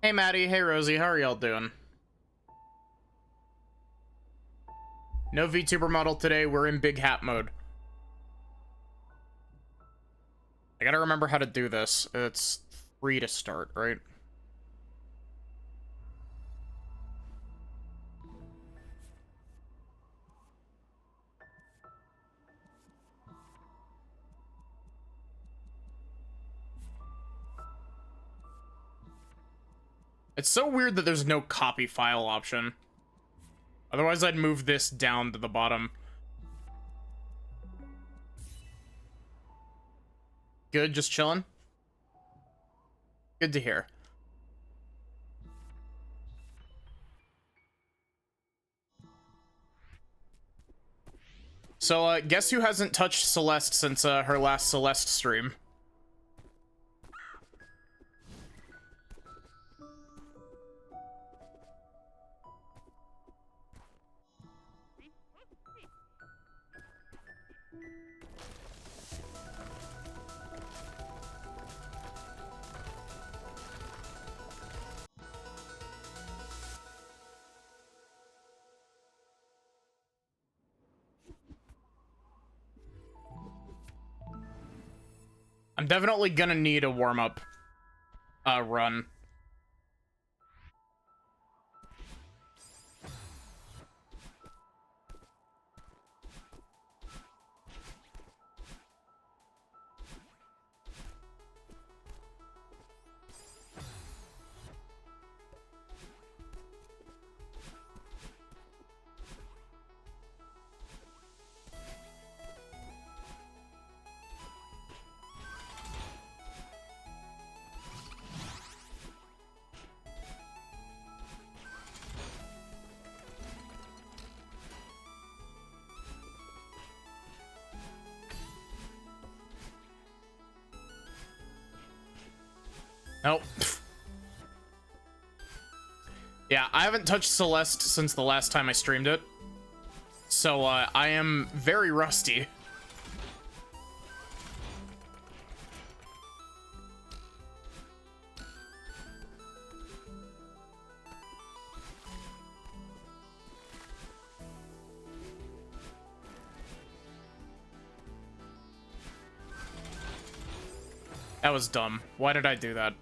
Hey Maddie, hey Rosie, how are y'all doing? No VTuber model today, we're in big hat mode. I gotta remember how to do this. It's 3 to start, right? It's so weird that there's no copy file option. Otherwise I'd move this down to the bottom. Good, just chilling? Good to hear. So, guess who hasn't touched Celeste since, her last Celeste stream? I'm definitely gonna need a warm-up, run. Nope. Yeah, I haven't touched Celeste since the last time I streamed it. So, I am very rusty. That was dumb. Why did I do that?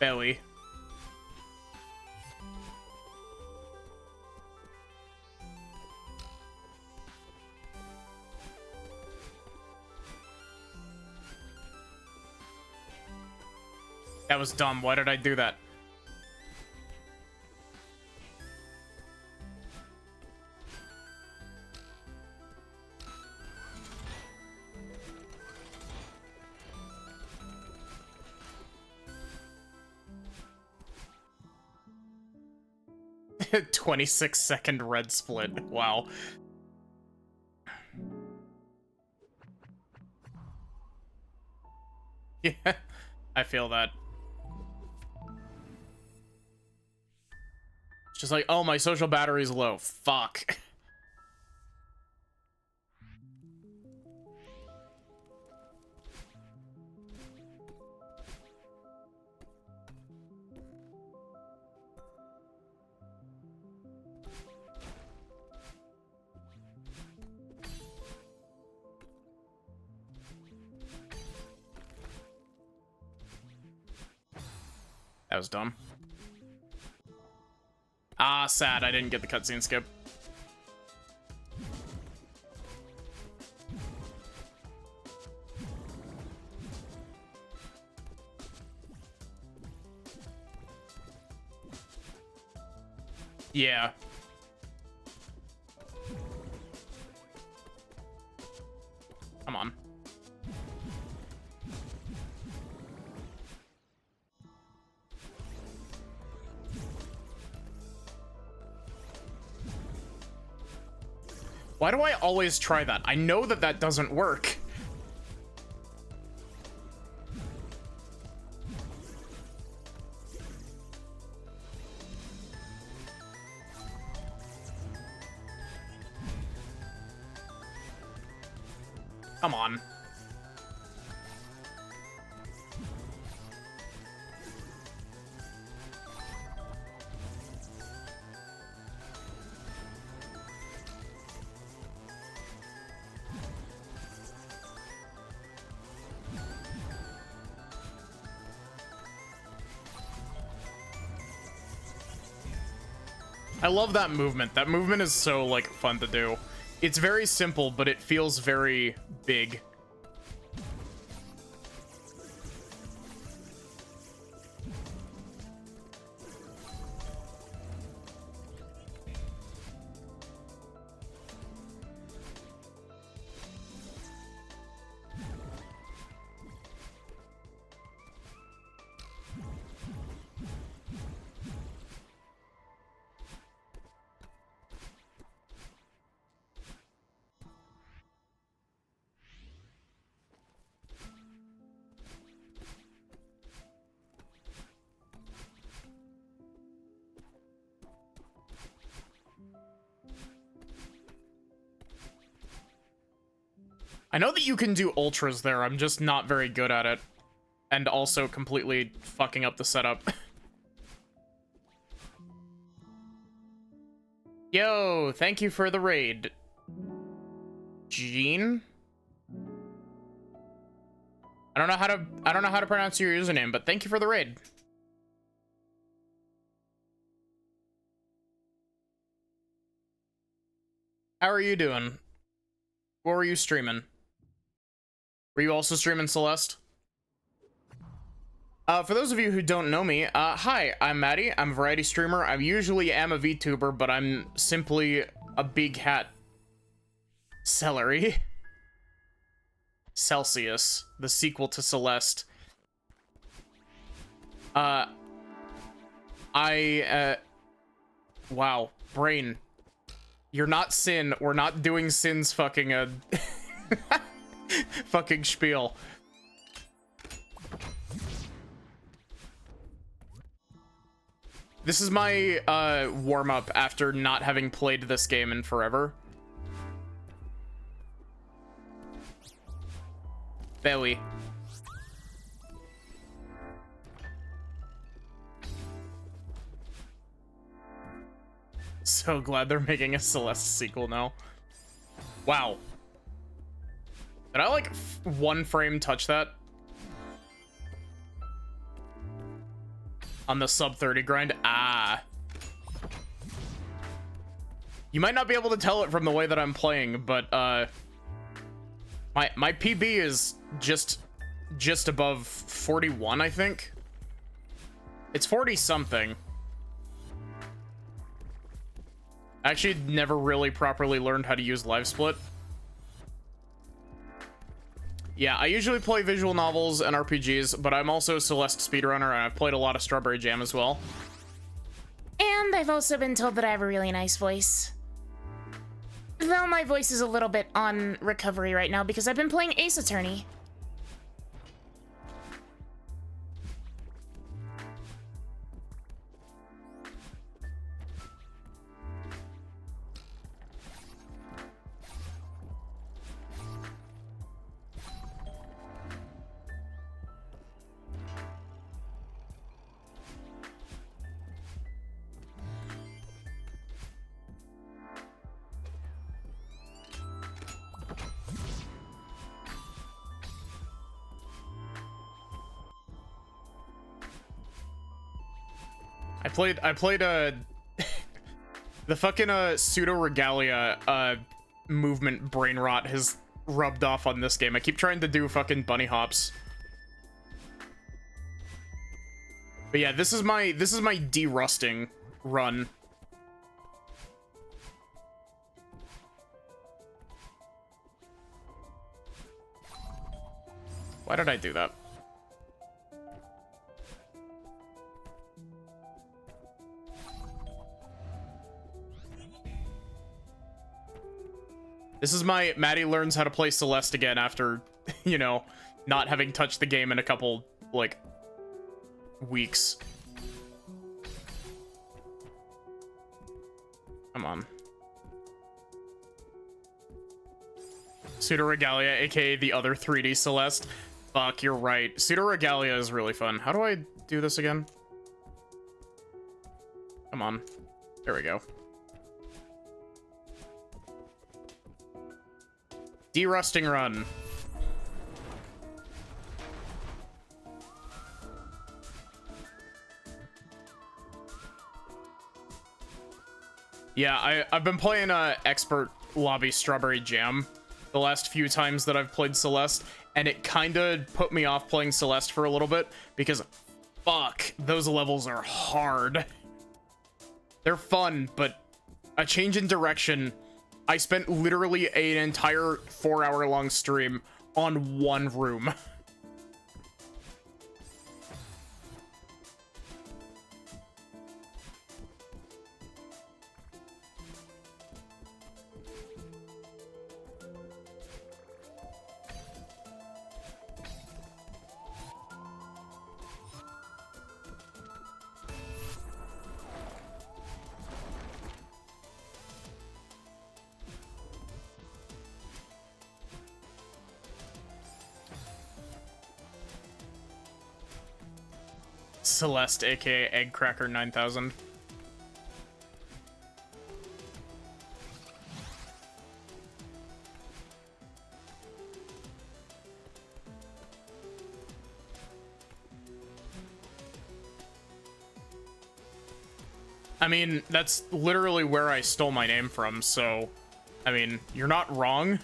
Belly. That was dumb. Why did I do that? "26-second red split." Wow. Yeah, I feel that. It's just like, oh, my social battery's low. Fuck. That was dumb. Ah, sad. I didn't get the cutscene skip. Yeah. Come on. Why do I always try that? I know that that doesn't work. Come on. I love that movement. That movement is so, like, fun to do. It's very simple, but it feels very big. I know that you can do ultras there, I'm just not very good at it. And also completely fucking up the setup. Yo, thank you for the raid. Gene? I don't know how to pronounce your username, but thank you for the raid. How are you doing? What were you streaming? Were you also streaming Celeste? For those of you who don't know me, hi, I'm Maddie. I'm a variety streamer. I usually am a VTuber, but I'm simply a big hat celery. Celsius, the sequel to Celeste. Wow, brain. You're not Sin. We're not doing Sin's fucking, fucking spiel. This is my, warm-up after not having played this game in forever. Belly. So glad they're making a Celeste sequel now. Wow. Did I, like, one frame touch that? On the sub 30 grind? Ah. You might not be able to tell it from the way that I'm playing, but, my PB is just above 41, I think. It's 40 something. I actually never really properly learned how to use live split. Yeah, I usually play visual novels and RPGs, but I'm also a Celeste speedrunner, and I've played a lot of Strawberry Jam as well. And I've also been told that I have a really nice voice. Though my voice is a little bit on recovery right now because I've been playing Ace Attorney. I played the fucking pseudo regalia movement brain rot has rubbed off on this game. I keep trying to do fucking bunny hops. But yeah, this is my de-rusting run. Why did I do that? This is my Maddie learns how to play Celeste again after, you know, not having touched the game in a couple, like, weeks. Come on. Pseudoregalia, aka the other 3D Celeste. Fuck, you're right. Pseudoregalia is really fun. How do I do this again? Come on. There we go. Derusting run. Yeah, I've been playing Expert Lobby Strawberry Jam the last few times that I've played Celeste, and it kind of put me off playing Celeste for a little bit because, fuck, those levels are hard. They're fun, but a change in direction. I spent literally an entire 4-hour-long stream on one room. Celeste, aka Eggcracker 9000. I mean, that's literally where I stole my name from, so, I mean, you're not wrong.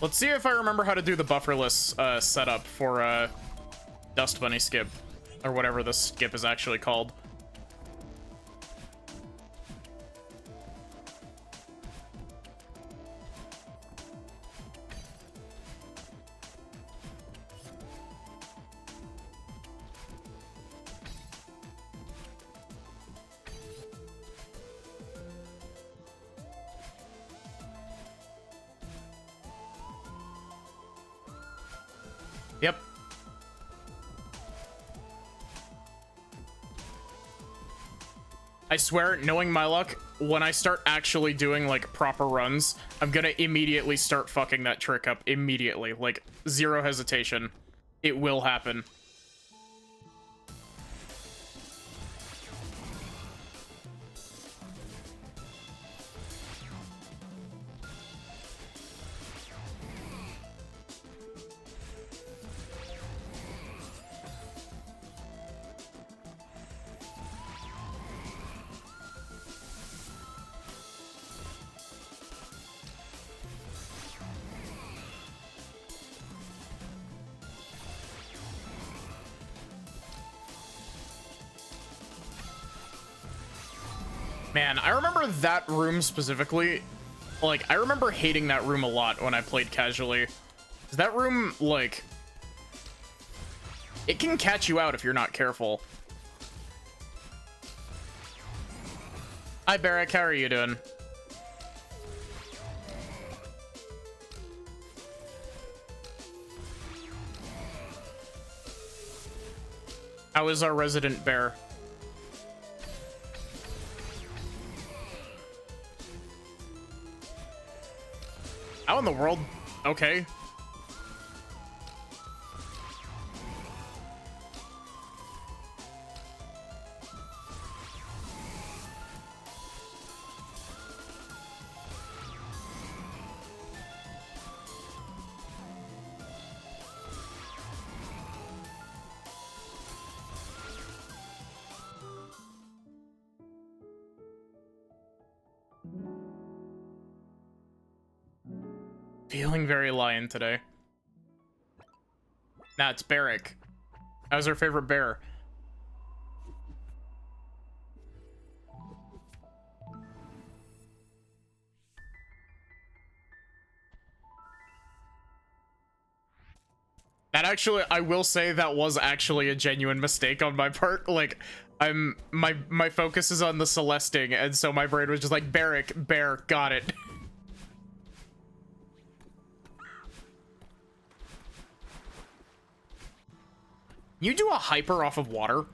Let's see if I remember how to do the bufferless setup for Dust Bunny skip, or whatever the skip is actually called. Yep. I swear, knowing my luck, when I start actually doing, like, proper runs, I'm gonna immediately start fucking that trick up immediately. Like, zero hesitation. It will happen. Man, I remember that room specifically. Like, I remember hating that room a lot when I played casually. That room, like, it can catch you out if you're not careful. Hi, Barrick. How are you doing? How is our resident bear? How in the world? Okay. Feeling very lion today. Nah, it's Barrick. That was our favorite bear. I will say that was actually a genuine mistake on my part. Like, my focus is on the Celesting, and so my brain was just like, Barrack, bear, got it. You do a hyper off of water?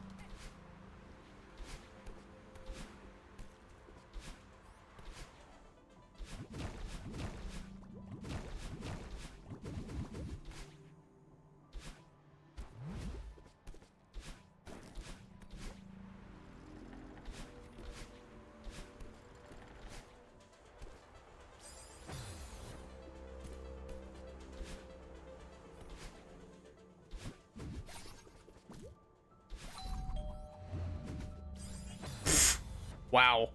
Wow.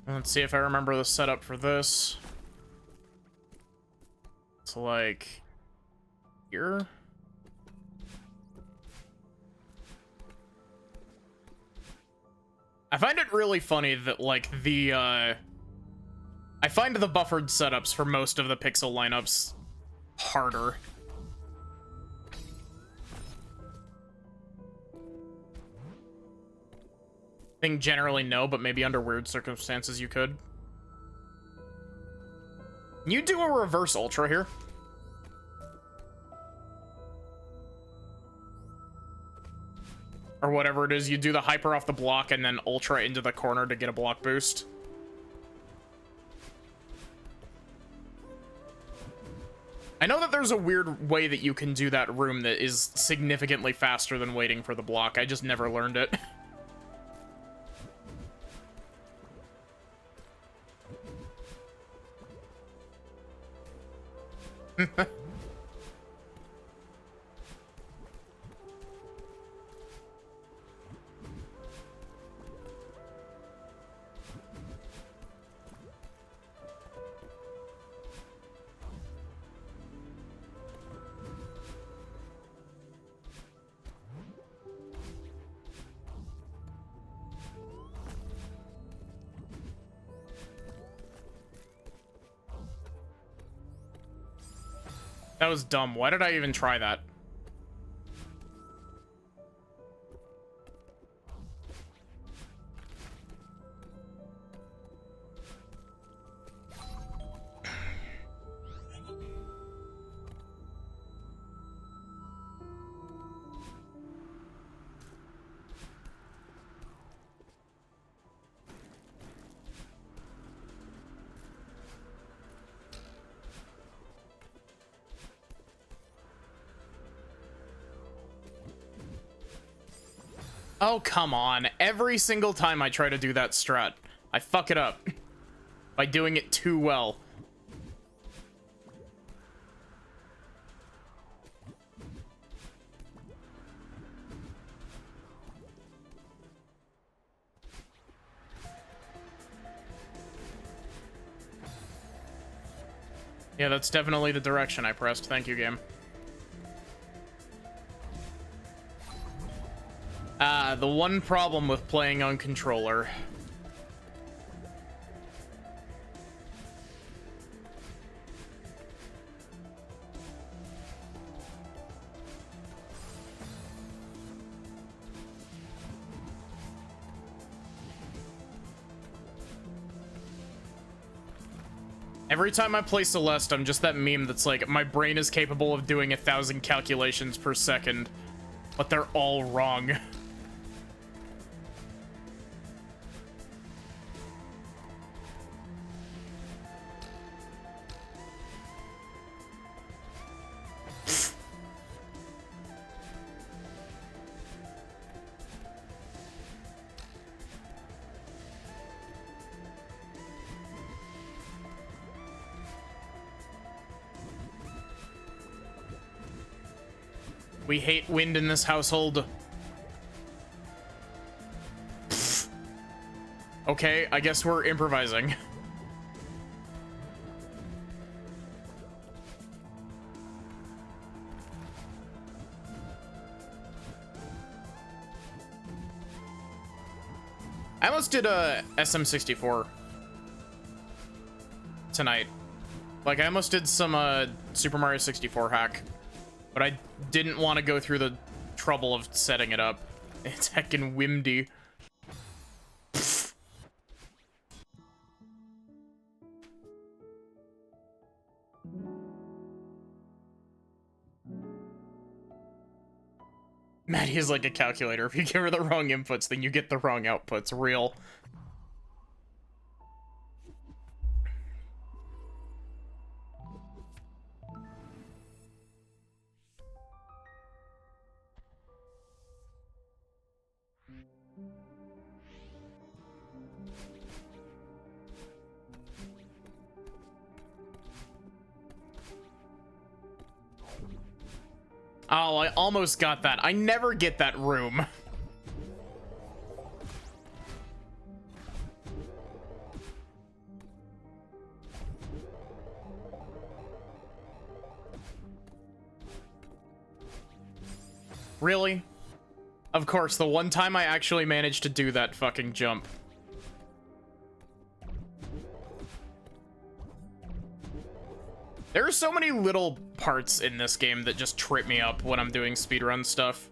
Let's see if I remember the setup for this. It's like here. I find it really funny that, like, I find the buffered setups for most of the pixel lineups harder. I think generally no, but maybe under weird circumstances you could. Can you do a reverse ultra here? Or whatever it is, you do the hyper off the block and then ultra into the corner to get a block boost. I know that there's a weird way that you can do that room that is significantly faster than waiting for the block. I just never learned it. That was dumb. Why did I even try that? Oh, come on. Every single time I try to do that strat, I fuck it up by doing it too well. Yeah, that's definitely the direction I pressed. Thank you, game. The one problem with playing on controller. Every time I play Celeste, I'm just that meme that's like, my brain is capable of doing 1,000 calculations per second, but they're all wrong. We hate wind in this household. Pfft. Okay, I guess we're improvising. I almost did a SM64 tonight. Like, I almost did some Super Mario 64 hack, but I didn't want to go through the trouble of setting it up. It's heckin' windy. Maddie is like a calculator. If you give her the wrong inputs, then you get the wrong outputs. Real. Oh, I almost got that. I never get that room. Really? Of course, the one time I actually managed to do that fucking jump. There are so many little parts in this game that just trip me up when I'm doing speedrun stuff.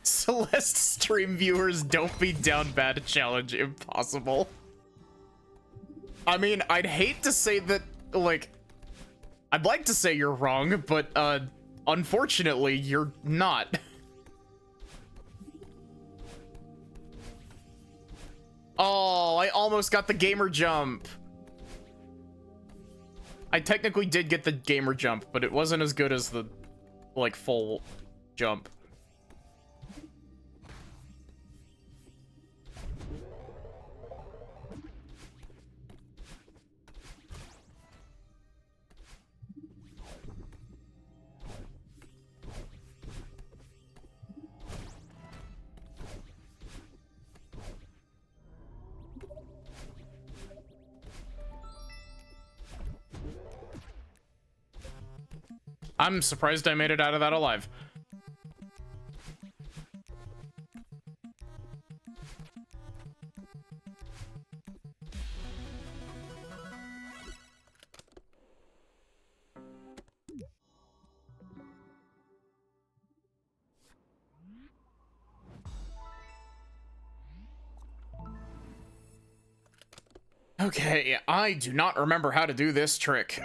Celeste stream viewers, don't be down bad challenge impossible. I mean, I'd hate to say that, like, I'd like to say you're wrong, but, unfortunately, you're not. Oh, I almost got the gamer jump. I technically did get the gamer jump, but it wasn't as good as the, like, full jump. I'm surprised I made it out of that alive. Okay, I do not remember how to do this trick.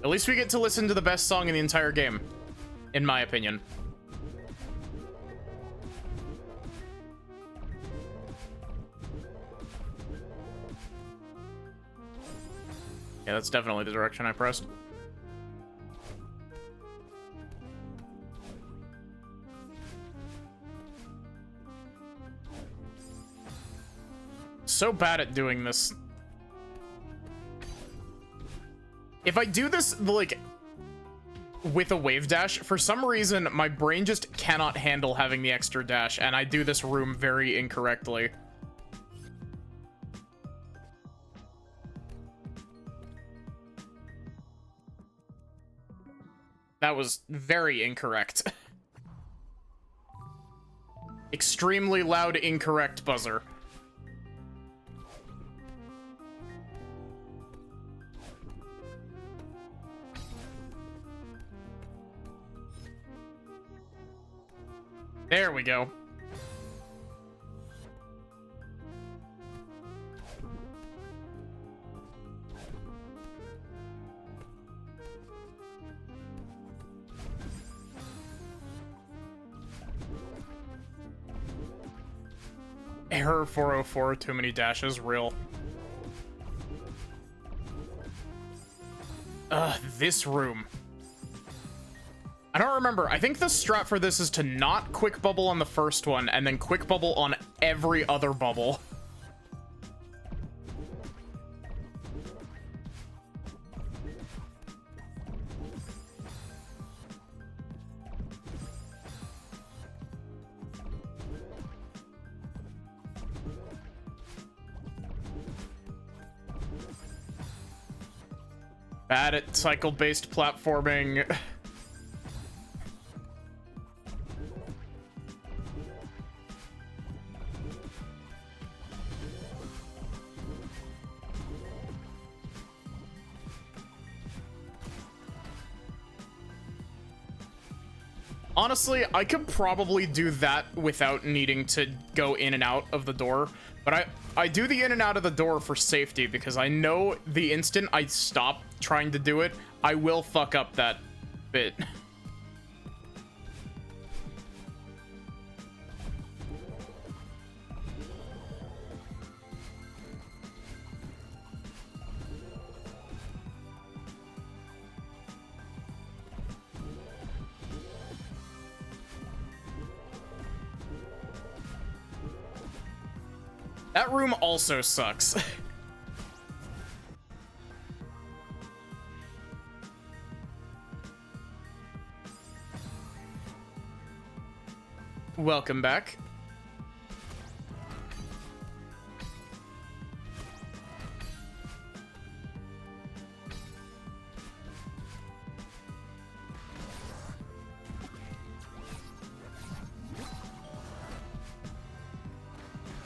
At least we get to listen to the best song in the entire game, in my opinion. Yeah, that's definitely the direction I pressed. So bad at doing this. If I do this, like, with a wave dash, for some reason, my brain just cannot handle having the extra dash, and I do this room very incorrectly. That was very incorrect. Extremely loud, incorrect buzzer. There we go. Error 404, too many dashes, real. This room. I don't remember. I think the strat for this is to not quick bubble on the first one and then quick bubble on every other bubble. Bad at cycle-based platforming. Honestly, I could probably do that without needing to go in and out of the door, but I do the in and out of the door for safety because I know the instant I stop trying to do it, I will fuck up that bit. That room also sucks. Welcome back.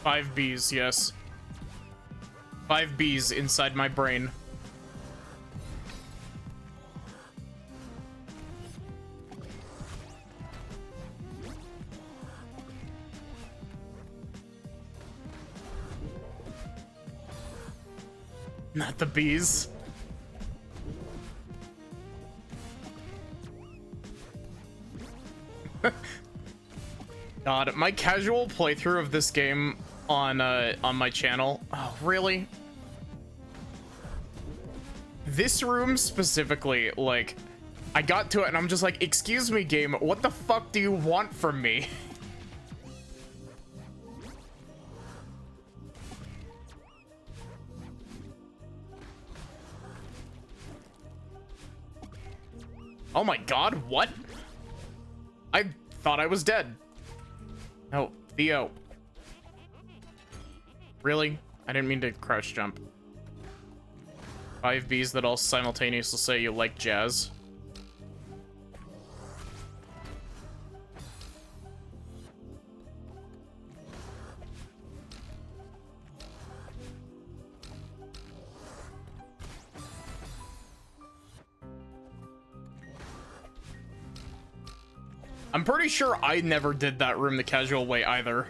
Five Bs, yes. 5 Bs inside my brain. Not the bees. God, my casual playthrough of this game on my channel. Oh, really? This room specifically, like, I got to it and I'm just like, excuse me, game, what the fuck do you want from me? Oh my god, what? I thought I was dead. No, Theo. Really? I didn't mean to crouch jump. 5 Bs that all simultaneously say you like jazz. I'm pretty sure I never did that room the casual way either.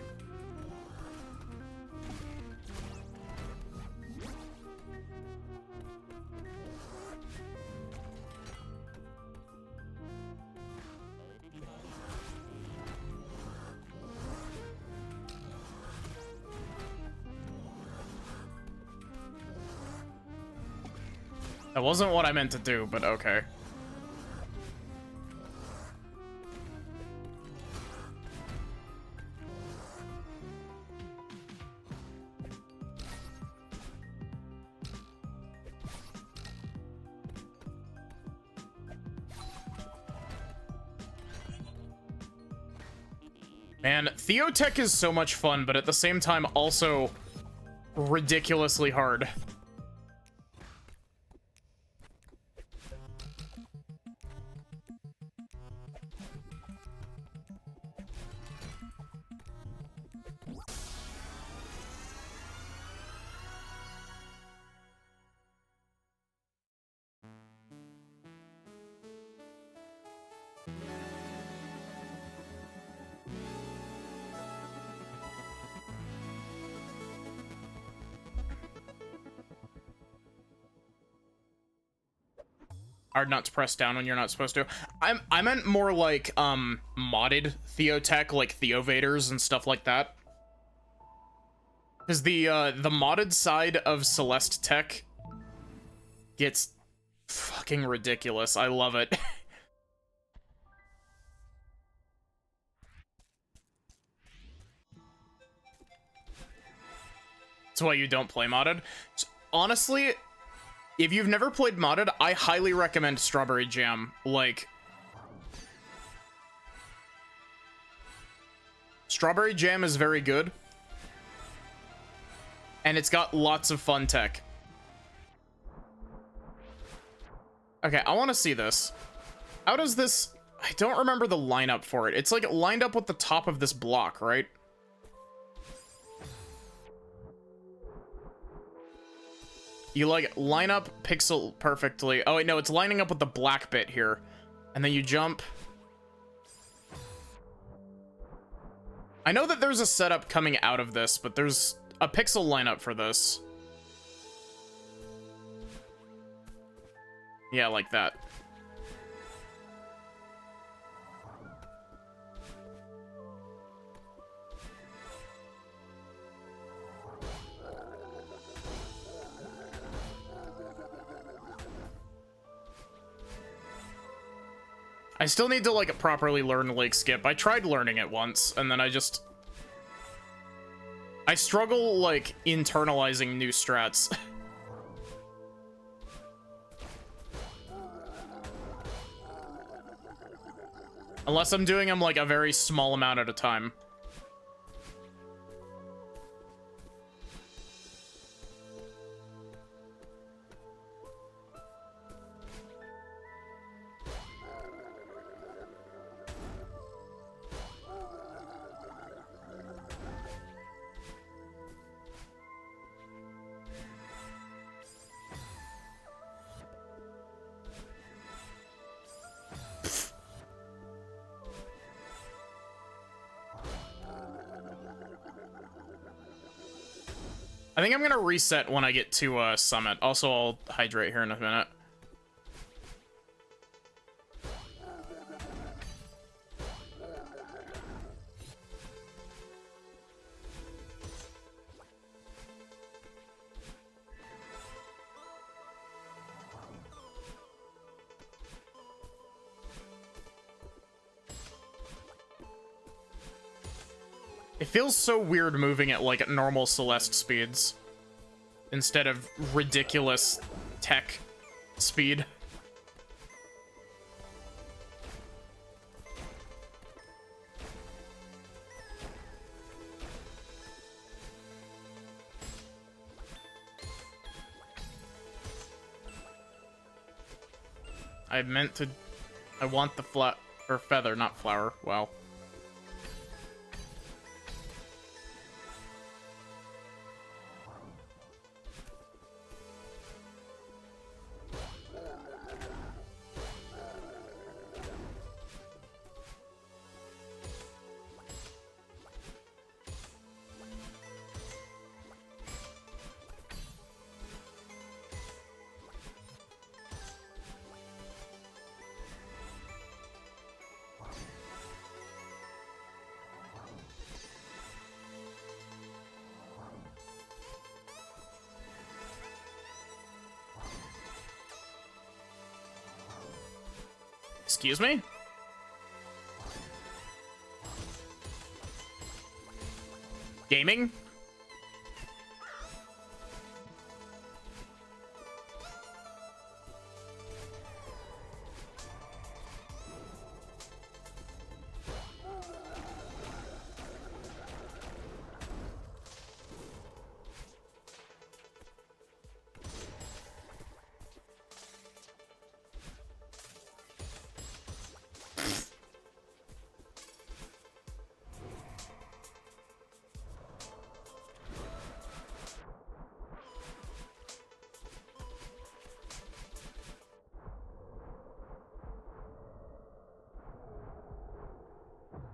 That wasn't what I meant to do, but okay. Man, Theotech is so much fun, but at the same time also ridiculously hard. Hard not to press down when you're not supposed to. I meant more like modded Theotech, like Theovaders and stuff like that. Because the modded side of Celeste tech gets fucking ridiculous. I love it. That's why you don't play modded. So, honestly, if you've never played modded, I highly recommend Strawberry Jam. Like, Strawberry Jam is very good. And it's got lots of fun tech. Okay, I want to see this. How does this... I don't remember the lineup for it. It's like lined up with the top of this block, right? You like line up pixel perfectly. Oh wait, no, it's lining up with the black bit here. And then you jump. I know that there's a setup coming out of this, but there's a pixel lineup for this. Yeah, like that. I still need to, like, properly learn Lake Skip. I tried learning it once, and then I struggle, like, internalizing new strats. Unless I'm doing them, like, a very small amount at a time. I think I'm gonna reset when I get to Summit. Also, I'll hydrate here in a minute. It feels so weird moving at, like, normal Celeste speeds instead of ridiculous tech speed. I want the feather, not flower. Wow. Excuse me? Gaming?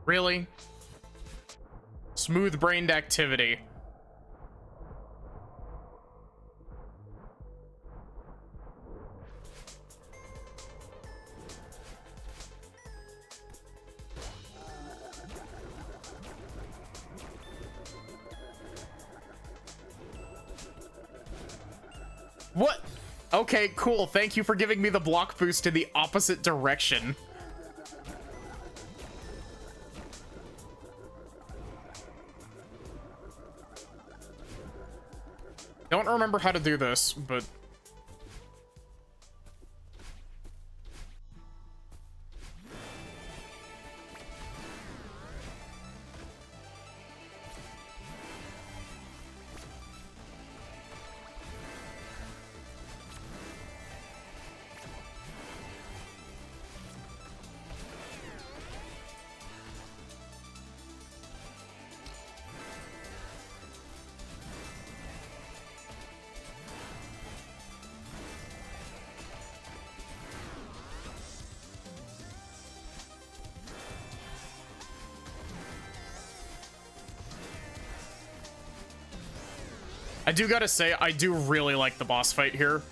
Really? Smooth-brained activity. What? Okay, cool. Thank you for giving me the block boost in the opposite direction. Don't remember how to do this, but... I do gotta say, I do really like the boss fight here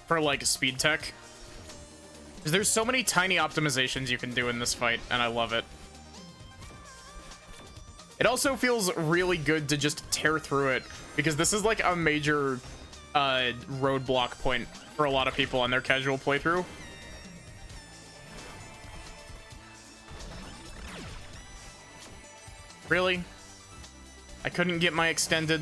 for like speed tech. Because there's so many tiny optimizations you can do in this fight, and I love it. It also feels really good to just tear through it, because this is like a major roadblock point for a lot of people on their casual playthrough. Really? I couldn't get my extended.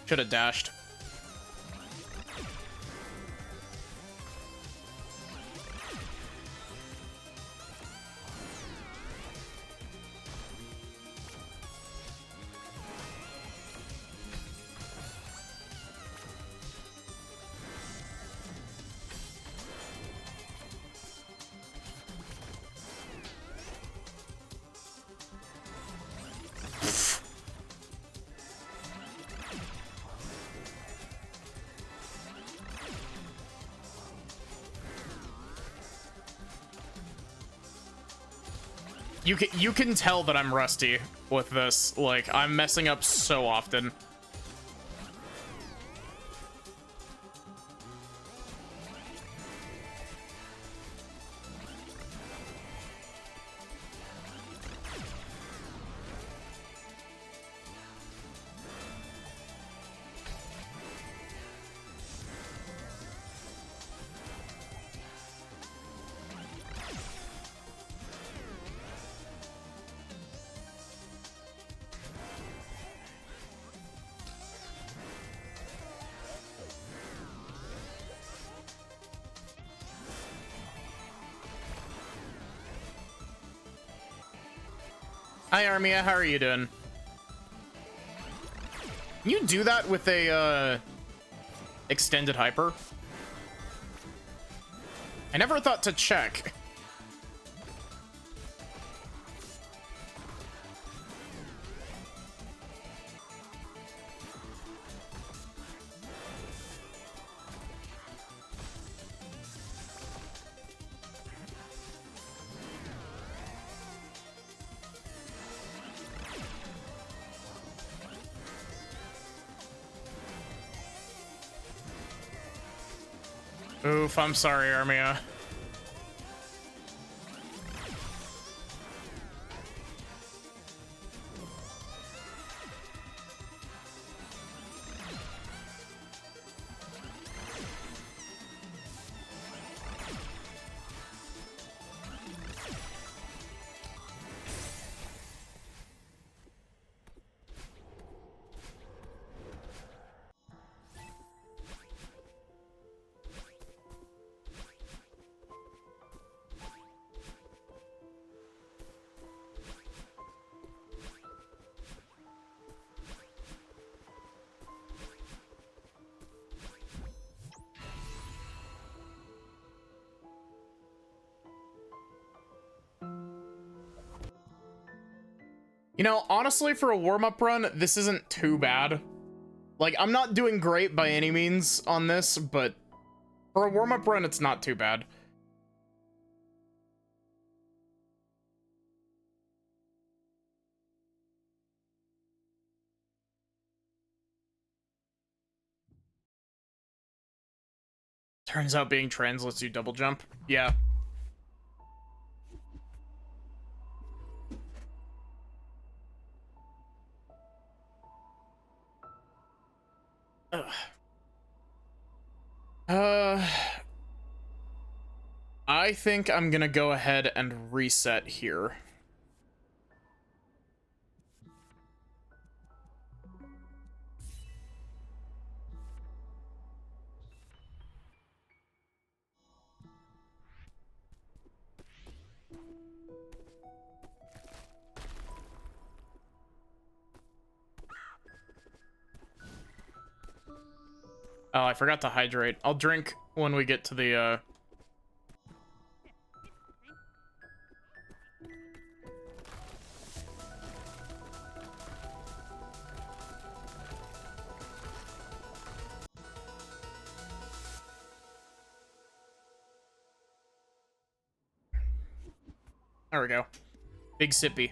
Should have dashed. You can tell that I'm rusty with this. Like, I'm messing up so often. Hi, Armia. How are you doing? Can you do that with a extended hyper? I never thought to check. Oof, I'm sorry, Armia. You know, honestly, for a warm-up run, this isn't too bad. Like, I'm not doing great by any means on this, but for a warm-up run, it's not too bad. Turns out being trans lets you double jump. Yeah. I think I'm gonna go ahead and reset here. Oh, I forgot to hydrate. I'll drink when we get to the, There we go. Big sippy.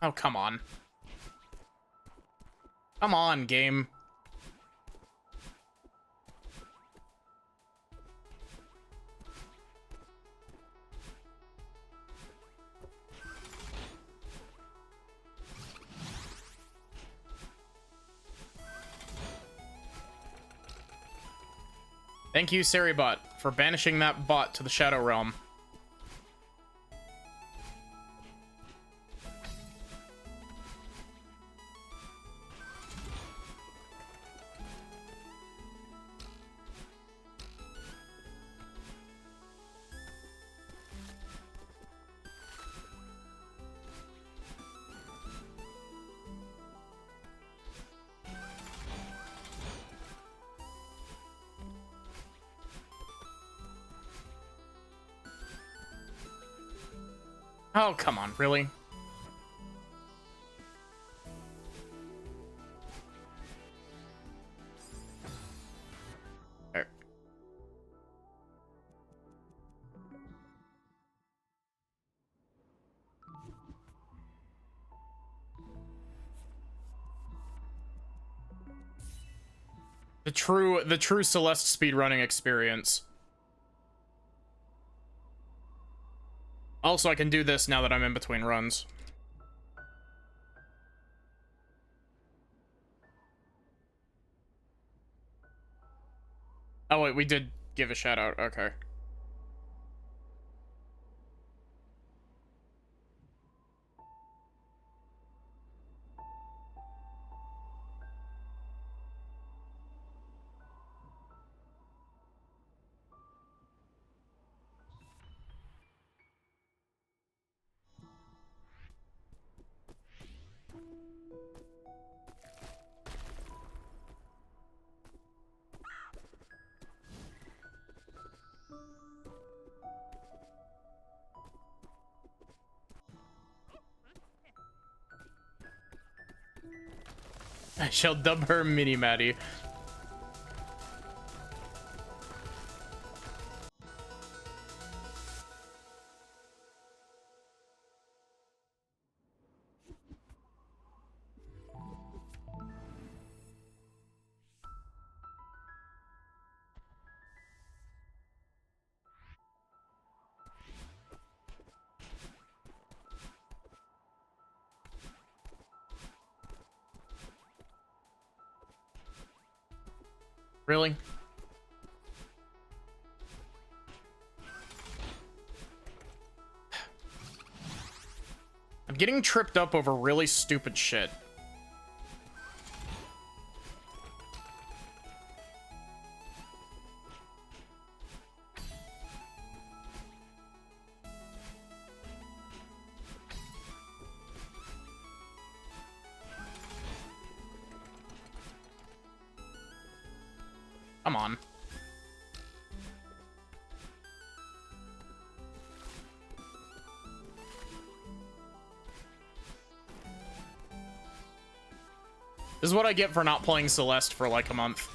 Oh, come on. Come on, game. Thank you, Saribot, for banishing that bot to the Shadow Realm. Oh, come on, really? There. The true Celeste speedrunning experience. Also, I can do this now that I'm in between runs. Oh, wait, we did give a shout out. Okay. I shall dub her Mini Maddie. Really? I'm getting tripped up over really stupid shit. Come on. This is what I get for not playing Celeste for like a month.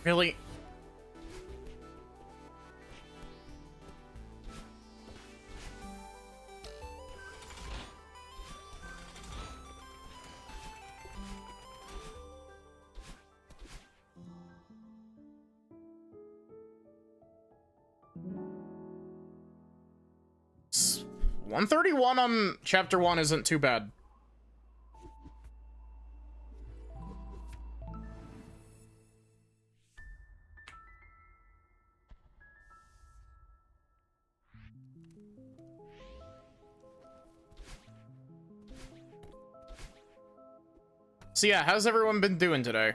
Really? S- 131 on chapter 1 isn't too bad. So yeah, how's everyone been doing today?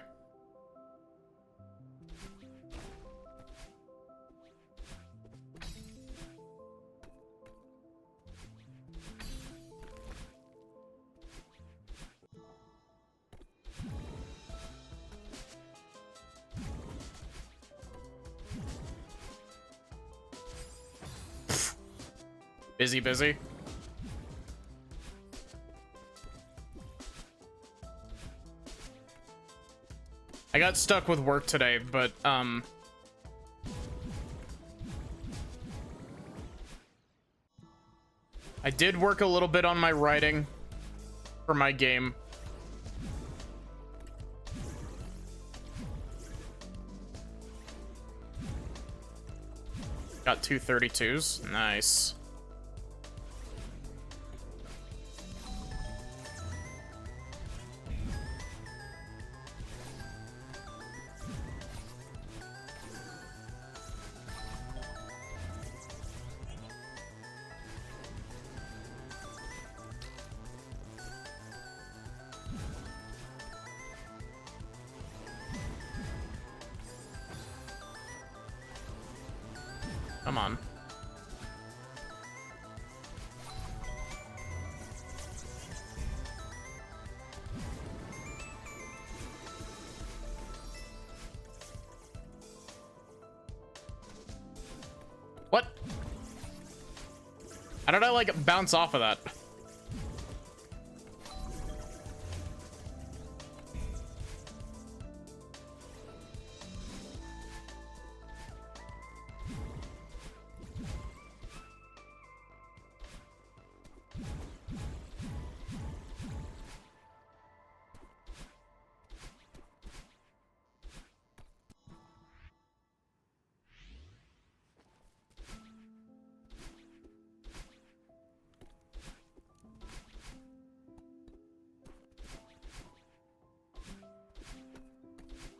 Busy, busy. I got stuck with work today, but, I did work a little bit on my writing for my game. Got 232s. Nice. Come on. What? How did I, like, bounce off of that?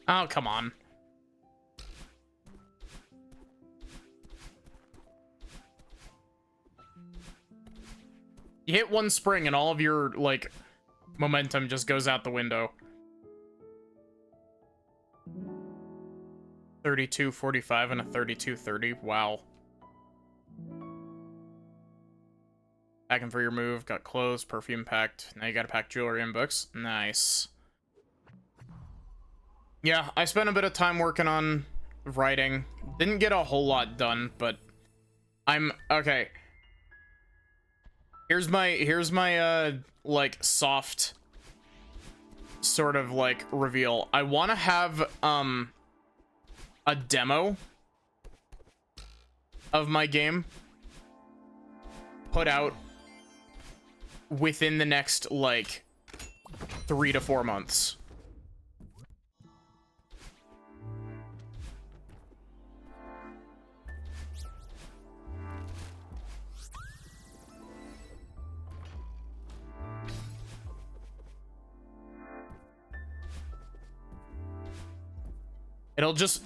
Oh, come on. You hit one spring and all of your, like, momentum just goes out the window. 32.45 and a 32.30. Wow. Packing for your move. Got clothes, perfume packed. Now you gotta pack jewelry and books. Nice. Yeah, I spent a bit of time working on writing. Didn't get a whole lot done, but I'm okay. Here's my like soft sort of like reveal. I want to have a demo of my game put out within the next like 3 to 4 months.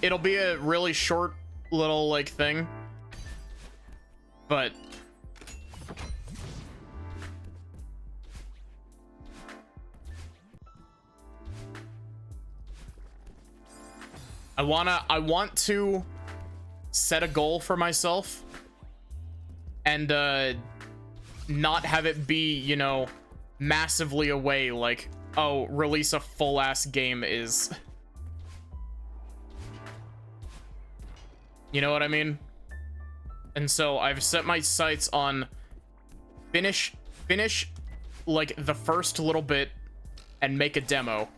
It'll be a really short little like thing, but I want to set a goal for myself and not have it be, you know, massively away, like, oh, release a full ass game is, you know what I mean? And so I've set my sights on finish like the first little bit and make a demo.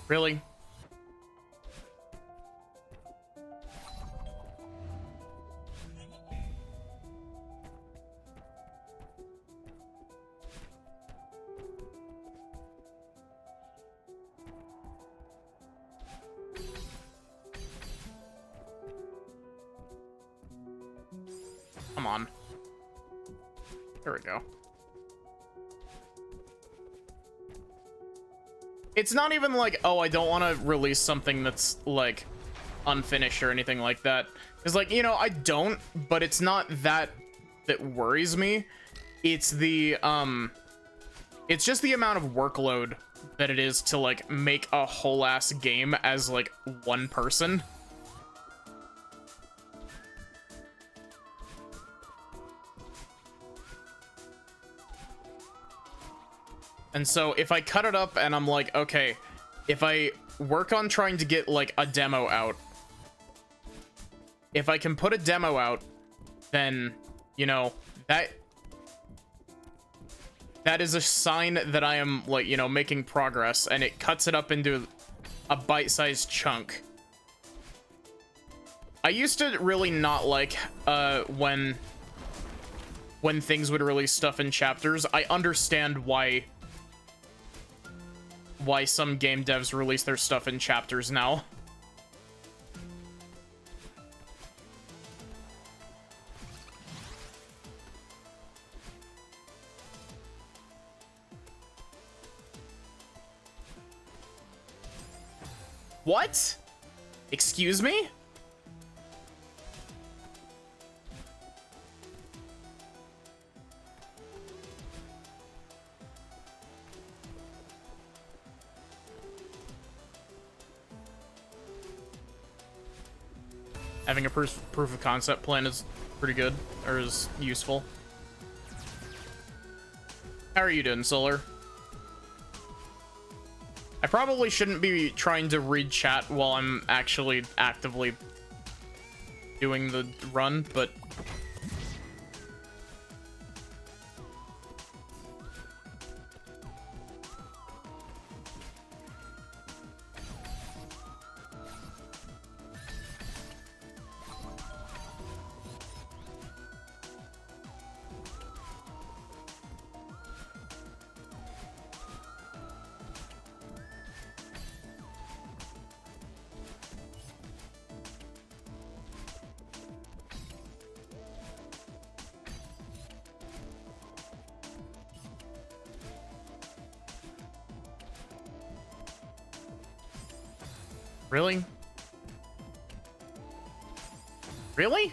Really? Come on. There we go. It's not even like, oh, I don't want to release something that's, like, unfinished or anything like that. Because, like, you know, I don't, but it's not that worries me. It's the, it's just the amount of workload that it is to, like, make a whole-ass game as, like, one person. And so if I cut it up and I'm like, okay, if I work on trying to get like a demo out, if I can put a demo out, then, you know, that is a sign that I am, like, you know, making progress, and it cuts it up into a bite-sized chunk. I used to really not like when things would release stuff in chapters. I understand why some game devs release their stuff in chapters now. What? Excuse me? Having a proof of concept plan is pretty good, or is useful. How are you doing, Solar? I probably shouldn't be trying to read chat while I'm actually actively doing the run, but... Really? Really?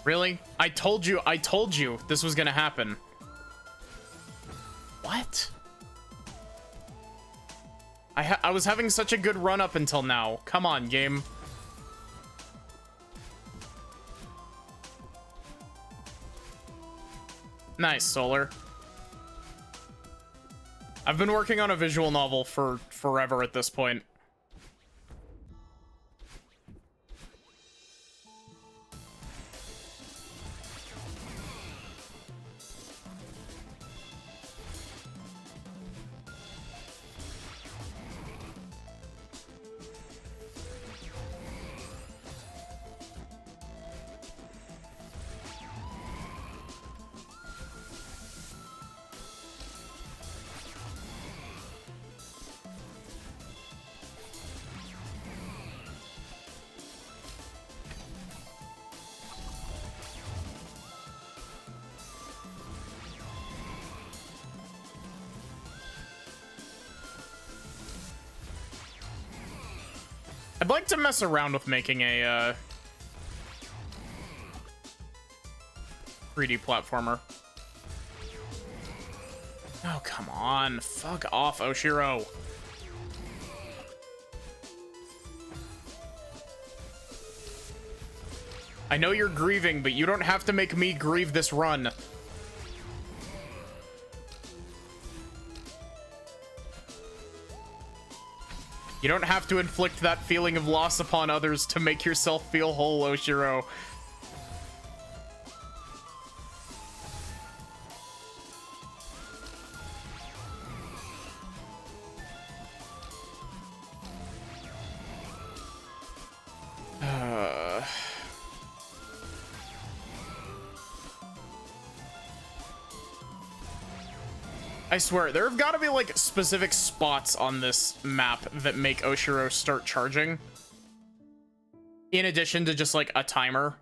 Really? I told you this was gonna happen. What? I was having such a good run up until now. Come on, game. Nice, Solar. I've been working on a visual novel for forever at this point. I'd like to mess around with making a 3D platformer. Oh, come on. Fuck off, Oshiro. I know you're grieving, but you don't have to make me grieve this run. You don't have to inflict that feeling of loss upon others to make yourself feel whole, Oshiro. I swear, there have got to be, like, specific spots on this map that make Oshiro start charging. In addition to just, like, a timer.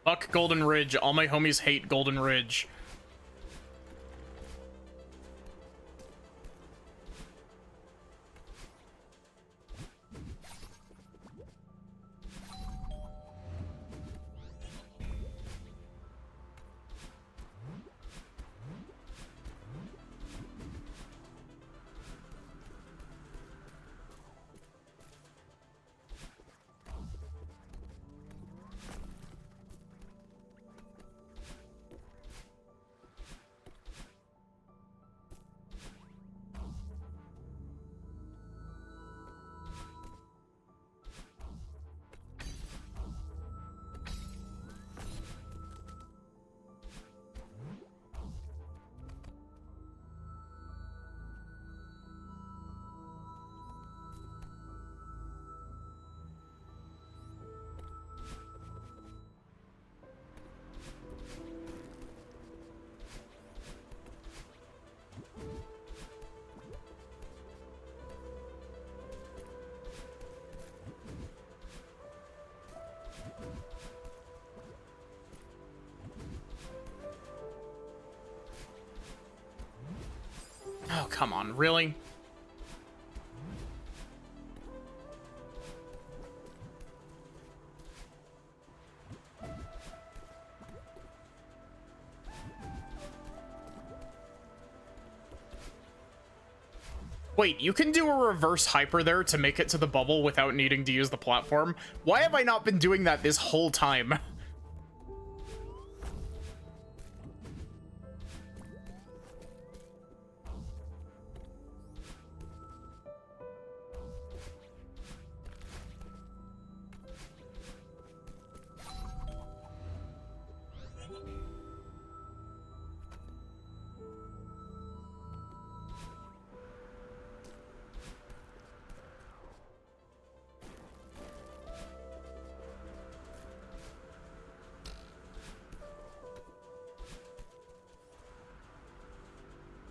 Fuck Golden Ridge. All my homies hate Golden Ridge. Oh, come on, really? Wait, you can do a reverse hyper there to make it to the bubble without needing to use the platform? Why have I not been doing that this whole time?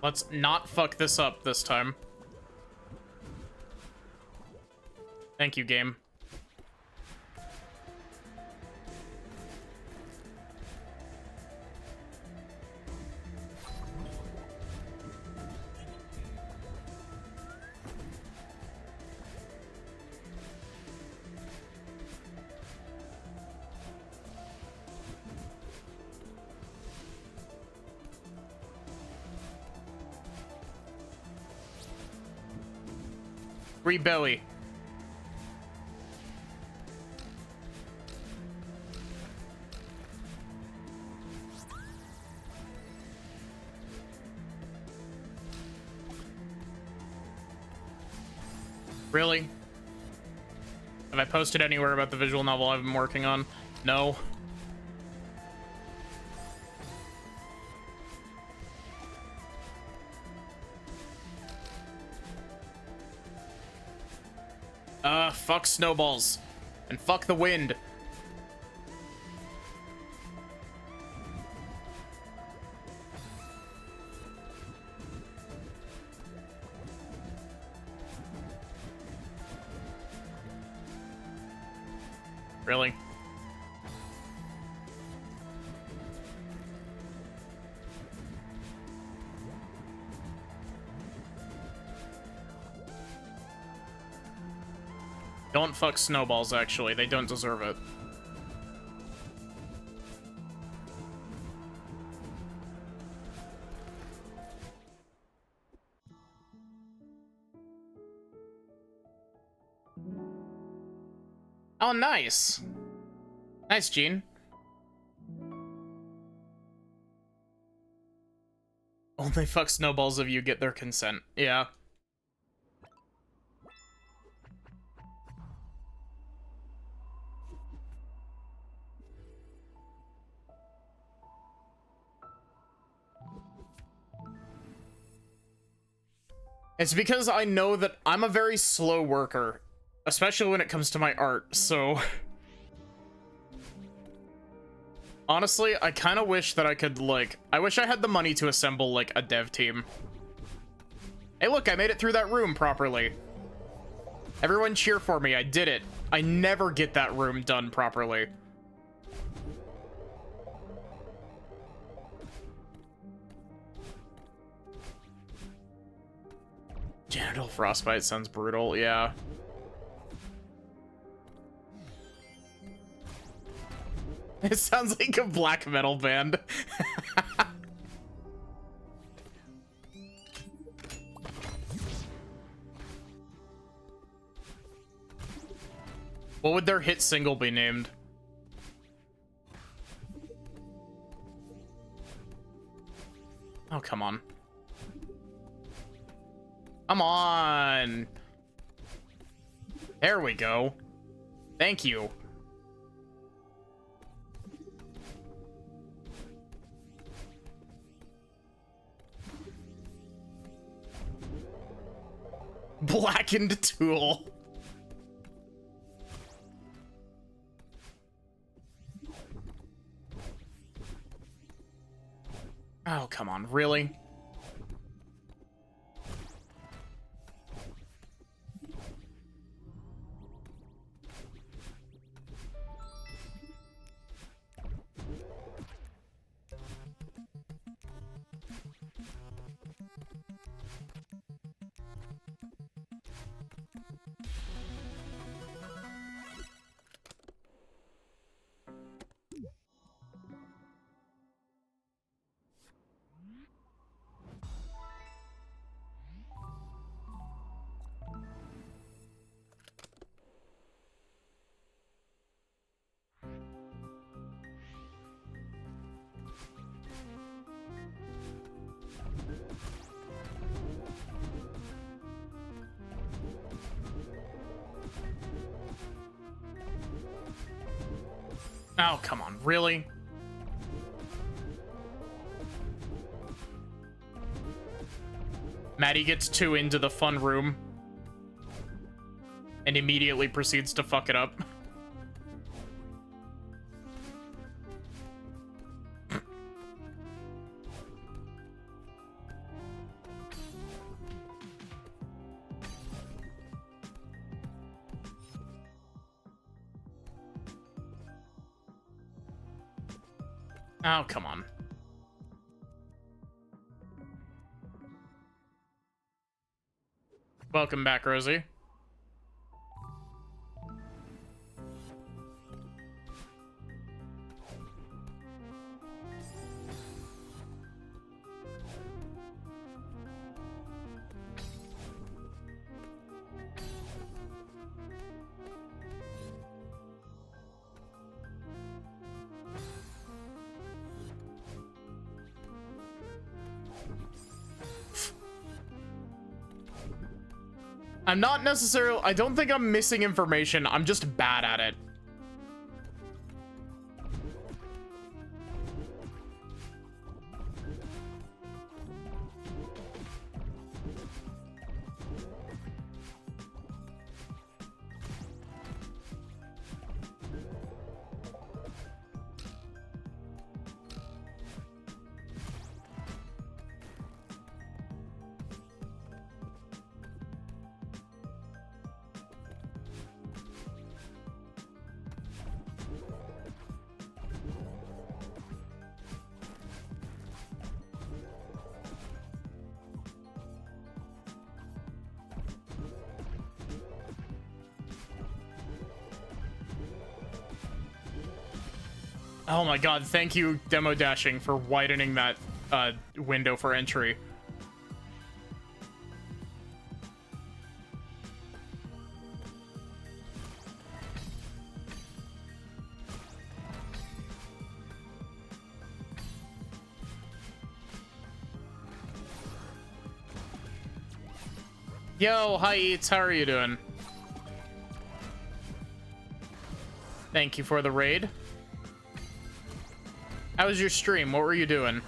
Let's not fuck this up this time. Thank you, game. Belly. Really? Have I posted anywhere about the visual novel I've been working on? No. Fuck snowballs. And fuck the wind. Really? Don't fuck snowballs, actually. They don't deserve it. Oh, nice. Nice, Gene. Only fuck snowballs if you get their consent. Yeah. It's because I know that I'm a very slow worker, especially when it comes to my art, so... Honestly, I kind of wish that I could, like... I wish I had the money to assemble, like, a dev team. Hey, look, I made it through that room properly. Everyone cheer for me, I did it. I never get that room done properly. Genital frostbite sounds brutal, yeah. It sounds like a black metal band. What would their hit single be named? Oh, come on. Come on. There we go. Thank you. Blackened tool. Oh, come on, really? Oh, come on, really? Maddie gets too into the fun room and immediately proceeds to fuck it up. Oh, come on. Welcome back, Rosie. I'm not necessarily... I don't think I'm missing information. I'm just bad at it. Oh my god, thank you, Demo Dashing, for widening that window for entry. Yo, hi Eats, how are you doing? Thank you for the raid. How was your stream? What were you doing?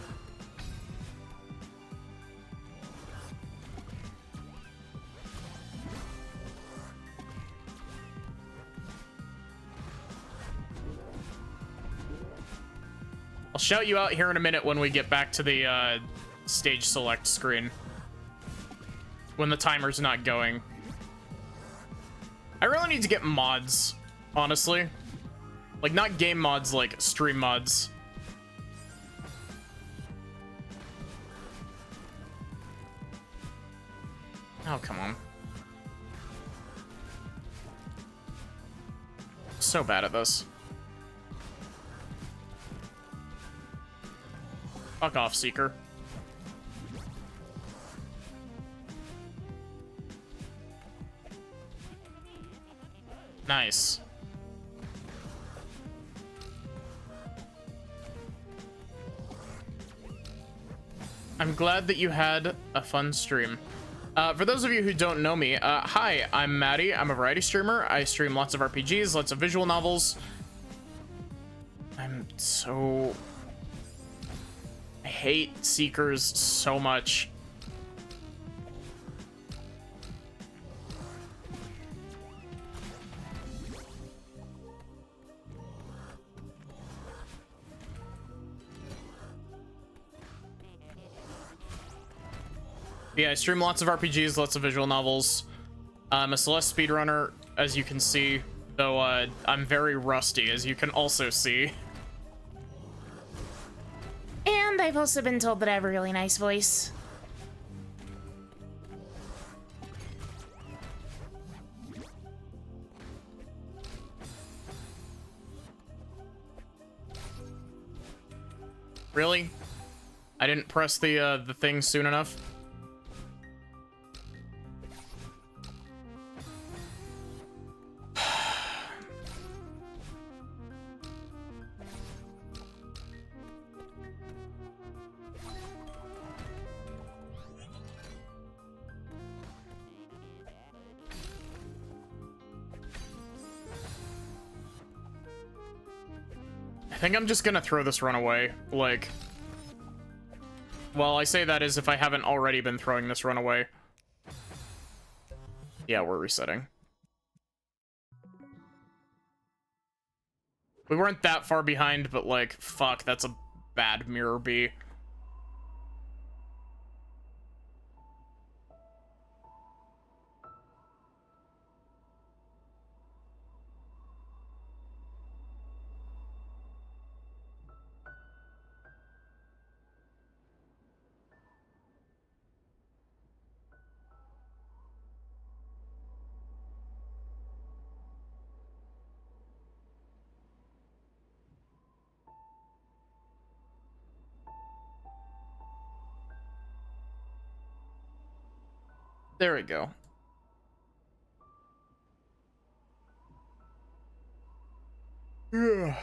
I'll shout you out here in a minute when we get back to the stage select screen. When the timer's not going. I really need to get mods, honestly. Like, not game mods, like stream mods. Oh, come on. So bad at this. Fuck off, Seeker. Nice. I'm glad that you had a fun stream. For those of you who don't know me, hi, I'm Maddie. I'm a variety streamer. I stream lots of RPGs, lots of visual novels. I hate Seekers so much. Yeah, I stream lots of RPGs, lots of visual novels. I'm a Celeste speedrunner, as you can see, though I'm very rusty, as you can also see. And I've also been told that I have a really nice voice. Really? I didn't press the thing soon enough? I think I'm just gonna throw this run away. Like, well, I say that as if I haven't already been throwing this run away. Yeah, we're resetting. We weren't that far behind, but like, fuck, that's a bad mirror B. There we go. Yeah.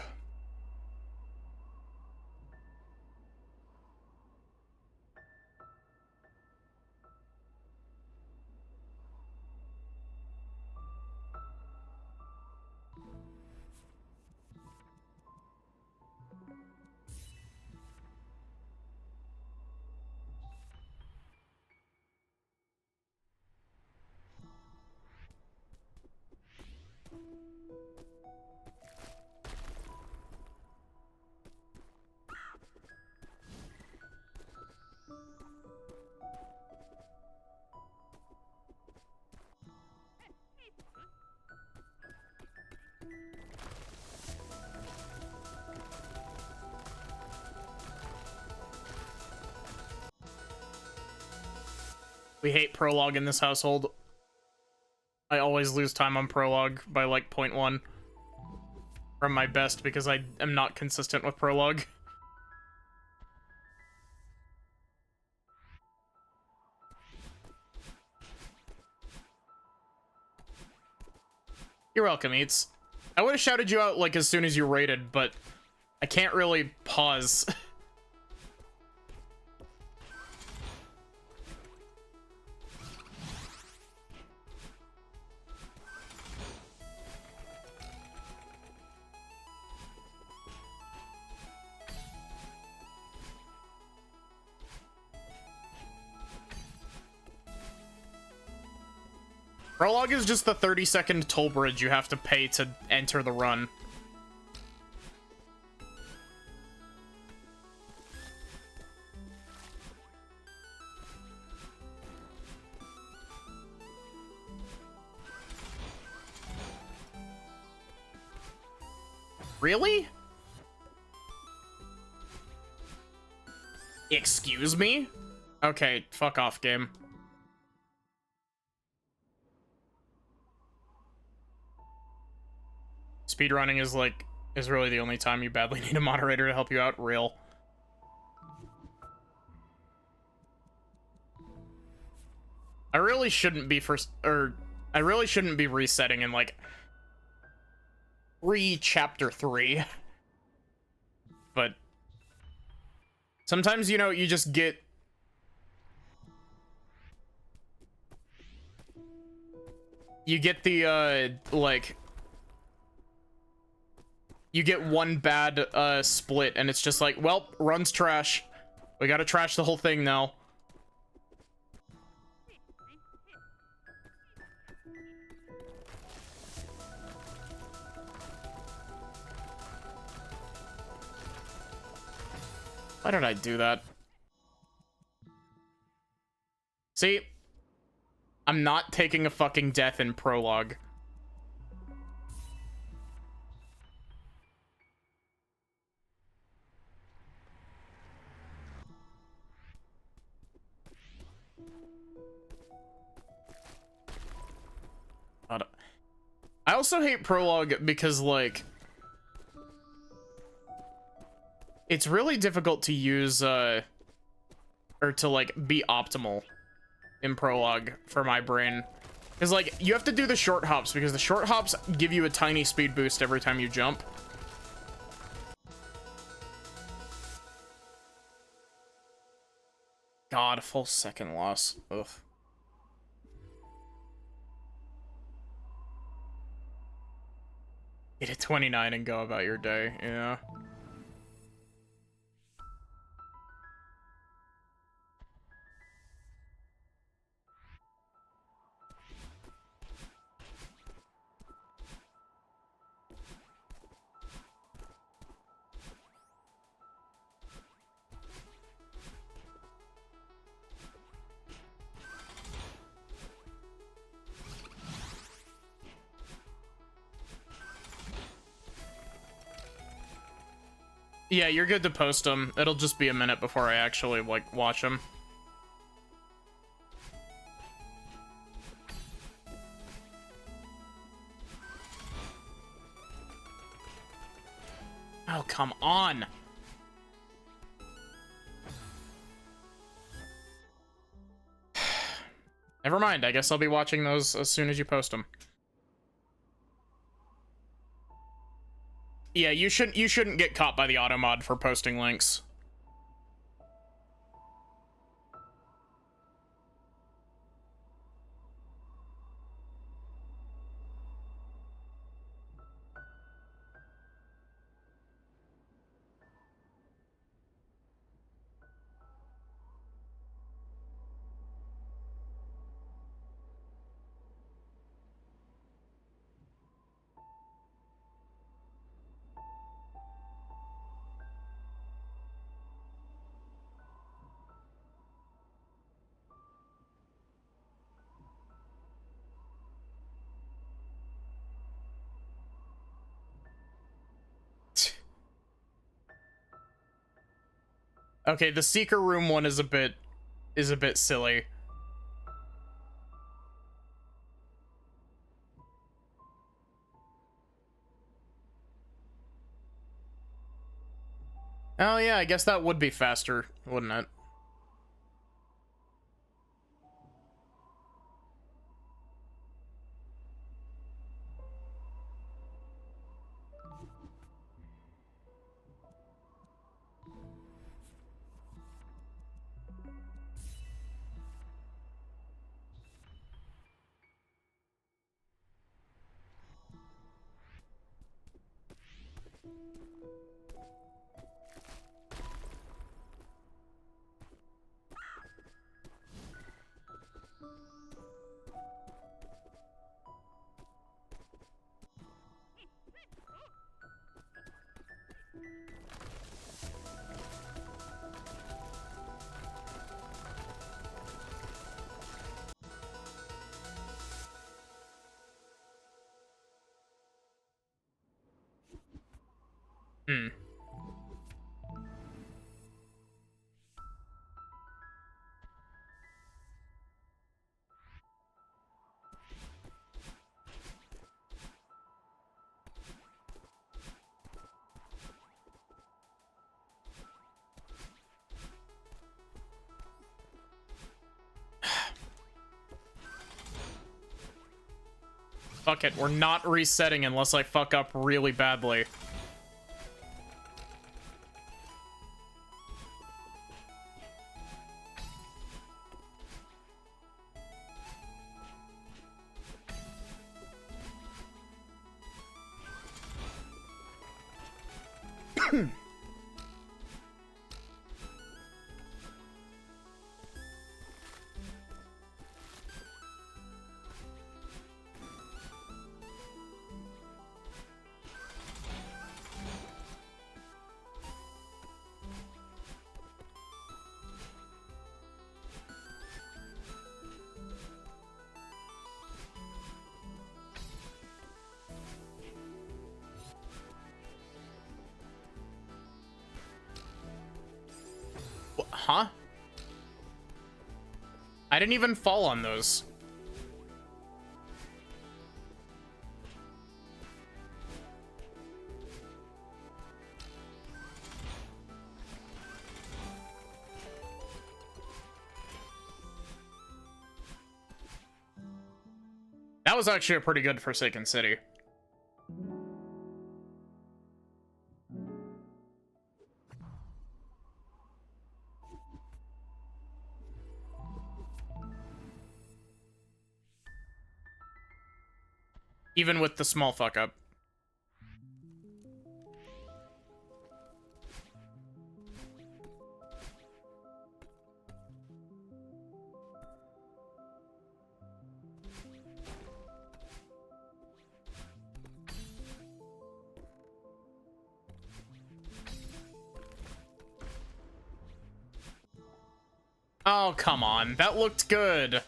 We hate prologue in this household. I always lose time on prologue by like 0.1. from my best because I am not consistent with prologue. You're welcome, Eats. I would have shouted you out like as soon as you raided, but I can't really pause. Prologue is just the 30-second toll bridge you have to pay to enter the run. Really? Excuse me? Okay, fuck off, game. Speedrunning is really the only time you badly need a moderator to help you out. Real. I really shouldn't be I really shouldn't be resetting in like chapter 3. But sometimes, you know, you just get the like you get one bad split and it's just like, well, run's trash. We gotta trash the whole thing now. Why did I do that? See? I'm not taking a fucking death in prologue. I also hate prologue because, like, it's really difficult to use, or to, like, be optimal in prologue for my brain. Because, like, you have to do the short hops, because the short hops give you a tiny speed boost every time you jump. God, a full second loss. Ugh. Get a 29 and go about your day, yeah. Yeah, you're good to post them. It'll just be a minute before I actually, like, watch them. Oh, come on. Never mind. I guess I'll be watching those as soon as you post them. Yeah, you shouldn't get caught by the auto mod for posting links. Okay, the Seeker Room one is a bit silly. Oh yeah, I guess that would be faster, wouldn't it? Hmm. Fuck it, we're not resetting unless I fuck up really badly. Huh? I didn't even fall on those. That was actually a pretty good Forsaken City. Even with the small fuck up. Oh, come on. That looked good.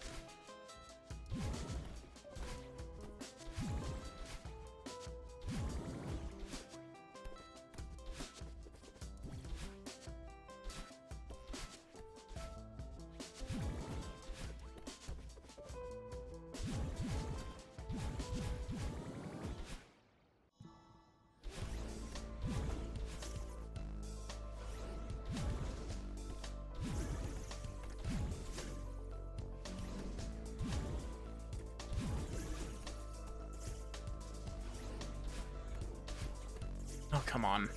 Oh, come on.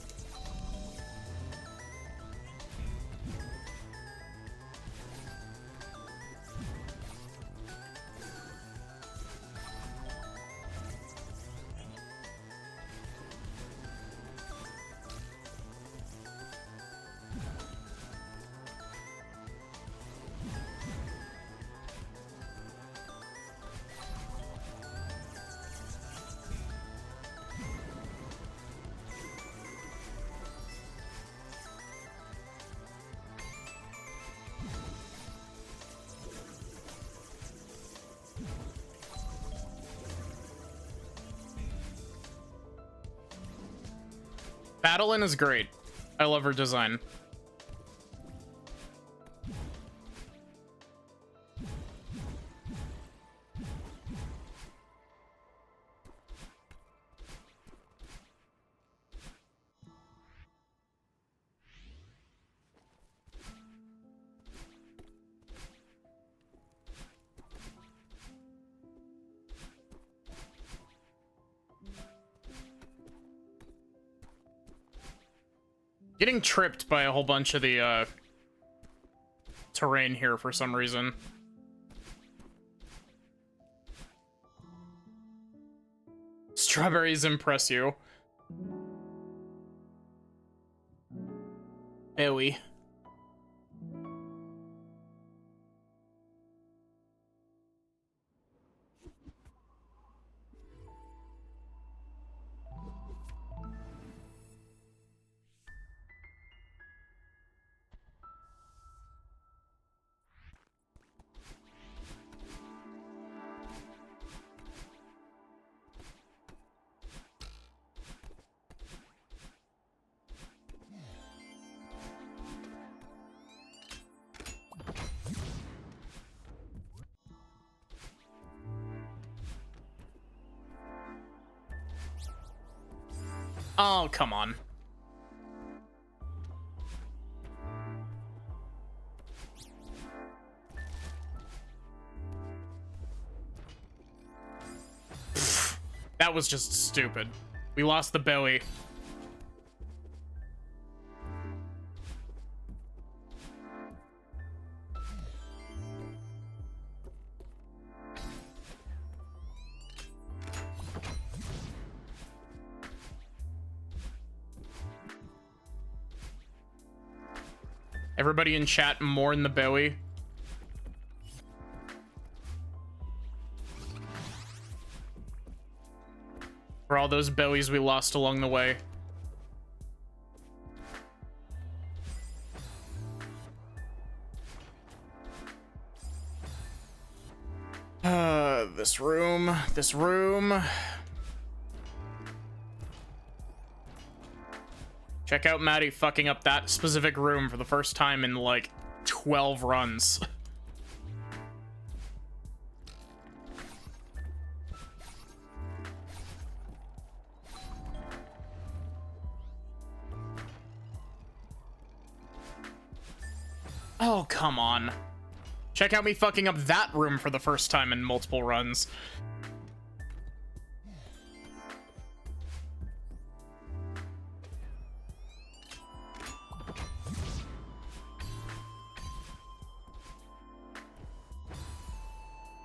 Madeline is great. I love her design. Getting tripped by a whole bunch of the terrain here for some reason. Strawberries impress you. Ewy. Oh, come on. Pfft, that was just stupid. We lost the belly. Everybody in chat mourn the belly. For all those bellies we lost along the way. This room. Check out Maddie fucking up that specific room for the first time in like 12 runs. Oh, come on. Check out me fucking up that room for the first time in multiple runs.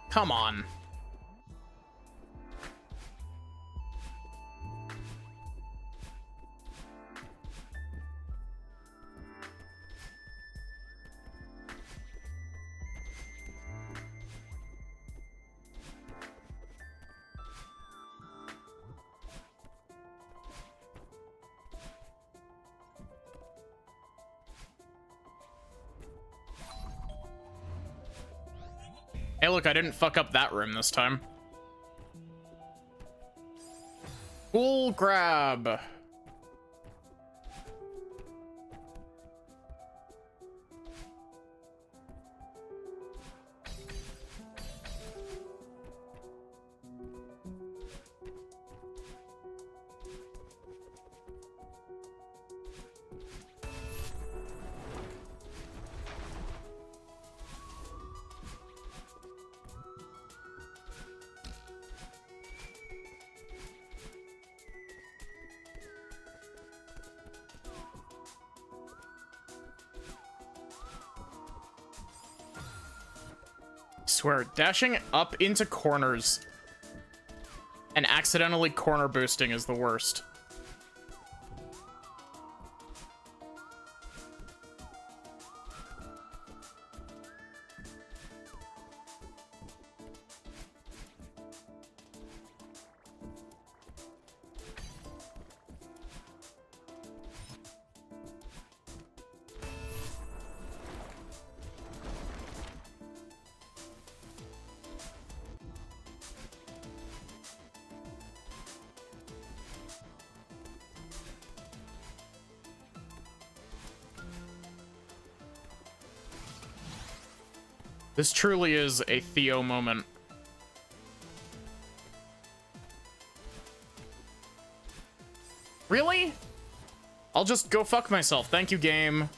Come on. Hey, look, I didn't fuck up that room this time. Cool grab. Swear, dashing up into corners and accidentally corner boosting is the worst. This truly is a Theo moment. Really? I'll just go fuck myself. Thank you, game.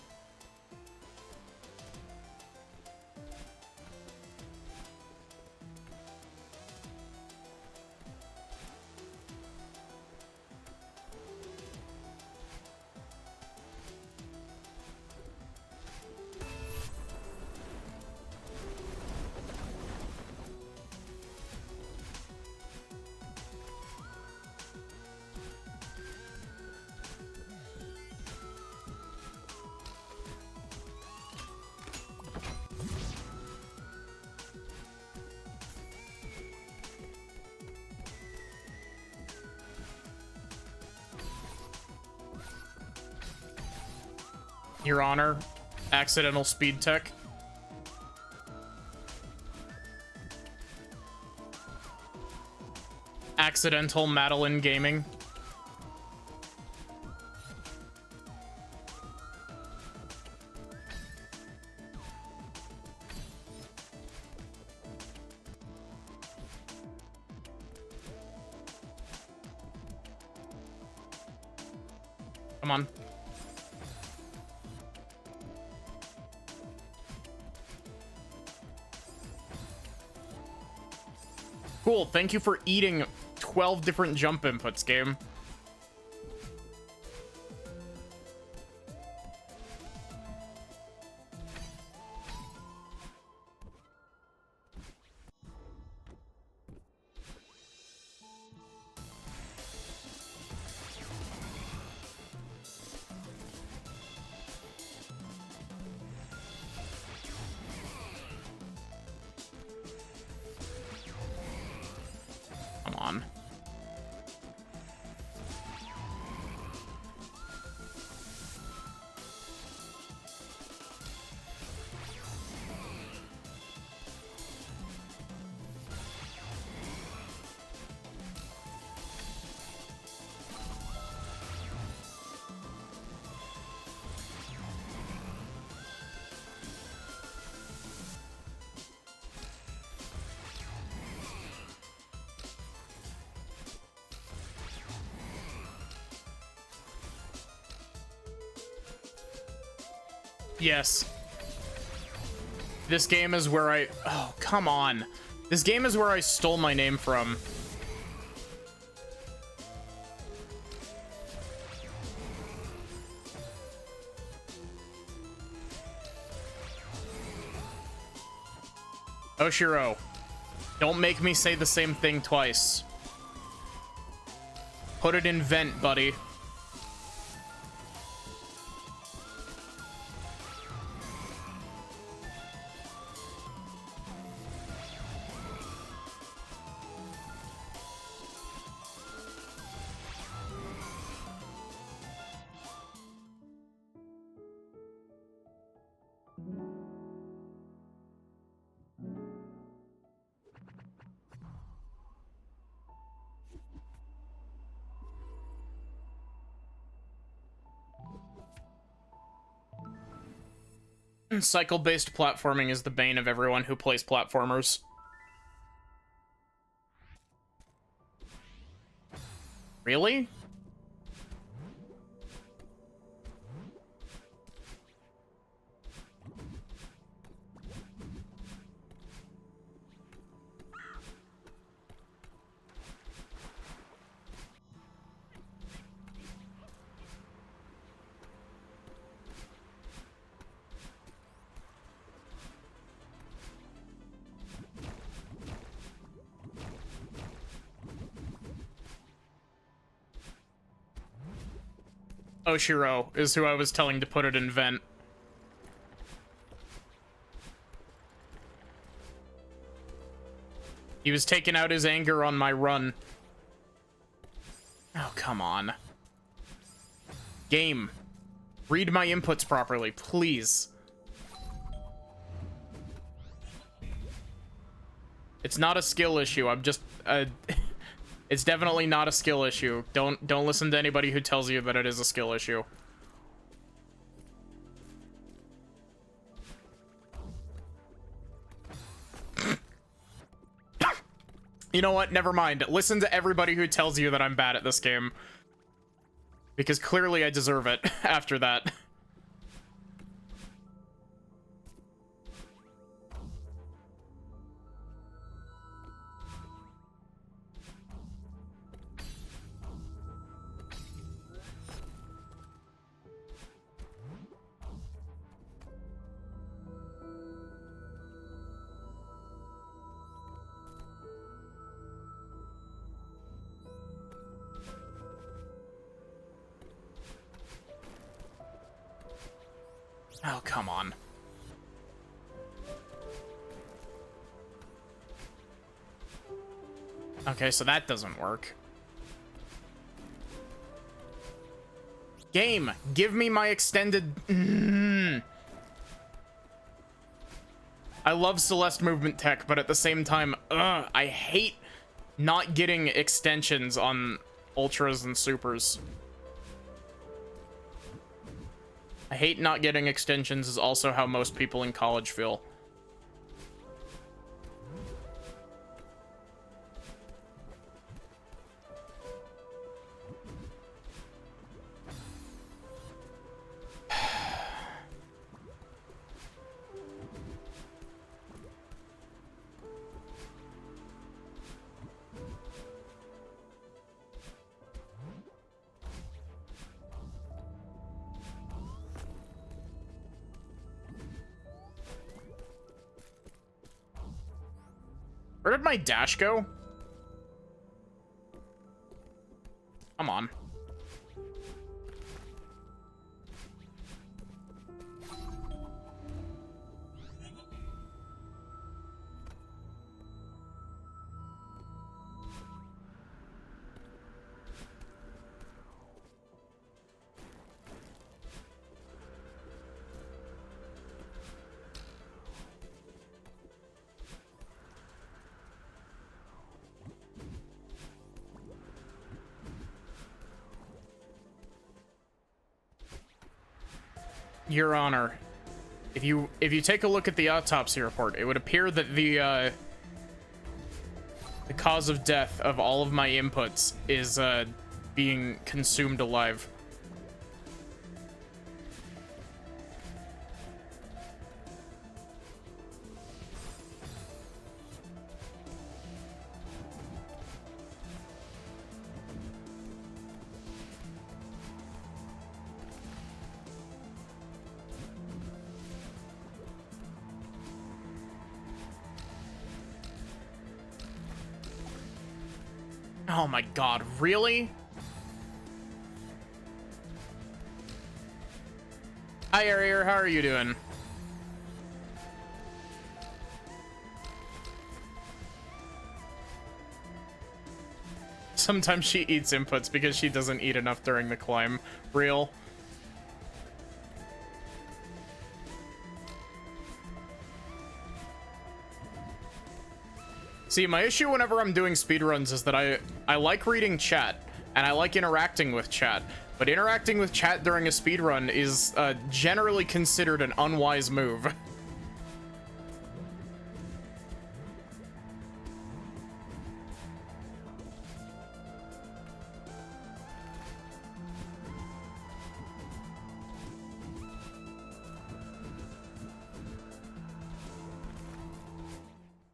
Your Honor. Accidental speed tech. Accidental Madeline Gaming. Come on. Cool, thank you for eating 12 different jump inputs, game. Come on. Yes. This game is where I... Oh, come on. This game is where I stole my name from. Oshiro, don't make me say the same thing twice. Put it in vent, buddy. Cycle-based platforming is the bane of everyone who plays platformers. Really? Oshiro is who I was telling to put it in vent. He was taking out his anger on my run. Oh, come on. Game. Read my inputs properly, please. It's not a skill issue. I'm just... It's definitely not a skill issue. Don't listen to anybody who tells you that it is a skill issue. You know what? Never mind. Listen to everybody who tells you that I'm bad at this game. Because clearly I deserve it after that. Oh, come on. Okay, so that doesn't work. Game, give me my extended... I love Celeste movement tech, but at the same time, I hate not getting extensions on ultras and supers. I hate not getting extensions is also how most people in college feel. Where did my dash go? Come on. Your Honor, if you take a look at the autopsy report, it would appear that the cause of death of all of my inputs is being consumed alive. Oh my god, really? Hi, Arier, how are you doing? Sometimes she eats inputs because she doesn't eat enough during the climb. Real. See, my issue whenever I'm doing speedruns is that I like reading chat, and I like interacting with chat, but interacting with chat during a speedrun is generally considered an unwise move.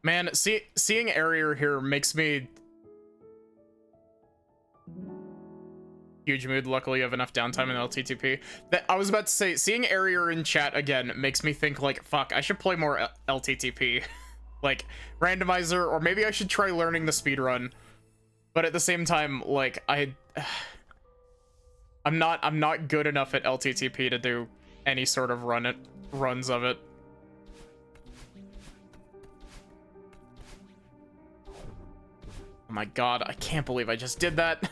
Man, seeing Arier here makes me... Huge mood. Luckily, you have enough downtime in LTTP. That I was about to say, seeing Arier in chat again makes me think, like, fuck, I should play more LTTP. Like, randomizer, or maybe I should try learning the speedrun. But at the same time, like, I'm not good enough at LTTP to do any sort of runs of it. Oh my god, I can't believe I just did that.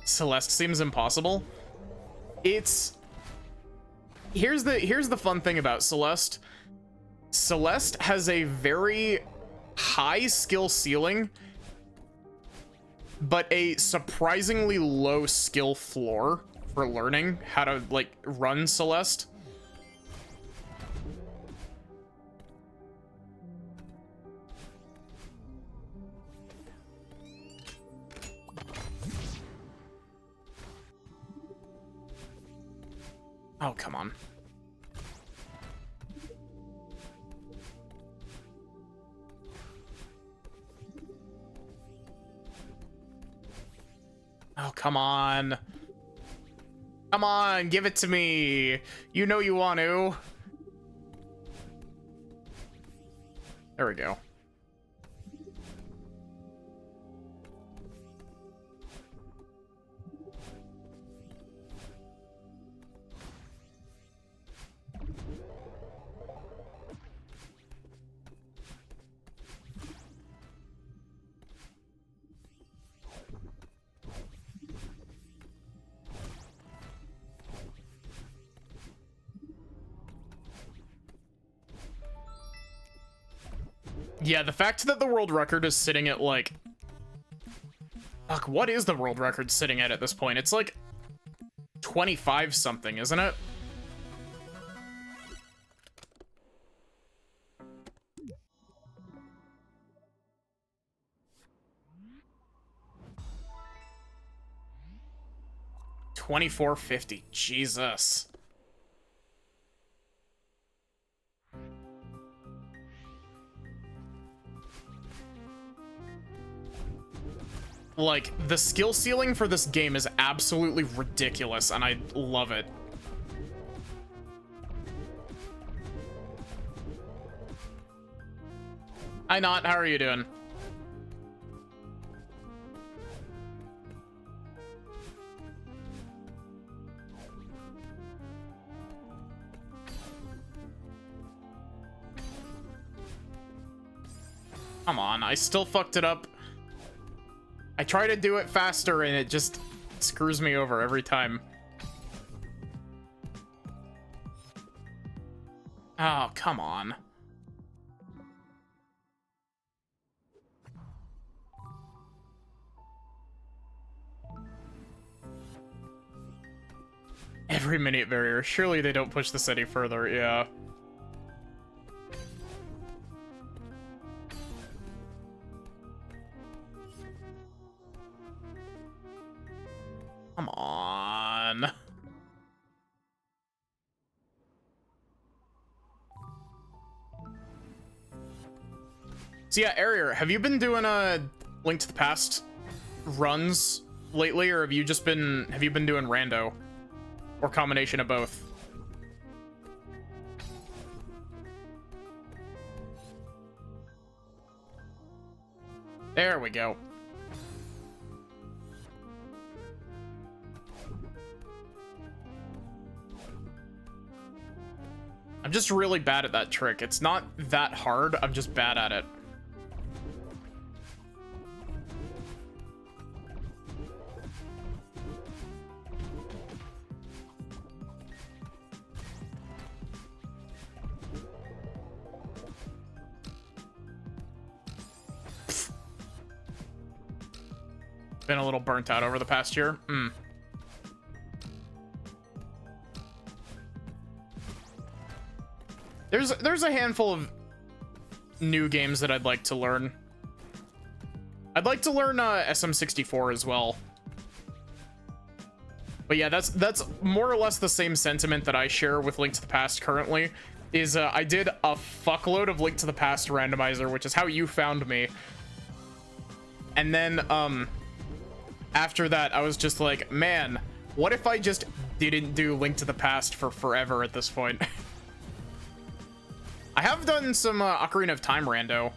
Celeste seems impossible. Here's the fun thing about Celeste. Celeste has a very high skill ceiling, but a surprisingly low skill floor for learning how to, like, run Celeste. Oh, come on. Oh, come on. Come on, give it to me. You know you want to. There we go. Yeah, the fact that the world record is sitting at, like... Fuck, what is the world record sitting at this point? It's like 25 something, isn't it? $24.50. Jesus. Like, the skill ceiling for this game is absolutely ridiculous, and I love it. Hi, Not. How are you doing? Come on, I still fucked it up. I try to do it faster and it just screws me over every time. Oh, come on. Every minute barrier. Surely they don't push this any further, yeah. Come on. So yeah, Arier, have you been doing a Link to the Past runs lately, or have you been doing rando? Or combination of both? There we go. I'm just really bad at that trick. It's not that hard, I'm just bad at it. Been a little burnt out over the past year. There's a handful of new games that I'd like to learn. I'd like to learn SM64 as well. But yeah, that's more or less the same sentiment that I share with Link to the Past currently. Is I did a fuckload of Link to the Past randomizer, which is how you found me. And then after that, I was just like, man, what if I just didn't do Link to the Past for forever at this point? I have done some Ocarina of Time rando.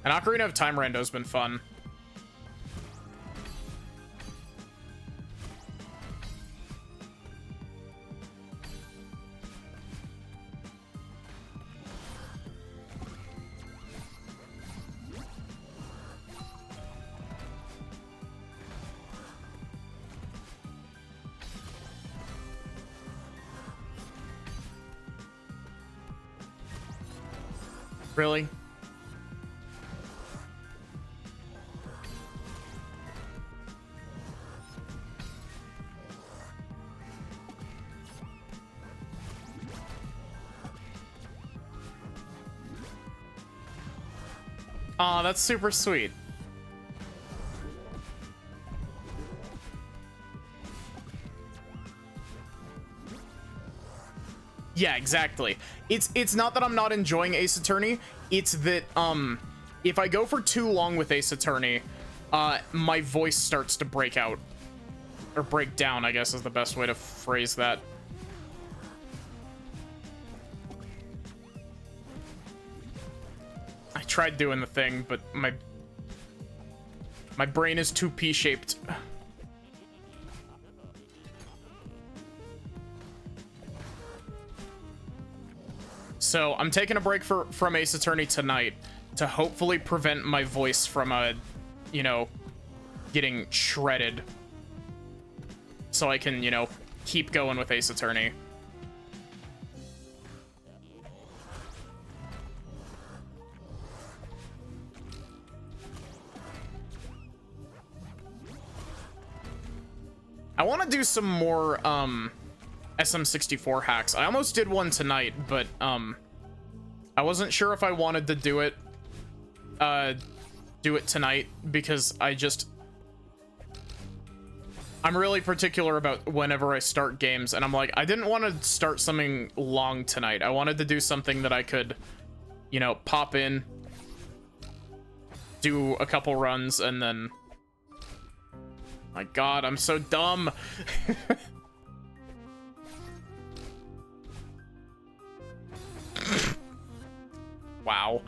And Ocarina of Time rando's been fun. Really? Aw, that's super sweet. Yeah, exactly. It's not that I'm not enjoying Ace Attorney, it's that if I go for too long with Ace Attorney, my voice starts to break out. Or break down, I guess is the best way to phrase that. I tried doing the thing, but my brain is too P-shaped. So I'm taking a break from Ace Attorney tonight to hopefully prevent my voice from, you know, getting shredded. So I can, you know, keep going with Ace Attorney. I want to do some more SM64 hacks. I almost did one tonight, but I wasn't sure if I wanted to do it tonight because I'm really particular about whenever I start games, and I'm like, I didn't want to start something long tonight. I wanted to do something that I could, you know, pop in, do a couple runs, and then... My god, I'm so dumb. Wow.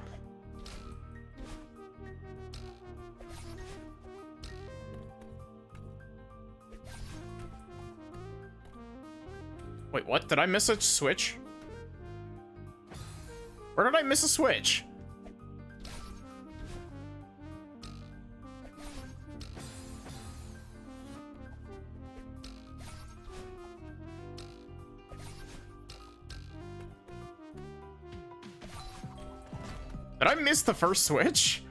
Wait, what? Did I miss a switch? Where did I miss a switch? Did I miss the first switch?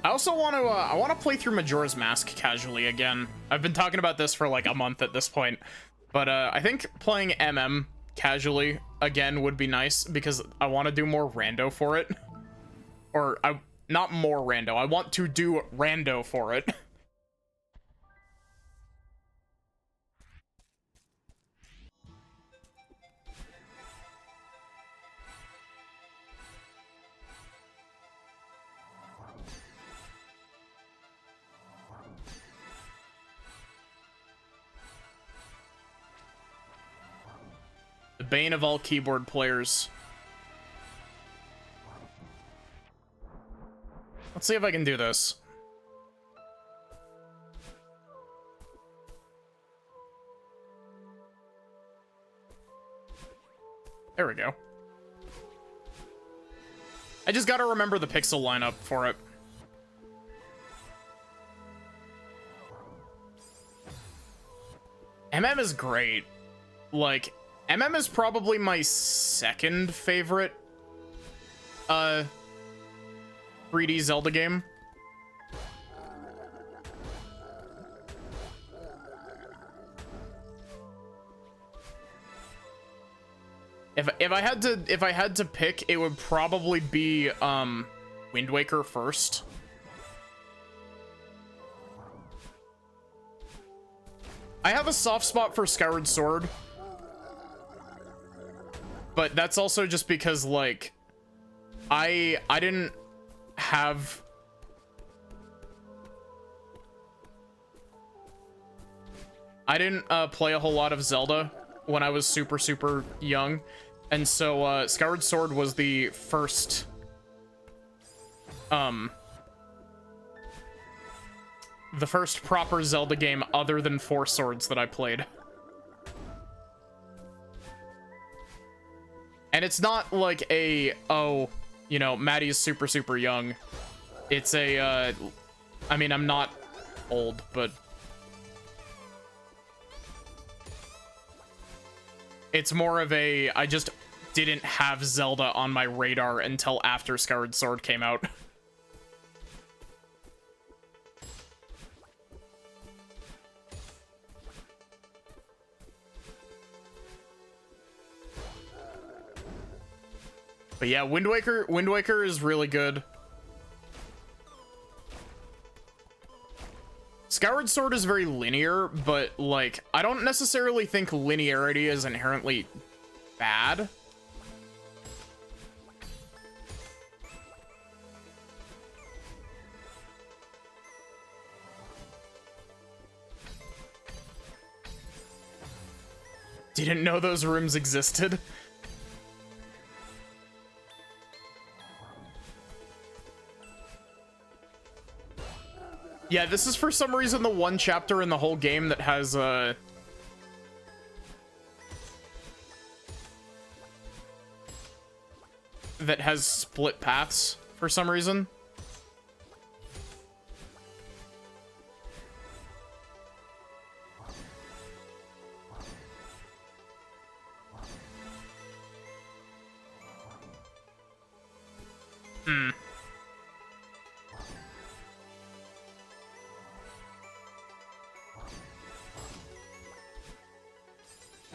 I also want to, I want to play through Majora's Mask casually again. I've been talking about this for like a month at this point, but I think playing MM casually again would be nice because I want to do more rando for it. Or, not more rando, I want to do rando for it. The bane of all keyboard players. Let's see if I can do this. There we go. I just gotta remember the pixel lineup for it. MM is great. Like, MM is probably my second favorite 3D Zelda game. If I had to pick, it would probably be Wind Waker first. I have a soft spot for Skyward Sword. But that's also just because, like, I didn't have... I didn't play a whole lot of Zelda when I was super young. And so Skyward Sword was the first... the first proper Zelda game other than Four Swords that I played. And it's not like a, oh, you know, Maddie's super young. It's a, I mean, I'm not old, but... It's more of a, I just didn't have Zelda on my radar until after Skyward Sword came out. But yeah, Wind Waker is really good. Skyward Sword is very linear, but like, I don't necessarily think linearity is inherently bad. Didn't know those rooms existed. Yeah, this is for some reason the one chapter in the whole game that has that has split paths for some reason.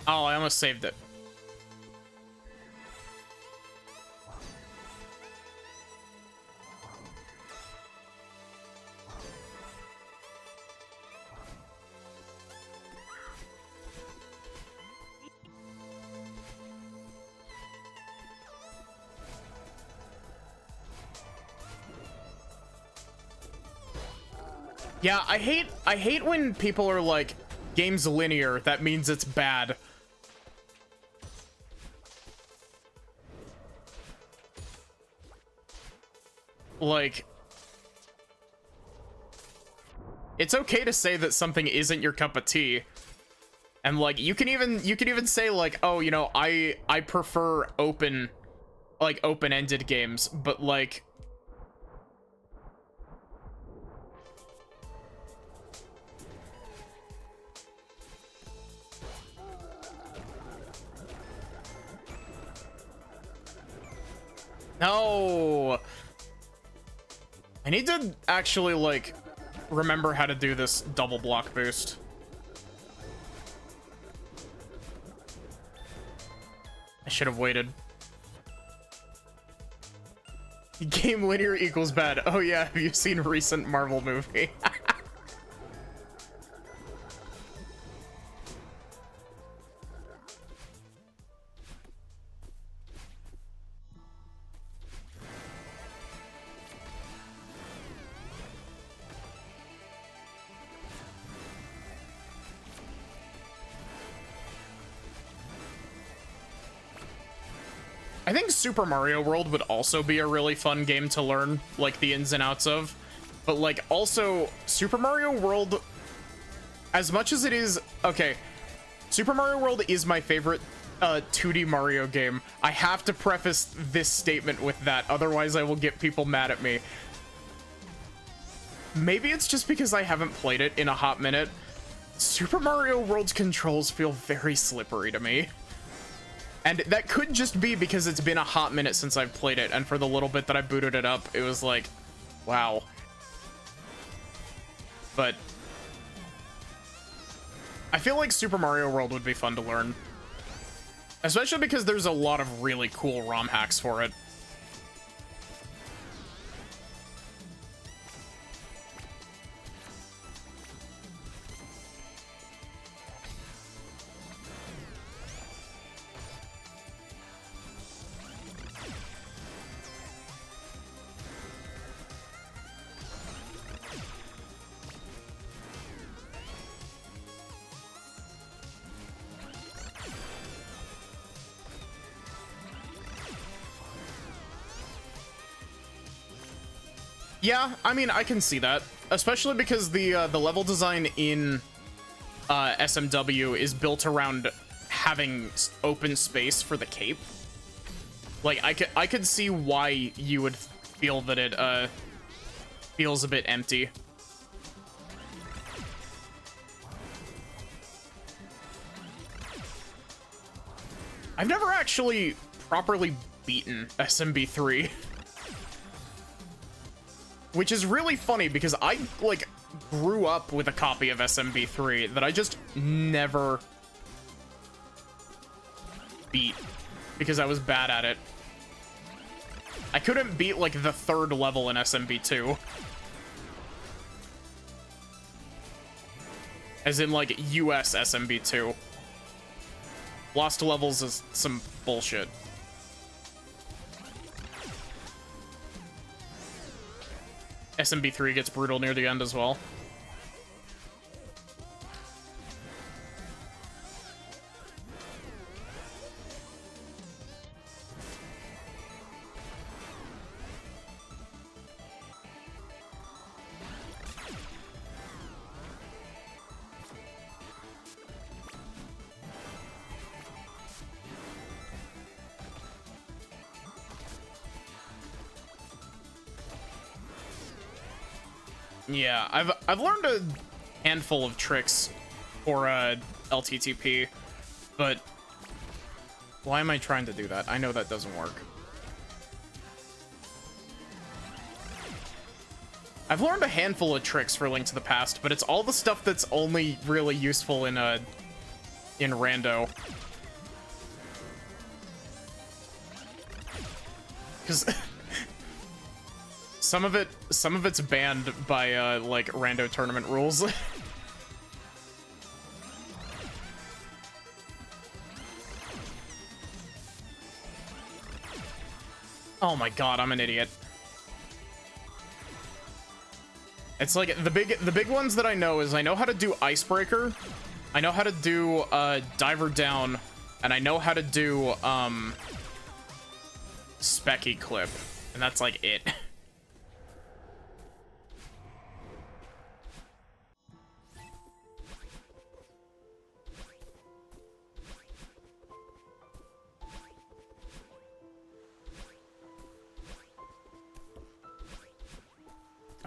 Oh, I almost saved it. Yeah, I hate when people are like, game's linear, that means it's bad. Like, it's okay to say that something isn't your cup of tea. And like you can even say like, oh, you know, I prefer open-ended games, but like no. I need to actually, like, remember how to do this double block boost. I should have waited. Game linear equals bad. Oh yeah, have you seen a recent Marvel movie? I think Super Mario World would also be a really fun game to learn, like, the ins and outs of. But, like, also, Super Mario World, as much as it is... Okay, Super Mario World is my favorite 2D Mario game. I have to preface this statement with that, otherwise I will get people mad at me. Maybe it's just because I haven't played it in a hot minute. Super Mario World's controls feel very slippery to me. And that could just be because it's been a hot minute since I've played it, and for the little bit that I booted it up, it was like, wow. But I feel like Super Mario World would be fun to learn. Especially because there's a lot of really cool ROM hacks for it. Yeah, I mean, I can see that, especially because the level design in SMW is built around having open space for the cape. Like, I could see why you would feel that it feels a bit empty. I've never actually properly beaten SMB3. Which is really funny because I, like, grew up with a copy of SMB3 that I just never beat because I was bad at it. I couldn't beat, like, the 3rd level in SMB2. As in, like, US SMB2. Lost levels is some bullshit. SMB3 gets brutal near the end as well. Yeah, I've learned a handful of tricks for LTTP, but why am I trying to do that? I know that doesn't work. I've learned a handful of tricks for Link to the Past, but it's all the stuff that's only really useful in Rando. Because some of it's banned by like Rando tournament rules. Oh my god, I'm an idiot. It's like the big ones that I know is I know how to do Icebreaker, I know how to do Diver Down, and I know how to do Specky Clip, and that's like it.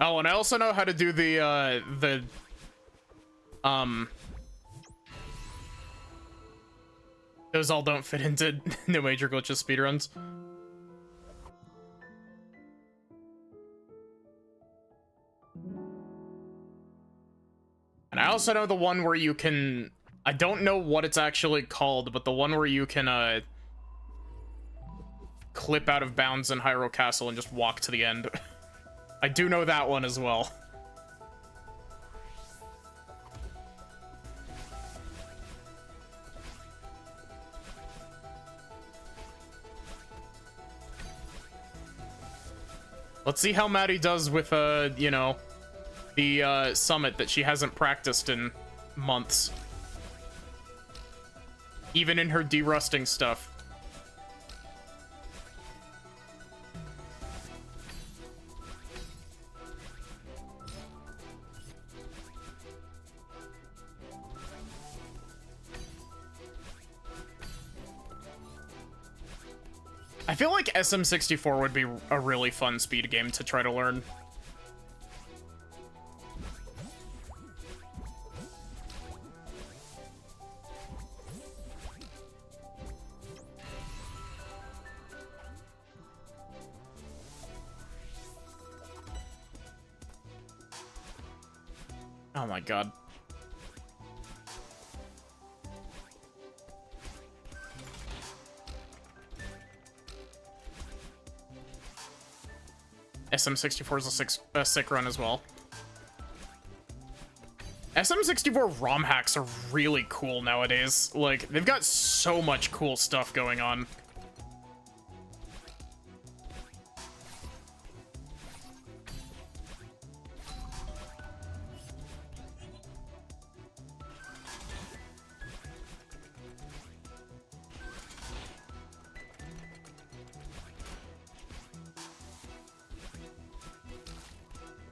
Oh, and I also know how to do those all don't fit into No Major Glitches speedruns. And I also know the one where you can, I don't know what it's actually called, but the one where you can clip out of bounds in Hyrule Castle and just walk to the end. I do know that one as well. Let's see how Maddie does with, you know, the summit that she hasn't practiced in months. Even in her derusting stuff. I feel like SM64 would be a really fun speed game to try to learn. Oh my god. SM64 is a sick run as well. SM64 ROM hacks are really cool nowadays. Like, they've got so much cool stuff going on.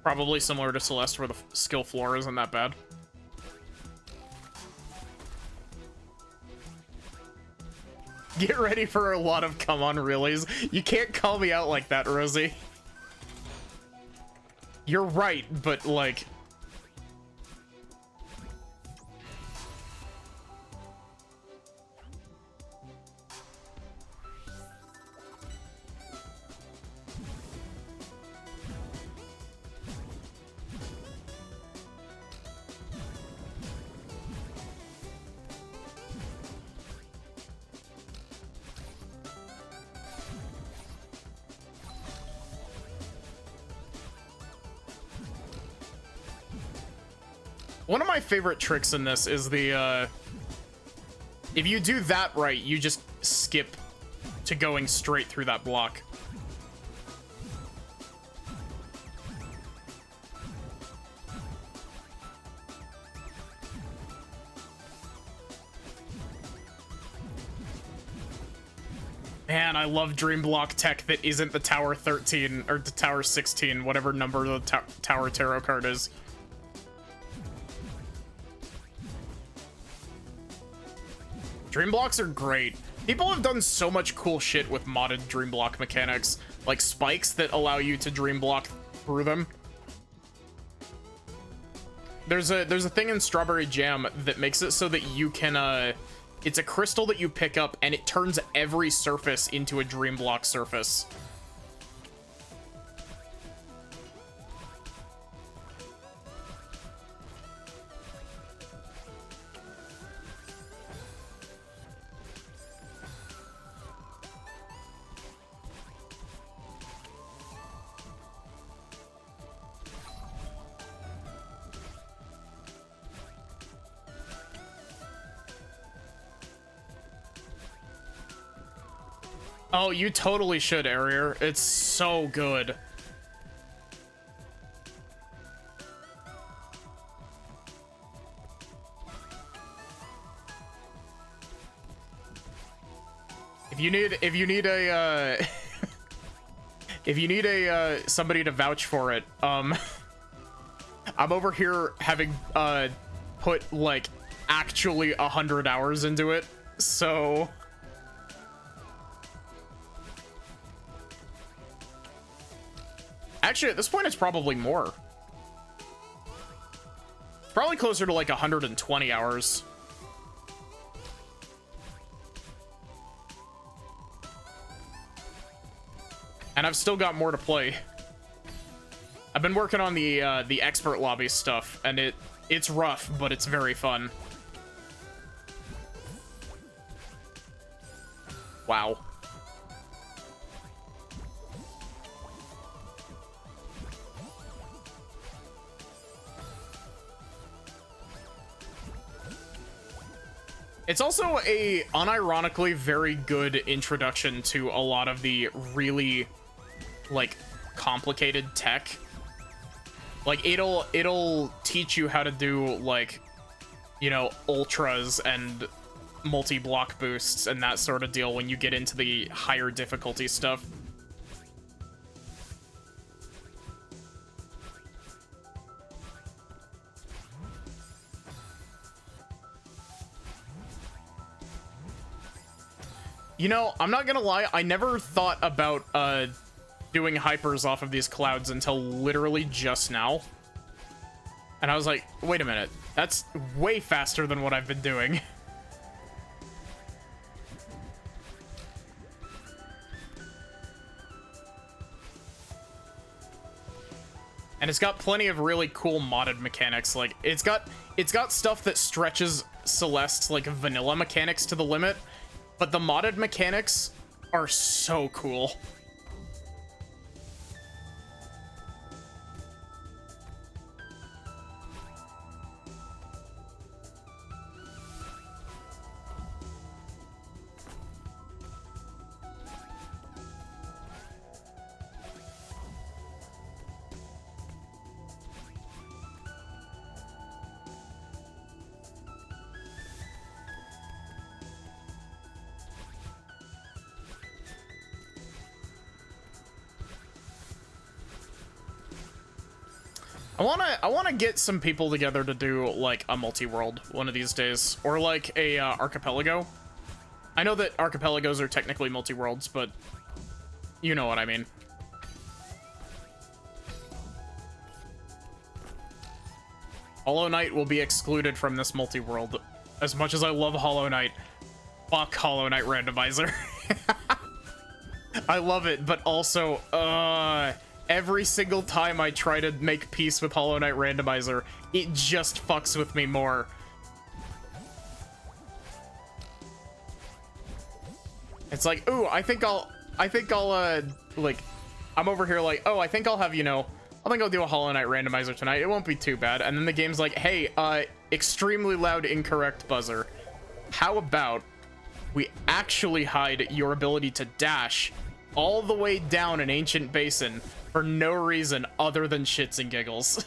Probably similar to Celeste, where the skill floor isn't that bad. Get ready for a lot of come on reallys. You can't call me out like that, Rosie. You're right, but like... One of my favorite tricks in this is the, if you do that right, you just skip to going straight through that block. Man, I love Dream Block tech that isn't the Tower 13, or the Tower 16, whatever number the Tower Tarot card is. Dream blocks are great. People have done so much cool shit with modded dream block mechanics, like spikes that allow you to dream block through them. there's a thing in Strawberry Jam that makes it so that you can it's a crystal that you pick up and it turns every surface into a dream block surface. Oh, you totally should, Arier. It's so good. If you need a if you need a somebody to vouch for it, I'm over here having put like actually 100 hours into it, so actually, at this point, it's probably more. It's probably closer to like 120 hours. And I've still got more to play. I've been working on the expert lobby stuff, and it's rough, but it's very fun. Wow. It's also a unironically very good introduction to a lot of the really like complicated tech. Like it'll teach you how to do like, you know, ultras and multi-block boosts and that sort of deal when you get into the higher difficulty stuff. You know, I'm not gonna lie, I never thought about doing hypers off of these clouds until literally just now. And I was like, wait a minute, that's way faster than what I've been doing. And it's got plenty of really cool modded mechanics. Like it's got stuff that stretches Celeste's like vanilla mechanics to the limit. But the modded mechanics are so cool. I wanna get some people together to do like a multi-world one of these days, or like a archipelago. I know that archipelagos are technically multi-worlds, but you know what I mean. Hollow Knight will be excluded from this multi-world. As much as I love Hollow Knight, fuck Hollow Knight randomizer. I love it, but also, every single time I try to make peace with Hollow Knight randomizer, it just fucks with me more. It's like, ooh, I think I'll, like, I'm over here like, oh, I think I'll have, you know, I think I'll do a Hollow Knight randomizer tonight. It won't be too bad. And then the game's like, hey, extremely loud incorrect buzzer. How about we actually hide your ability to dash all the way down an ancient basin for no reason other than shits and giggles.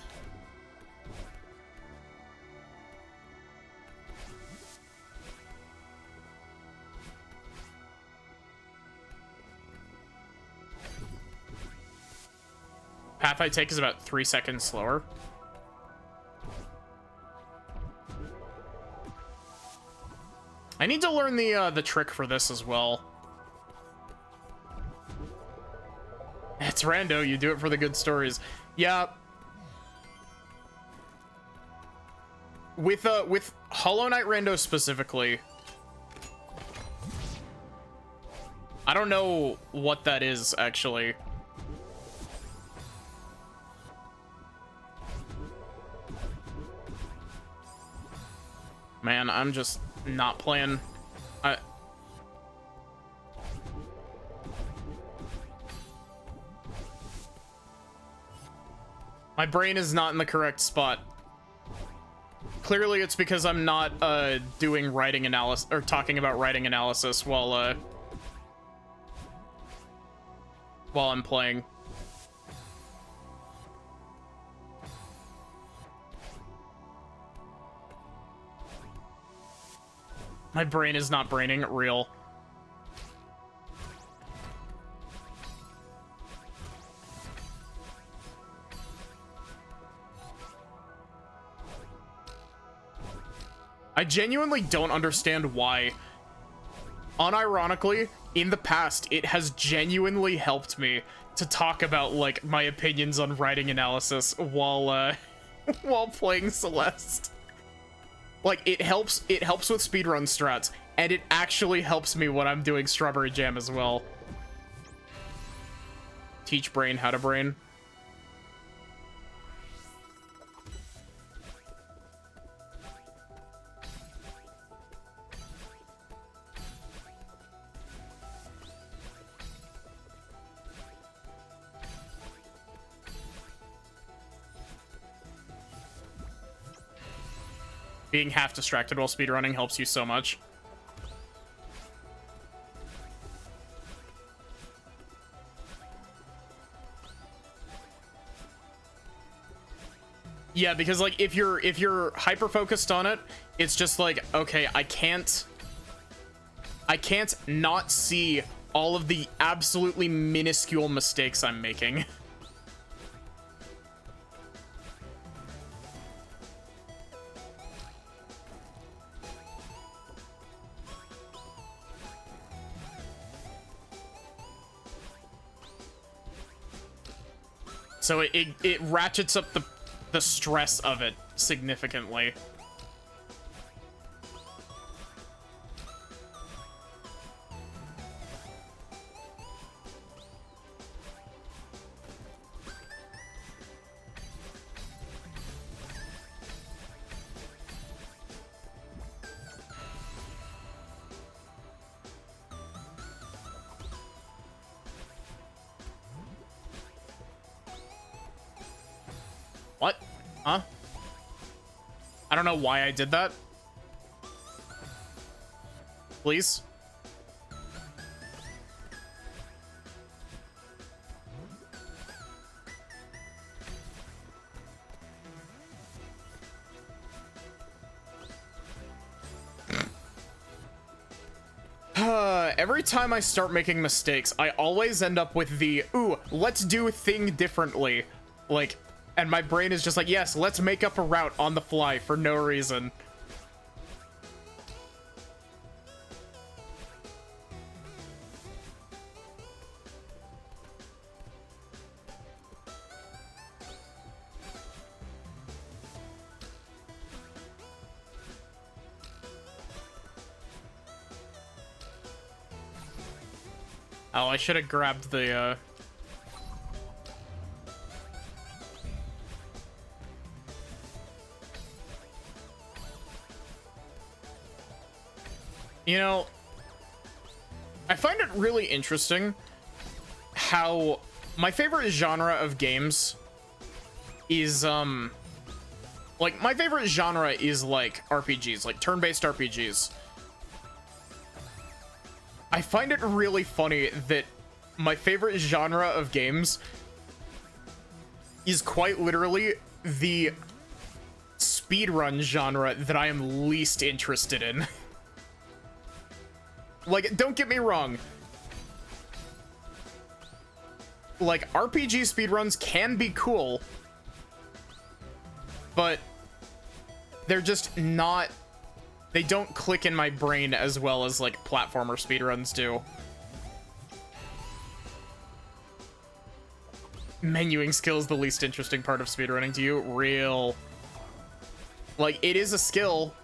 Path I take is about 3 seconds slower. I need to learn the trick for this as well. It's rando, you do it for the good stories. Yeah. with Hollow Knight Rando specifically, I don't know what that is actually. Man, I'm just not playing. My brain is not in the correct spot. Clearly, it's because I'm not doing writing analysis or talking about writing analysis while I'm playing. My brain is not braining real. I genuinely don't understand why. Unironically, in the past, it has genuinely helped me to talk about, like, my opinions on writing analysis while while playing Celeste. Like, it helps with speedrun strats, and it actually helps me when I'm doing Strawberry Jam as well. Teach brain how to brain. Being half distracted while speedrunning helps you so much. Yeah, because like if you're hyper focused on it, it's just like, okay, I can't not see all of the absolutely minuscule mistakes I'm making. So it ratchets up the stress of it significantly. What? Huh? I don't know why I did that. Please? Every time I start making mistakes, I always end up with the, ooh, let's do a thing differently. Like, and my brain is just like, yes, let's make up a route on the fly for no reason. Oh, I should have grabbed the, You know, I find it really interesting how my favorite genre of games is, like, my favorite genre is, like, RPGs, like, turn-based RPGs. I find it really funny that my favorite genre of games is quite literally the speedrun genre that I am least interested in. Like, don't get me wrong. Like, RPG speedruns can be cool, but they're just not... They don't click in my brain as well as, like, platformer speedruns do. Menuing skill is the least interesting part of speedrunning to you? Real. Like, it is a skill.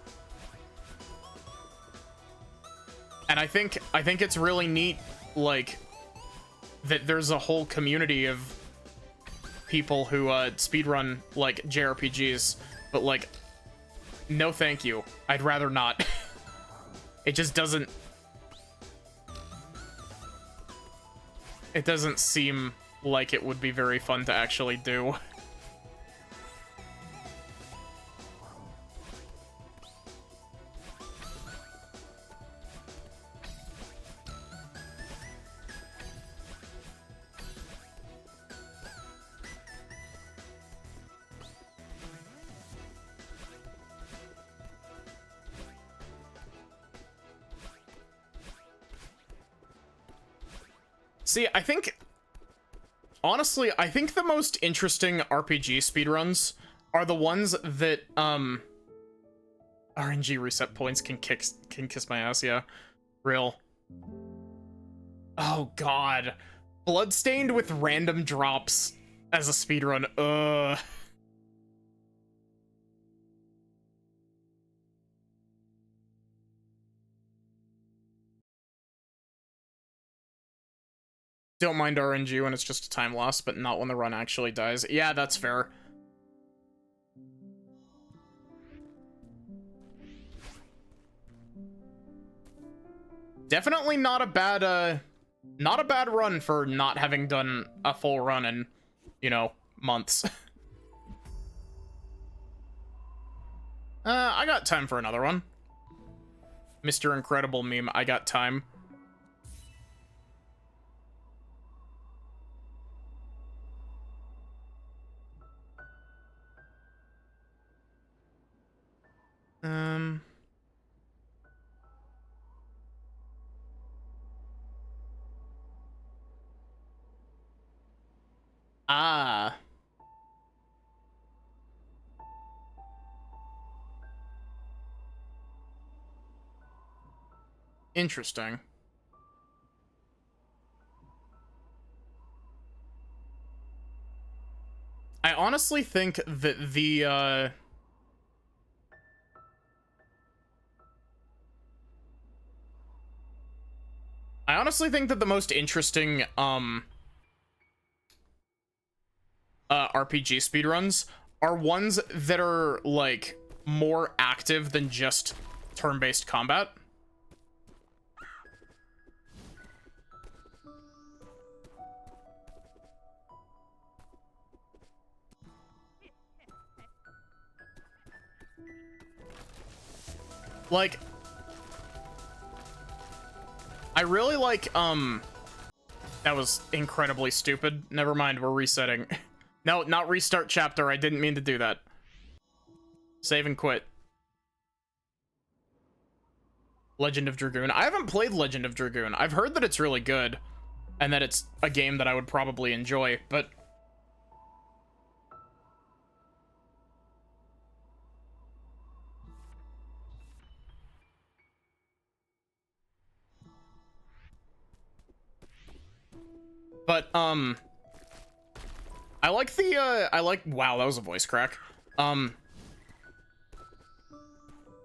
And I think it's really neat, like, that there's a whole community of people who speedrun, like, JRPGs, but, like, no thank you. I'd rather not. It just doesn't... It doesn't seem like it would be very fun to actually do. See, I think, honestly, I think the most interesting RPG speedruns are the ones that, RNG reset points can kiss my ass, yeah. Real. Oh, God. Bloodstained with random drops as a speedrun, ugh. Don't mind RNG when it's just a time loss, but not when the run actually dies. Yeah, that's fair. Definitely not a bad run for not having done a full run in, you know, months. I got time for another one. Mr. Incredible meme, I got time. Ah. Interesting. I honestly think that the, I honestly think that the most interesting, RPG speedruns are ones that are, like, more active than just turn-based combat. Like, I really like, that was incredibly stupid. Never mind, we're resetting. No, not restart chapter. I didn't mean to do that. Save and quit. Legend of Dragoon. I haven't played Legend of Dragoon. I've heard that it's really good, and that it's a game that I would probably enjoy, but... But, I like the, wow, that was a voice crack. I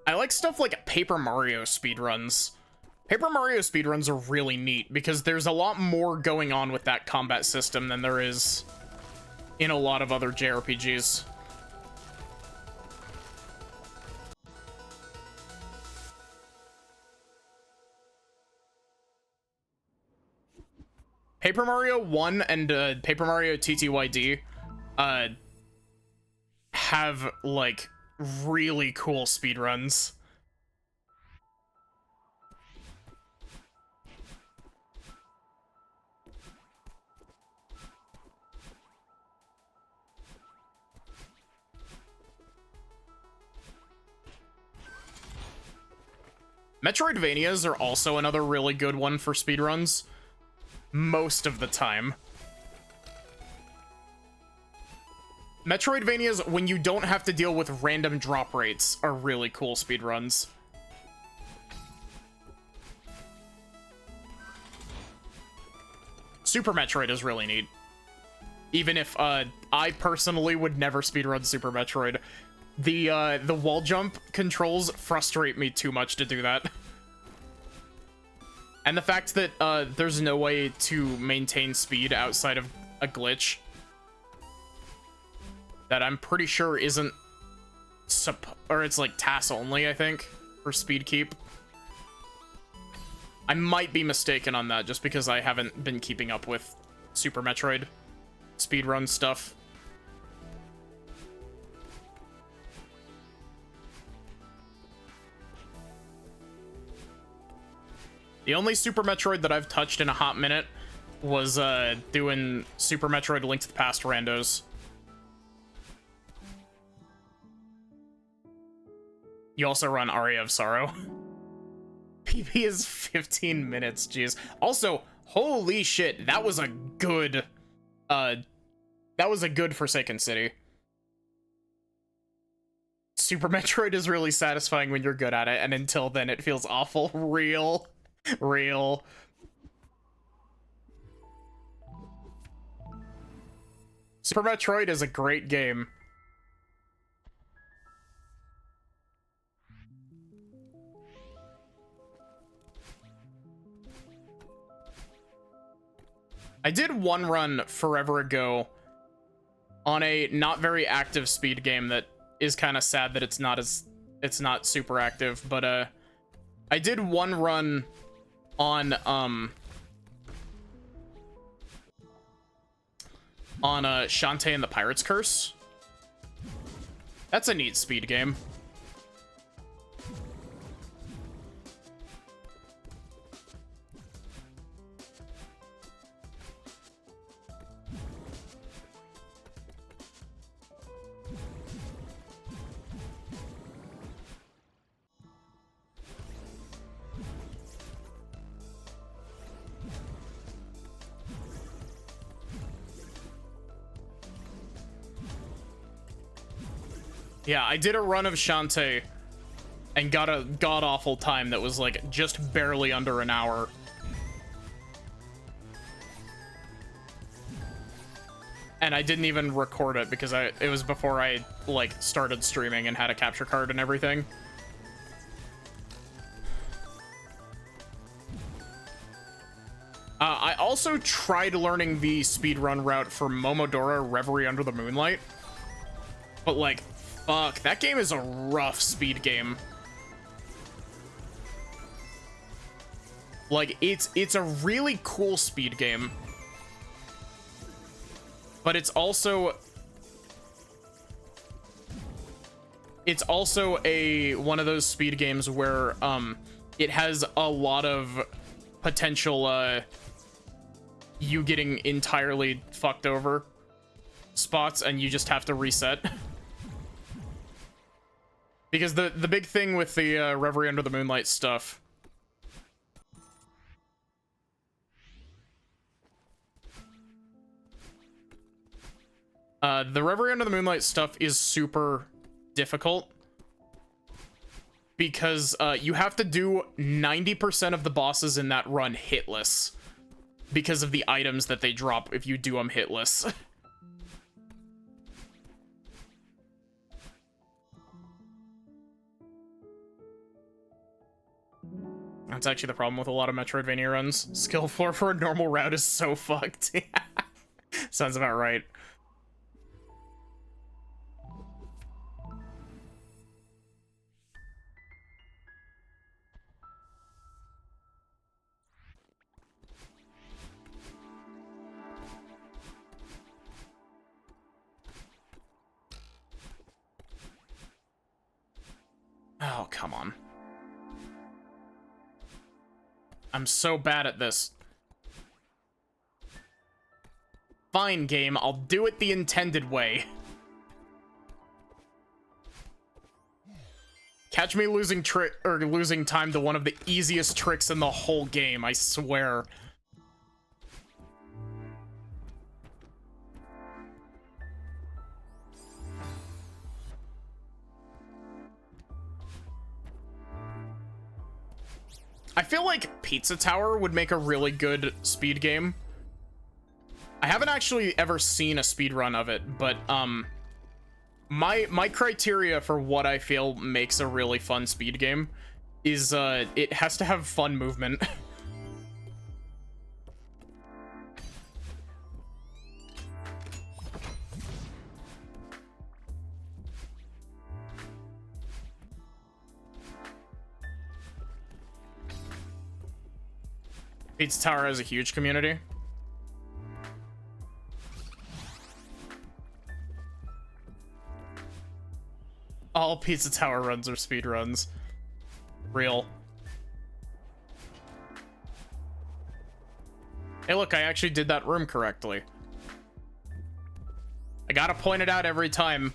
like stuff like Paper Mario speedruns. Paper Mario speedruns are really neat because there's a lot more going on with that combat system than there is in a lot of other JRPGs. Paper Mario 1 and Paper Mario TTYD have, like, really cool speedruns. Metroidvanias are also another really good one for speedruns. Most of the time. Metroidvanias, when you don't have to deal with random drop rates, are really cool speedruns. Super Metroid is really neat. Even if, I personally would never speedrun Super Metroid. The wall jump controls frustrate me too much to do that. And the fact that there's no way to maintain speed outside of a glitch that I'm pretty sure isn't or it's like TAS only, I think, for speed keep. I might be mistaken on that just because I haven't been keeping up with Super Metroid speedrun stuff. The only Super Metroid that I've touched in a hot minute was doing Super Metroid Link to the Past randos. You also run Aria of Sorrow. PB is 15 minutes, jeez. Also, holy shit, that was a good Forsaken City. Super Metroid is really satisfying when you're good at it, and until then it feels awful. Real. Super Metroid is a great game. I did one run forever ago on a not very active speed game that is kind of sad that it's not super active, but I did one run on Shantae and the Pirate's Curse. That's a neat speed game. Yeah, I did a run of Shantae and got a god-awful time that was like just barely under an hour. And I didn't even record it because it was before I like started streaming and had a capture card and everything. I also tried learning the speedrun route for Momodora Reverie Under the Moonlight, but like, fuck, that game is a rough speed game. Like, it's a really cool speed game, but it's also one of those speed games where it has a lot of potential you getting entirely fucked over spots, and you just have to reset. Because the big thing with the Reverie Under the Moonlight stuff the Reverie Under the Moonlight stuff is super difficult because you have to do 90% of the bosses in that run hitless because of the items that they drop if you do them hitless. That's actually the problem with a lot of Metroidvania runs. Skill floor for a normal route is so fucked. Sounds about right. Oh, come on. I'm so bad at this. Fine, game, I'll do it the intended way. Catch me losing losing time to one of the easiest tricks in the whole game, I swear. I feel like Pizza Tower would make a really good speed game. I haven't actually ever seen a speed run of it, but My criteria for what I feel makes a really fun speed game is it has to have fun movement. Pizza Tower has a huge community. All Pizza Tower runs are speed runs. Real. Hey, look, I actually did that room correctly. I gotta point it out every time.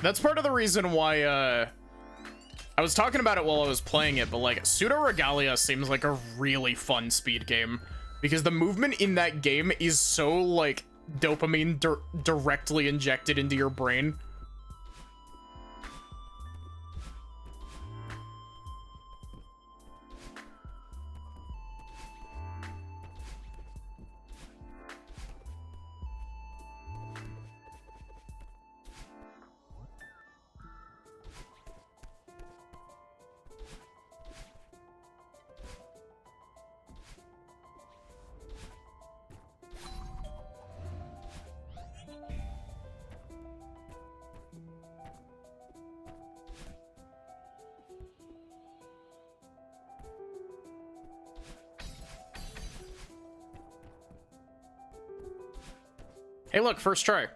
That's part of the reason why, I was talking about it while I was playing it, but like, Pseudo Regalia seems like a really fun speed game because the movement in that game is so, like, dopamine directly injected into your brain. Hey, look, first try.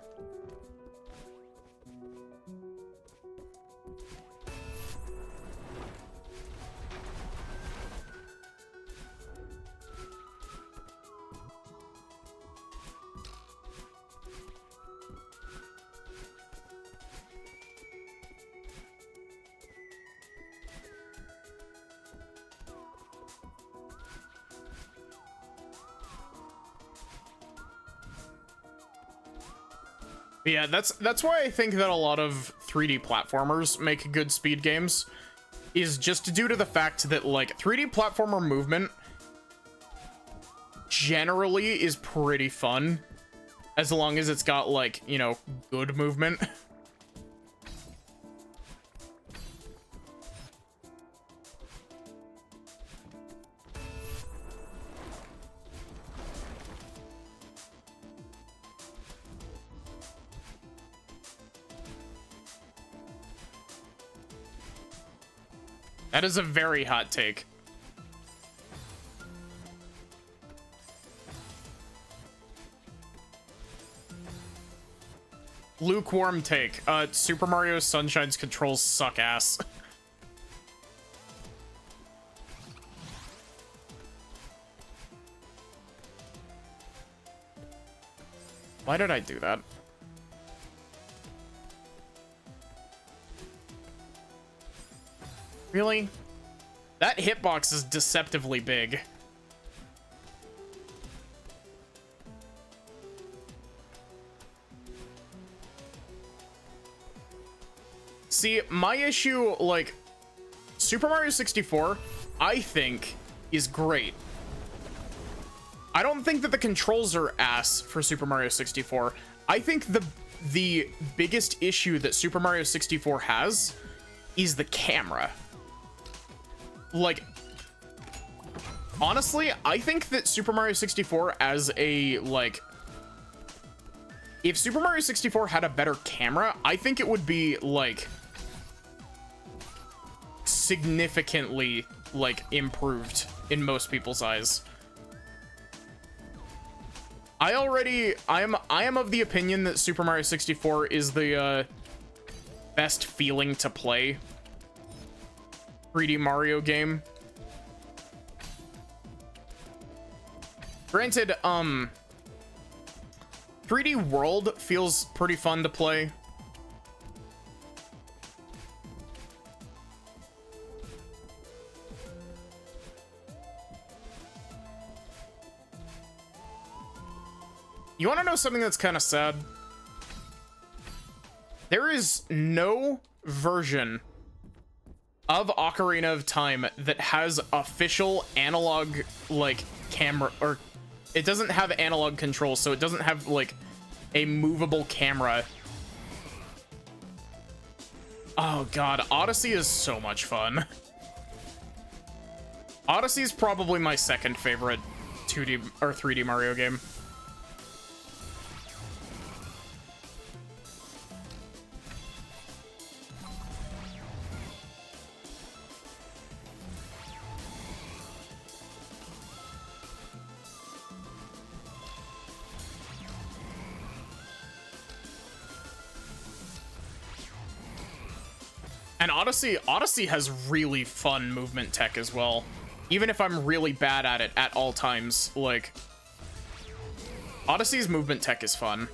Yeah, that's why I think that a lot of 3D platformers make good speed games, is just due to the fact that, like, 3D platformer movement generally is pretty fun, as long as it's got, like, you know, good movement. That is a very hot take. Lukewarm take. Super Mario Sunshine's controls suck ass. Why did I do that? Really? That hitbox is deceptively big. See, my issue, like, Super Mario 64, I think, is great. I don't think that the controls are ass for Super Mario 64. I think the biggest issue that Super Mario 64 has is the camera. Like, honestly, I think that Super Mario 64 as a, like, if Super Mario 64 had a better camera, I think it would be, like, significantly, like, improved in most people's eyes. I am of the opinion that Super Mario 64 is the, best feeling to play 3D Mario game. Granted, 3D World feels pretty fun to play. You want to know something that's kind of sad? There is no version of Ocarina of Time that has official analog, like, camera, or it doesn't have analog controls, so it doesn't have, like, a movable camera. Oh god, Odyssey is so much fun. Odyssey is probably my second favorite 2D or 3D Mario game. And Odyssey has really fun movement tech as well. Even if I'm really bad at it at all times, like, Odyssey's movement tech is fun.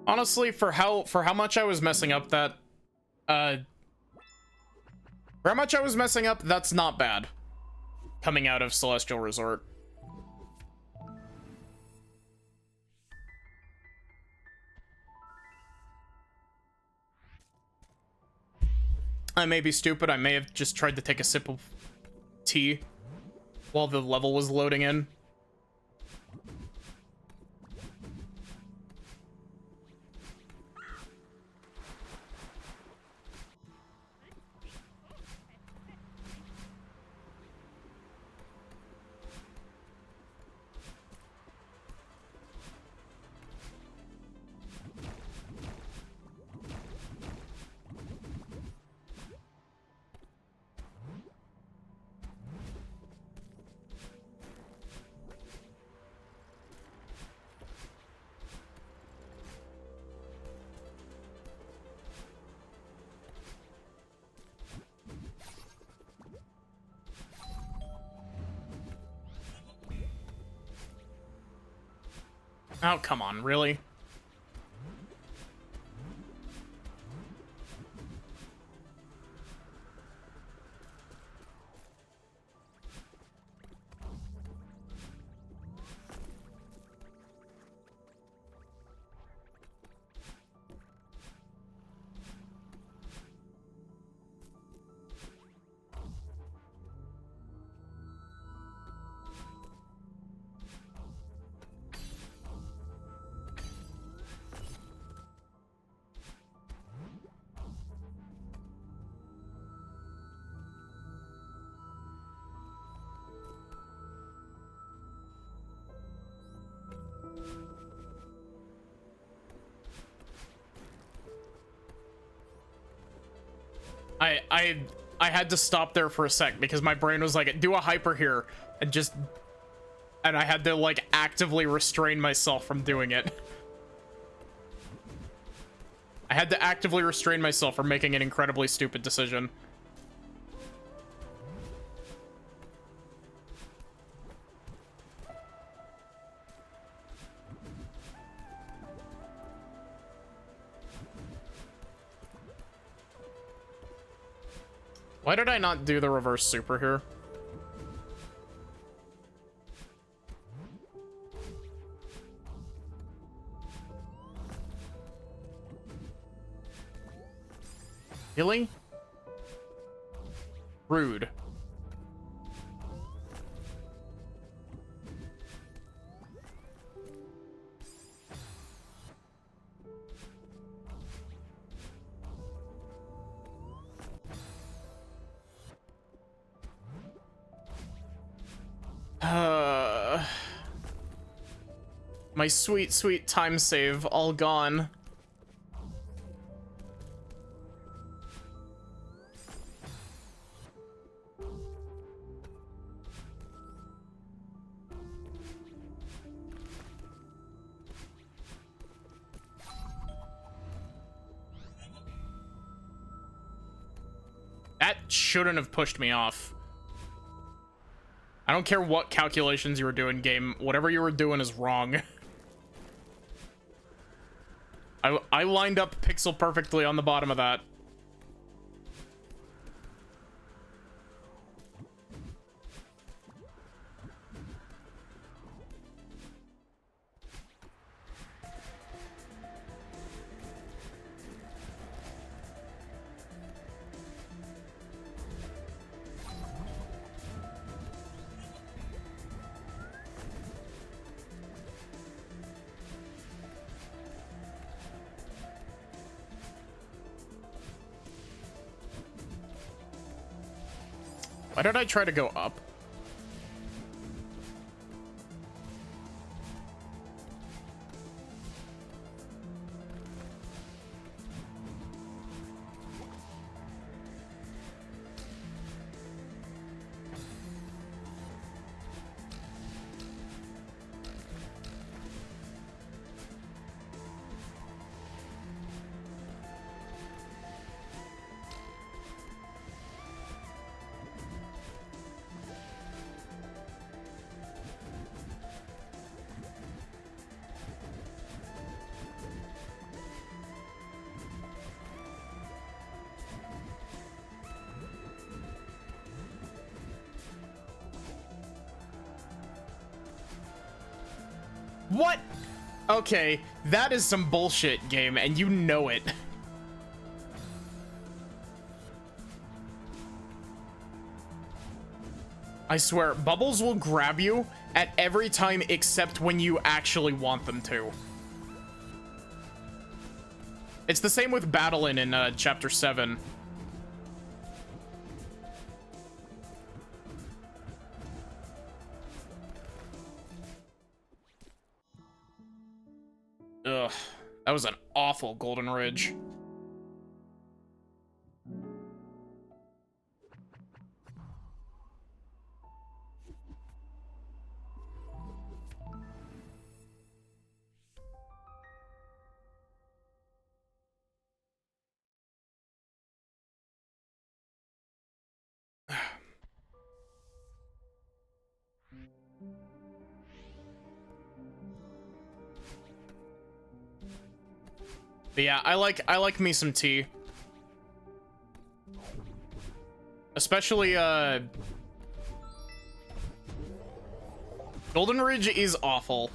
Honestly, for how much I was messing up that, for how much I was messing up, that's not bad. Coming out of Celestial Resort. I may be stupid. I may have just tried to take a sip of tea while the level was loading in. Oh, come on, really? I had to stop there for a sec because my brain was like, do a hyper here, and I had to, like, actively restrain myself from doing it. I had to actively restrain myself from making an incredibly stupid decision. Why did I not do the reverse super here? Really? Rude. My sweet, sweet time save all gone. That shouldn't have pushed me off. I don't care what calculations you were doing, game. Whatever you were doing is wrong. I lined up pixel perfectly on the bottom of that. Why did I try to go up? What? Okay, that is some bullshit, game, and you know it. I swear, bubbles will grab you at every time except when you actually want them to. It's the same with Battlein in Chapter 7. Ugh, that was an awful Golden Ridge. But yeah, I like me some tea. Especially Golden Ridge is awful.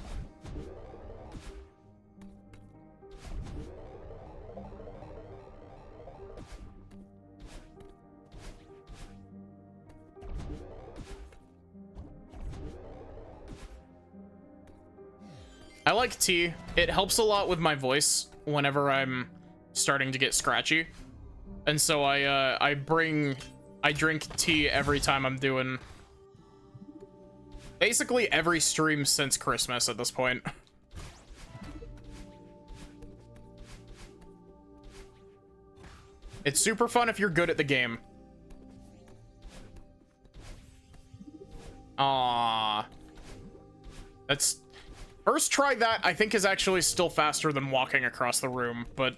I like tea. It helps a lot with my voice whenever I'm starting to get scratchy. And so I drink tea every time I'm doing basically every stream since Christmas at this point. It's super fun if you're good at the game. Aww. That's... First try that, I think, is actually still faster than walking across the room, but...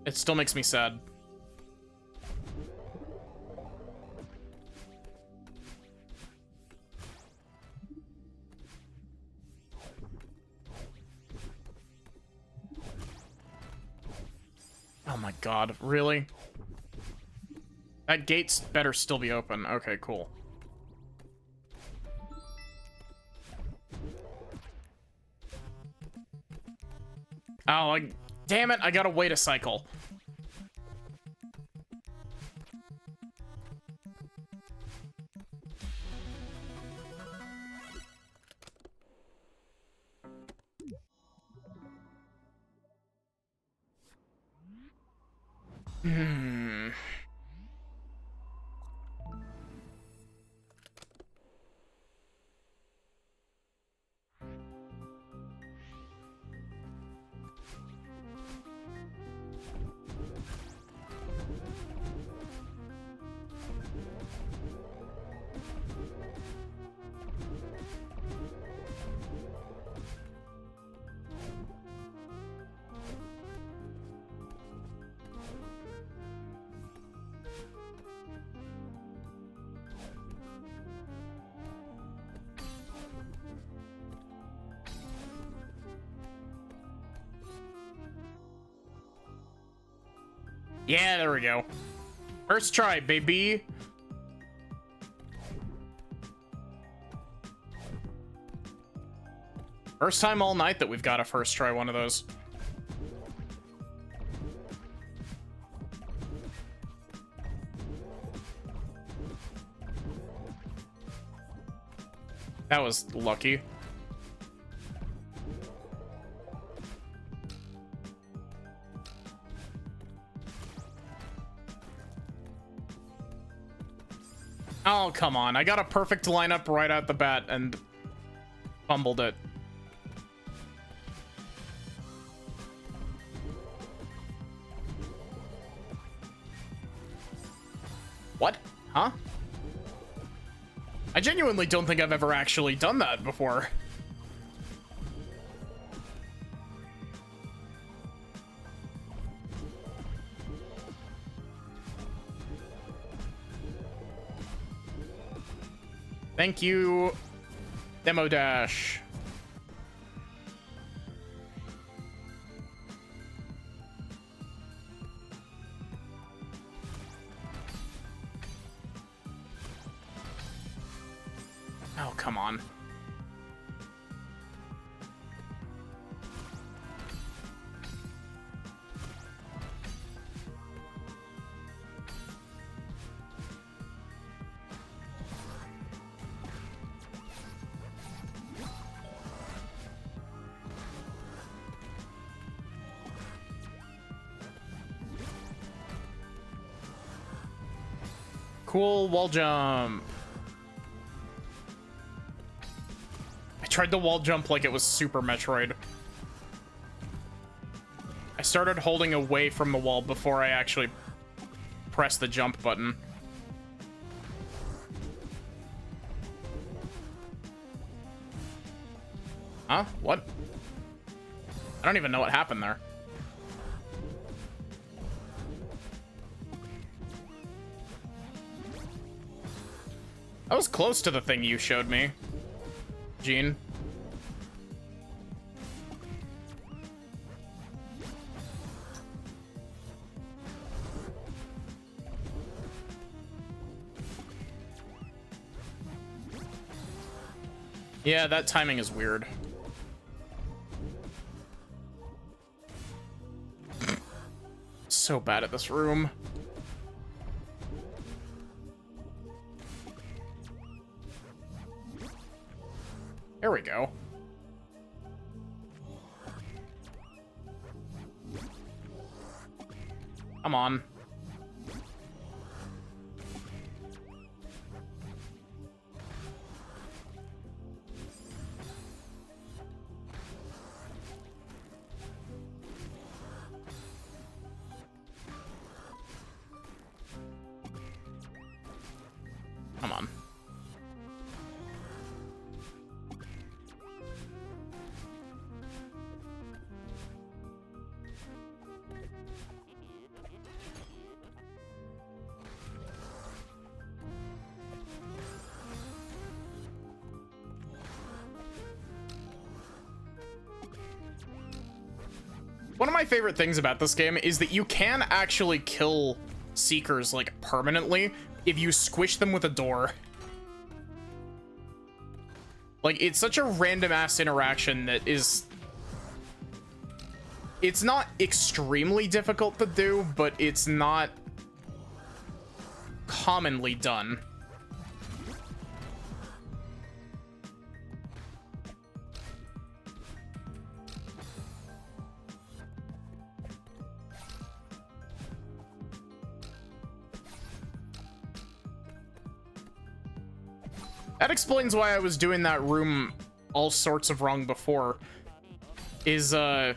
It still makes me sad. Oh my god, really? That gate's better still be open. Okay, cool. Oh, damn it, I gotta wait a cycle. Yeah, there we go. First try, baby. First time all night that we've got a first try one of those. That was lucky. Oh, come on. I got a perfect lineup right out the bat and fumbled it. What? Huh? I genuinely don't think I've ever actually done that before. Thank you, Demo Dash. Oh, come on. Cool wall jump. I tried the wall jump like it was Super Metroid. I started holding away from the wall before I actually pressed the jump button. Huh? What? I don't even know what happened there. I was close to the thing you showed me, Gene. Yeah, that timing is weird. So bad at this room. There we go. Come on. Come on. One of my favorite things about this game is that you can actually kill Seekers, like, permanently if you squish them with a door. Like, it's such a random-ass interaction that is... It's not extremely difficult to do, but it's not commonly done. That explains why I was doing that room all sorts of wrong before. I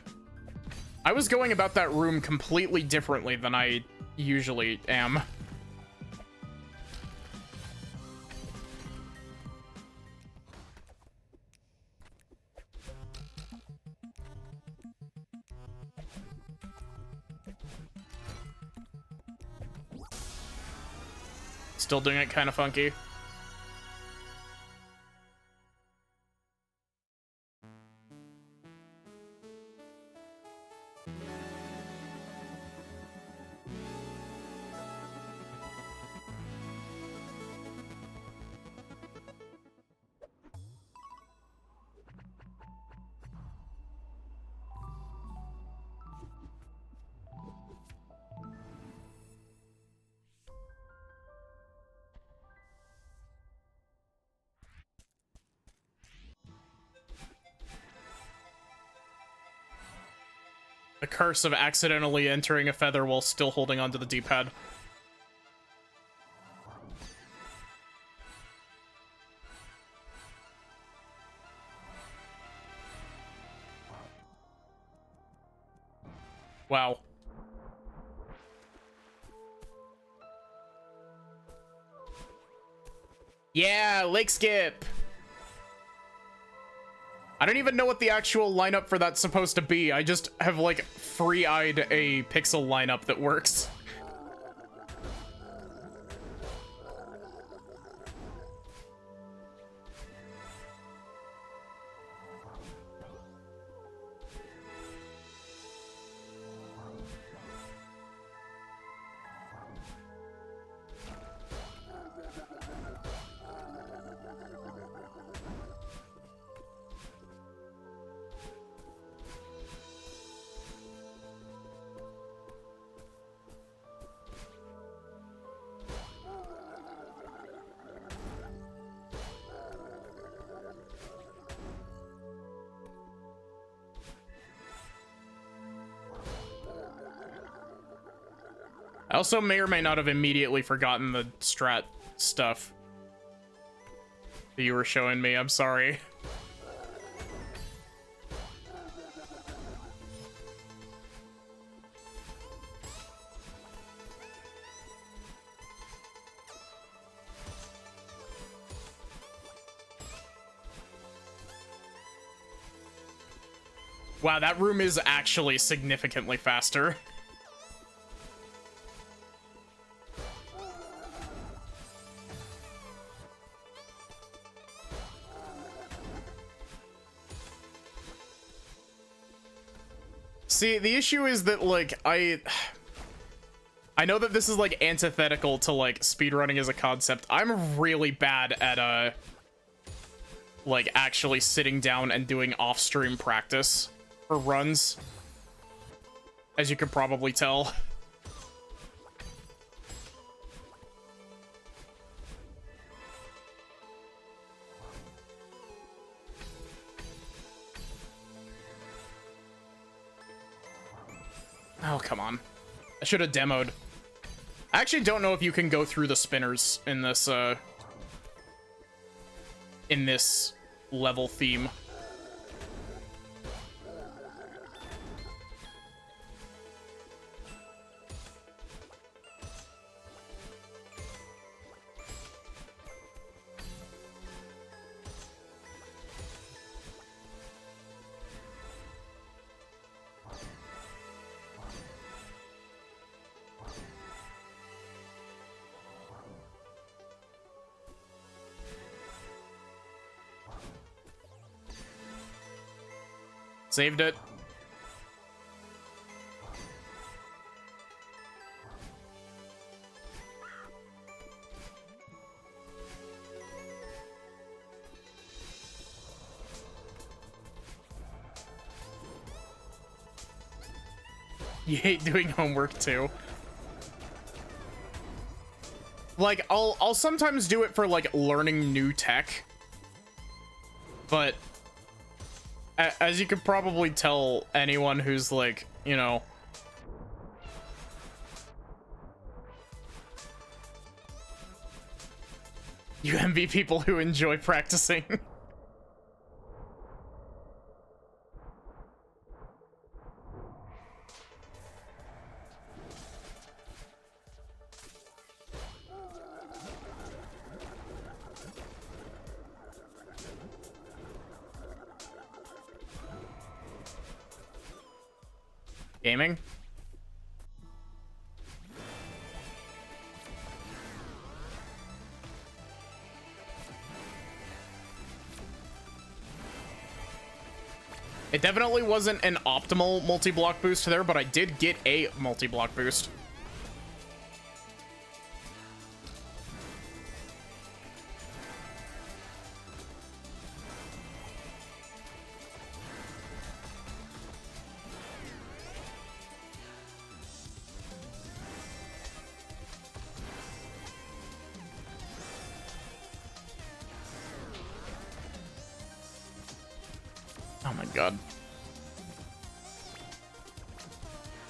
was going about that room completely differently than I usually am. Still doing it kind of funky. The curse of accidentally entering a feather while still holding onto the D-pad. Wow. Yeah, Lake Skip. I don't even know what the actual lineup for that's supposed to be. I just have, like, free-eyed a pixel lineup that works. I also may or may not have immediately forgotten the strat stuff that you were showing me. I'm sorry. Wow, that room is actually significantly faster. See, the issue is that, like, I know that this is, like, antithetical to, like, speedrunning as a concept. I'm really bad at, like, actually sitting down and doing off-stream practice for runs, as you can probably tell. Oh, come on. I should have demoed. I actually don't know if you can go through the spinners in this level theme. Saved it. You hate doing homework too. Like, I'll sometimes do it for, like, learning new tech. But as you could probably tell, anyone who's, like, you know, you envy people who enjoy practicing. Gaming? It definitely wasn't an optimal multi-block boost there, but I did get a multi-block boost. Oh my god.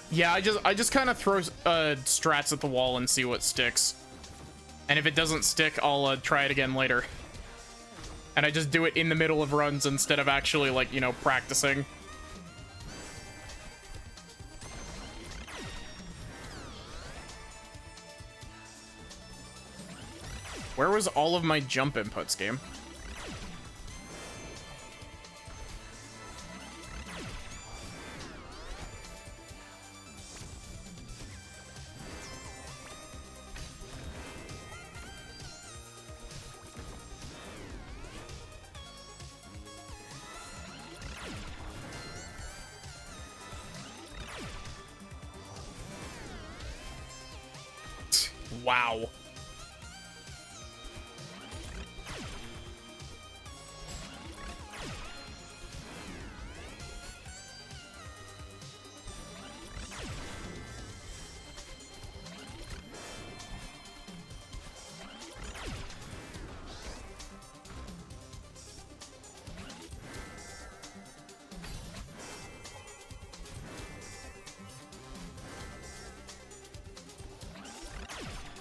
Yeah, I just kind of throw strats at the wall and see what sticks. And if it doesn't stick, I'll try it again later. And I just do it in the middle of runs instead of actually, like, you know, practicing. Where was all of my jump inputs, game? Wow.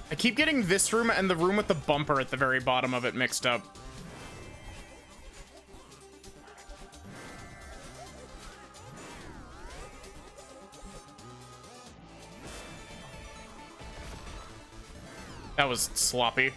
I keep getting this room and the room with the bumper at the very bottom of it mixed up. That was sloppy.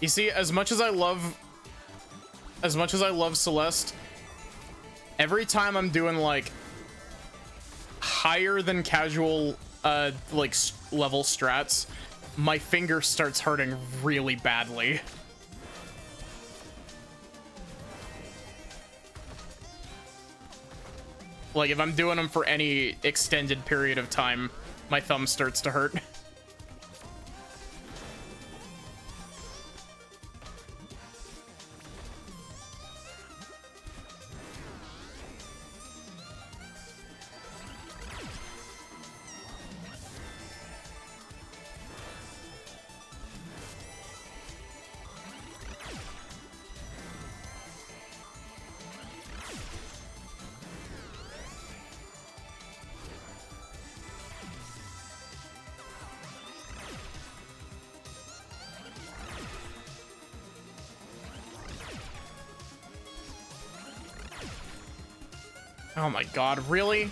You see, as much as I love Celeste, every time I'm doing like higher than casual like level strats, my finger starts hurting really badly. Like if I'm doing them for any extended period of time, my thumb starts to hurt. Oh my god, really?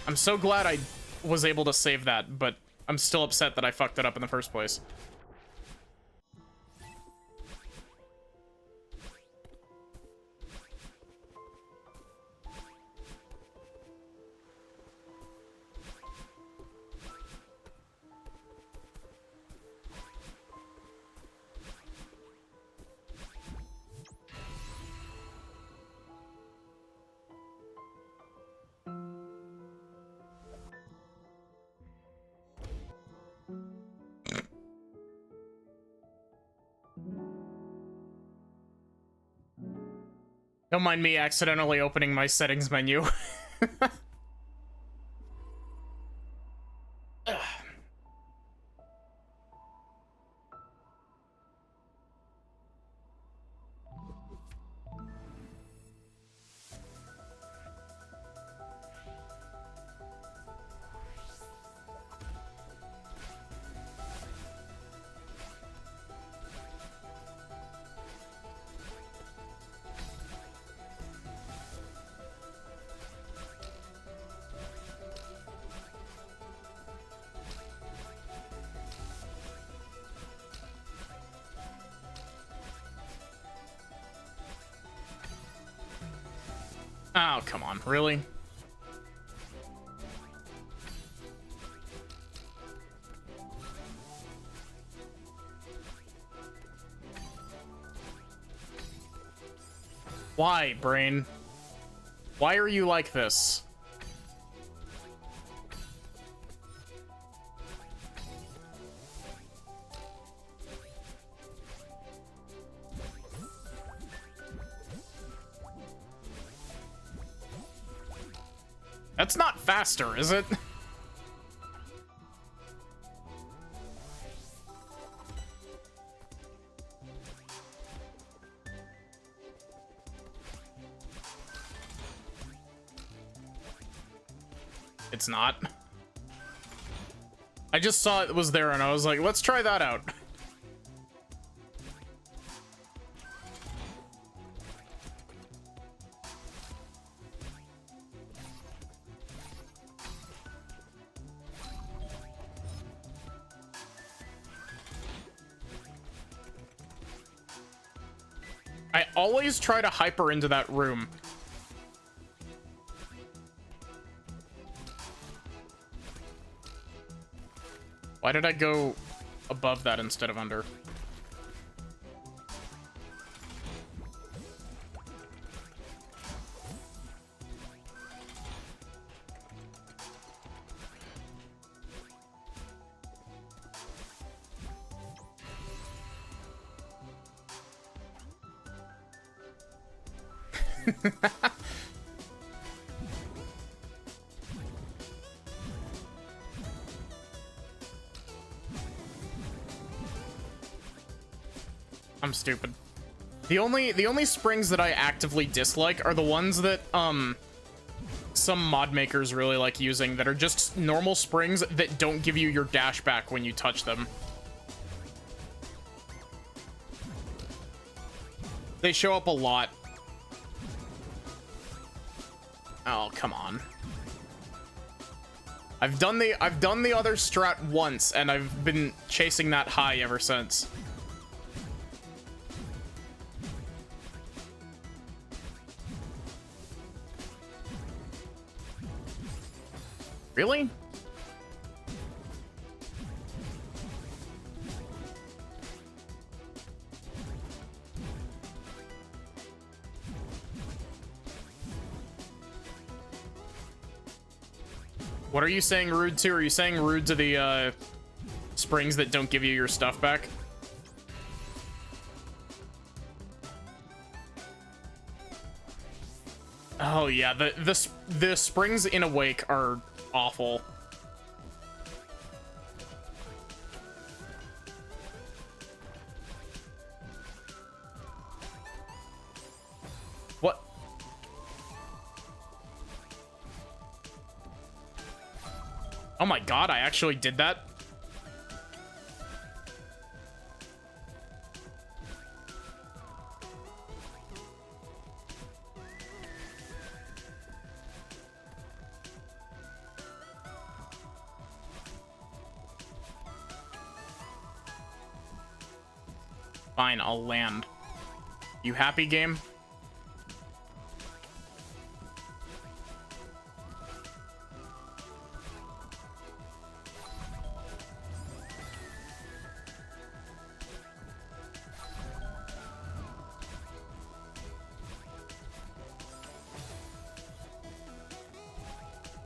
I'm so glad I was able to save that, but I'm still upset that I fucked it up in the first place. Don't mind me accidentally opening my settings menu. Oh, come on, really? Why, brain? Why are you like this? That's not faster, is it? It's not. I just saw it was there and I was like, let's try that out. I always try to hyper into that room. Why did I go above that instead of under? I'm stupid. The only springs that I actively dislike are the ones that some mod makers really like using that are just normal springs that don't give you your dash back when you touch them. They show up a lot. Oh, come on. I've done the other strat once and I've been chasing that high ever since. Really? What are you saying rude to? Are you saying rude to the springs that don't give you your stuff back? Oh yeah, the springs in Awake are awful. What? Oh my god, I actually did that? Fine, I'll land. You happy, game?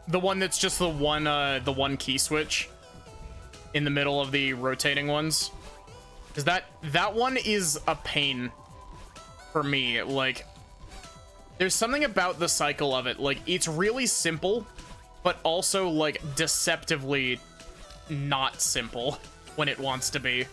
The one that's just the one key switch in the middle of the rotating ones. Because that one is a pain for me. Like, there's something about the cycle of it. Like, it's really simple, but also, like, deceptively not simple when it wants to be.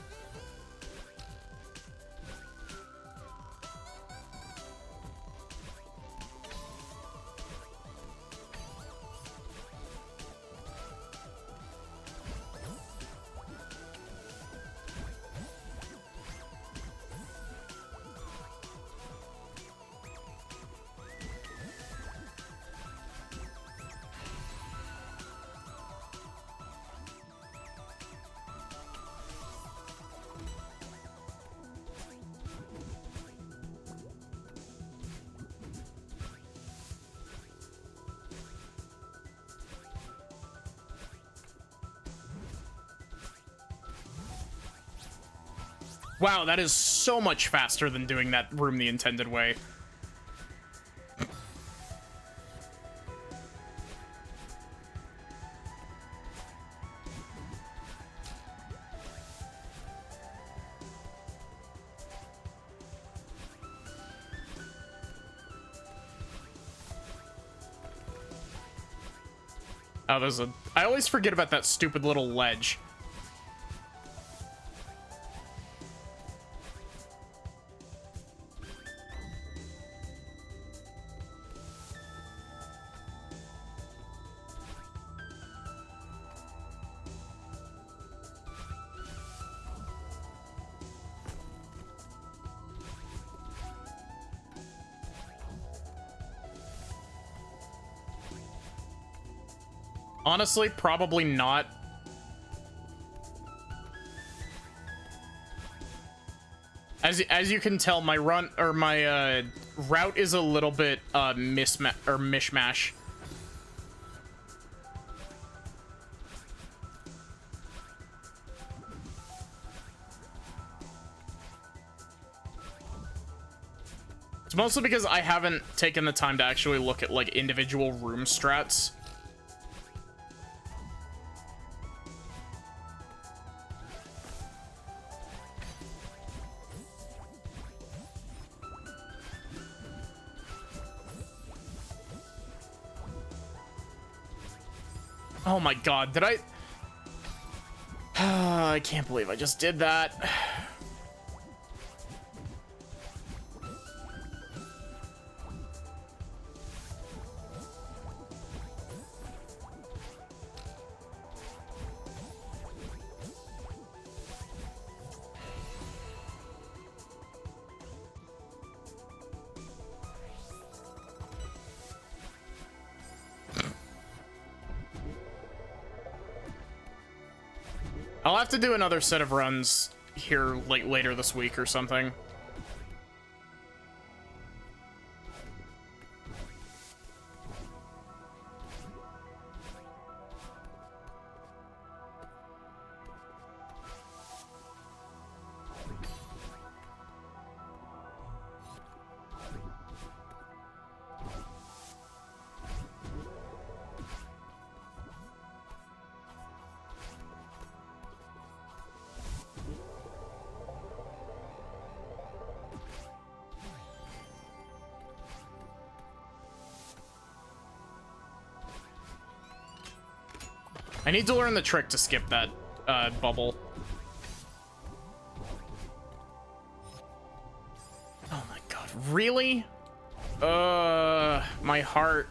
Wow, that is so much faster than doing that room the intended way. Oh, there's a... I always forget about that stupid little ledge. Honestly, probably not. As you can tell, my run or my route is a little bit mishmash. It's mostly because I haven't taken the time to actually look at like individual room strats. Oh my god, did I... I can't believe I just did that. I'll have to do another set of runs here like later this week or something. I need to learn the trick to skip that bubble. Oh my god, really? My heart.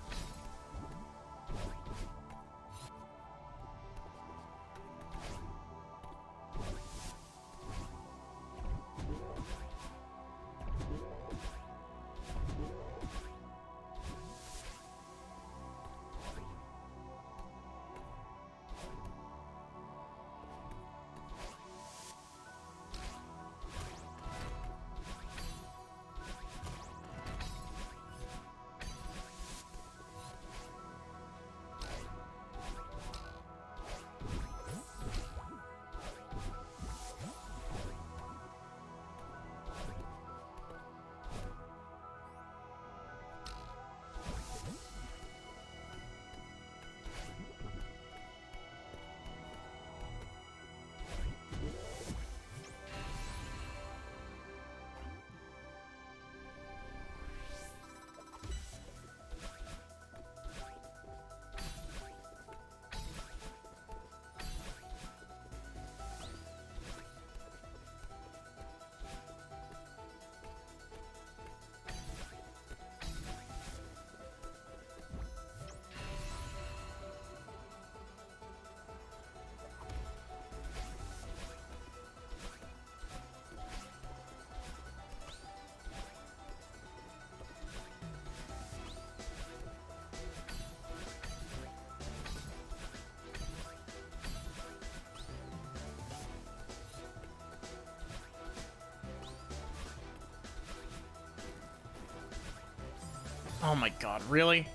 Oh my god, really?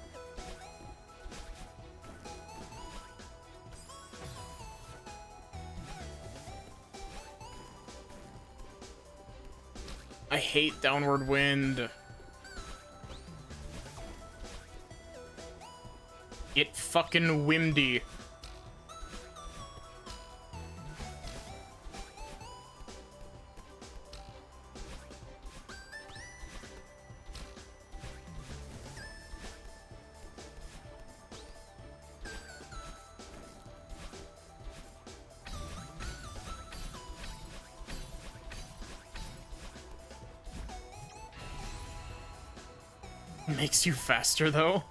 I hate downward wind. It fucking windy. Makes you faster, though.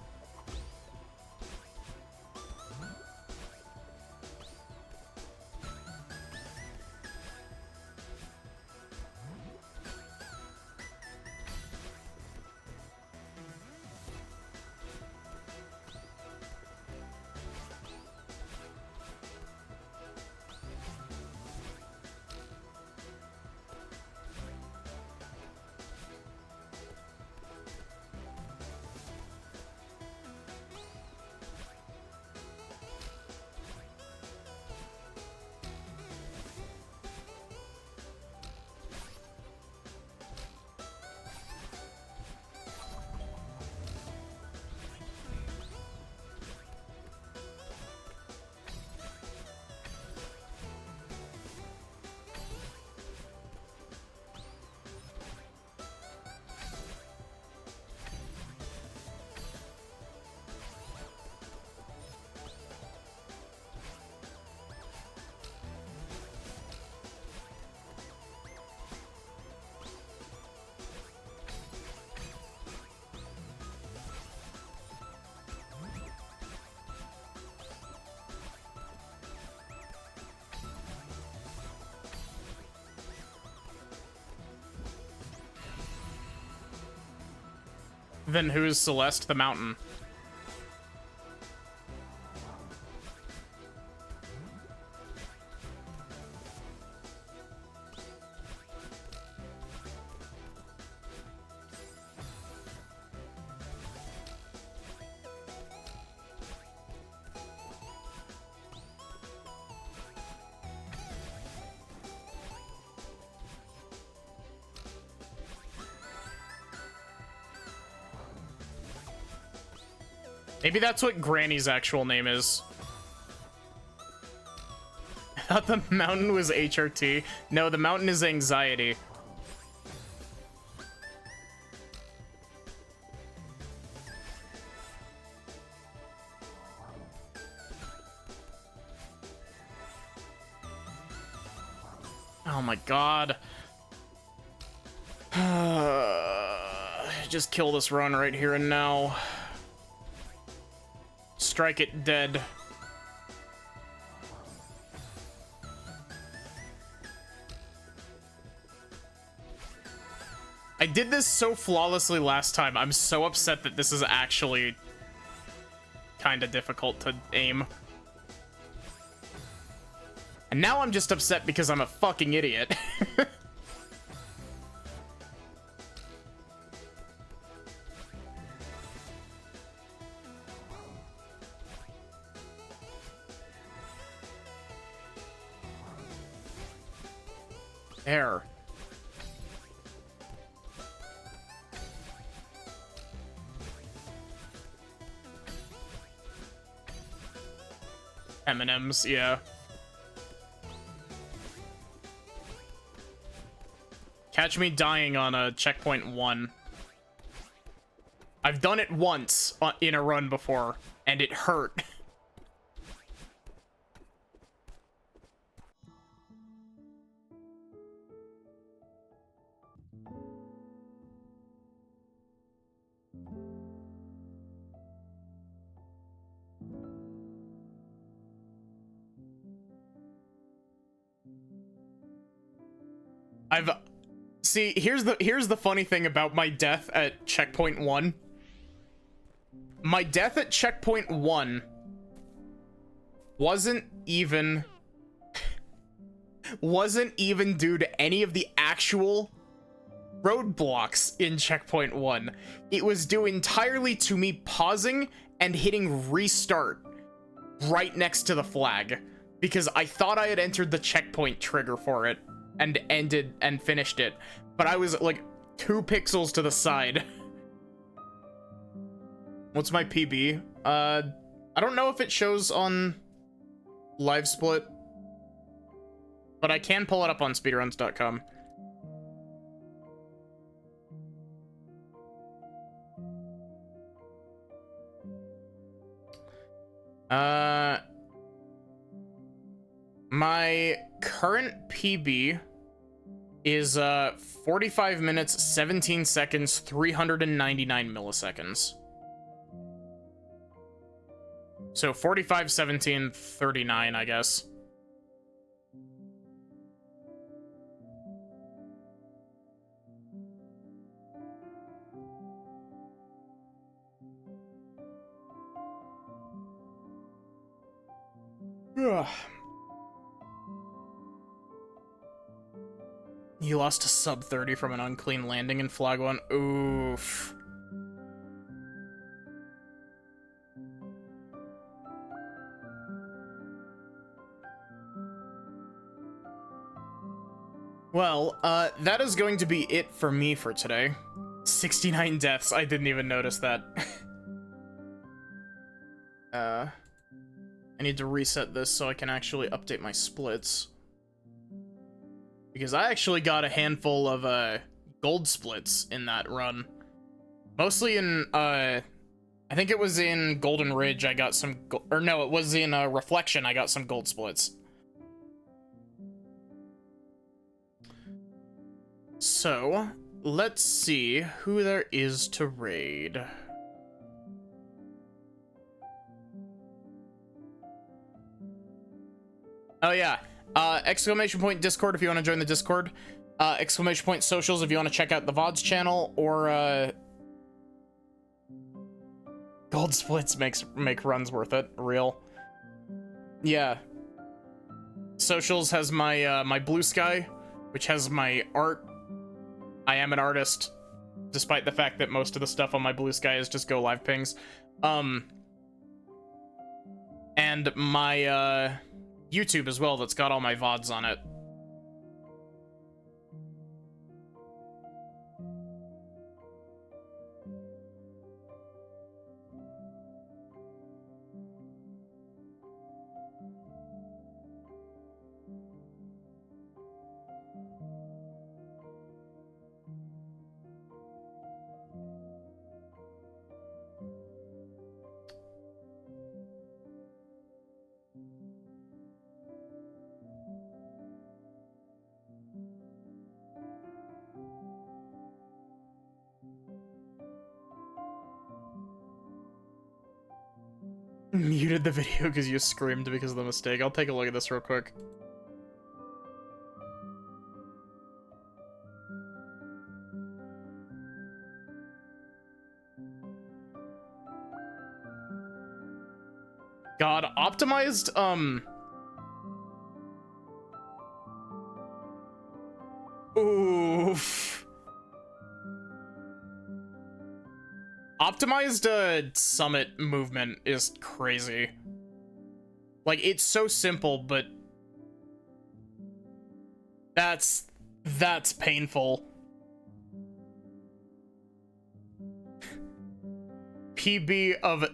Then who's Celeste the Mountain? Maybe that's what Granny's actual name is. I thought the mountain was HRT. No, the mountain is anxiety. Oh my god. Just kill this run right here and now. Strike it dead. I did this so flawlessly last time. I'm so upset that this is actually kind of difficult to aim. And now I'm just upset because I'm a fucking idiot. There. M&M's, yeah. Catch me dying on a checkpoint 1. I've done it once in a run before, and it hurt. See, here's the funny thing about my death at checkpoint 1. My death at checkpoint 1 wasn't even due to any of the actual roadblocks in checkpoint 1. It was due entirely to me pausing and hitting restart right next to the flag because I thought I had entered the checkpoint trigger for it and ended and finished it, but I was like 2 pixels to the side. What's my PB? I don't know if it shows on Live Split, but I can pull it up on speedruns.com. My current PB is 45 minutes, 17 seconds, 399 milliseconds. So 45, 17, 39, I guess. Ugh. You lost a sub 30 from an unclean landing in Flag 1. Oof. Well, that is going to be it for me for today. 69 deaths. I didn't even notice that. I need to reset this so I can actually update my splits. Because I actually got a handful of, gold splits in that run. Mostly in, I think it was in Golden Ridge I got some, or no, it was in, Reflection I got some gold splits. So, let's see who there is to raid. Oh yeah, exclamation point Discord if you want to join the Discord. Exclamation point socials if you want to check out the VODs channel, or gold splits make runs worth it, real. Yeah. Socials has my my Blue Sky, which has my art. I am an artist, despite the fact that most of the stuff on my Blue Sky is just go live pings. And my YouTube as well, that's got all my VODs on it. Muted the video because you screamed because of the mistake. I'll take a look at this real quick. God, optimized, oof. Optimized summit movement is crazy. Like, it's so simple, but that's painful. PB of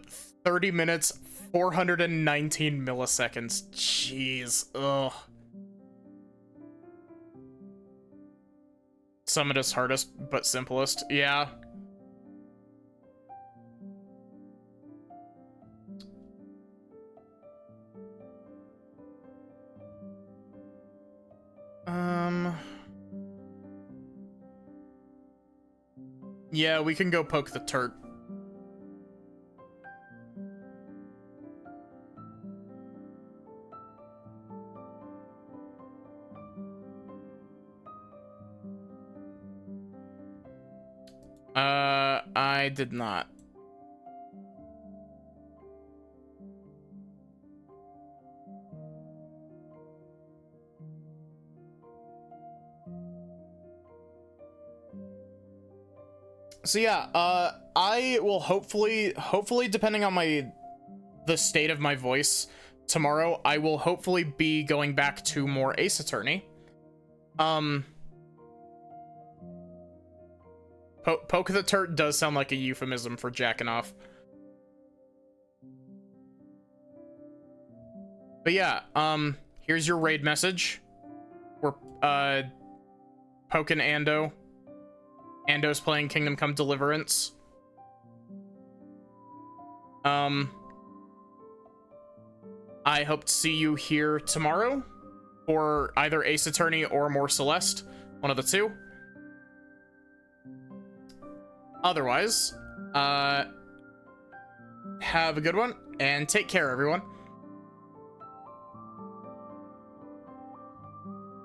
30 minutes, 419 milliseconds. Jeez. Ugh. Summit is hardest, but simplest. Yeah. Yeah, we can go poke the turret. I did not. So yeah, I will hopefully depending on the state of my voice tomorrow, I will hopefully be going back to more Ace Attorney. Poke the turret does sound like a euphemism for jacking off. But yeah, here's your raid message. We're poking Ando. Ando's playing Kingdom Come Deliverance. I hope to see you here tomorrow for either Ace Attorney or more Celeste. One of the two. Otherwise, have a good one, and take care, everyone.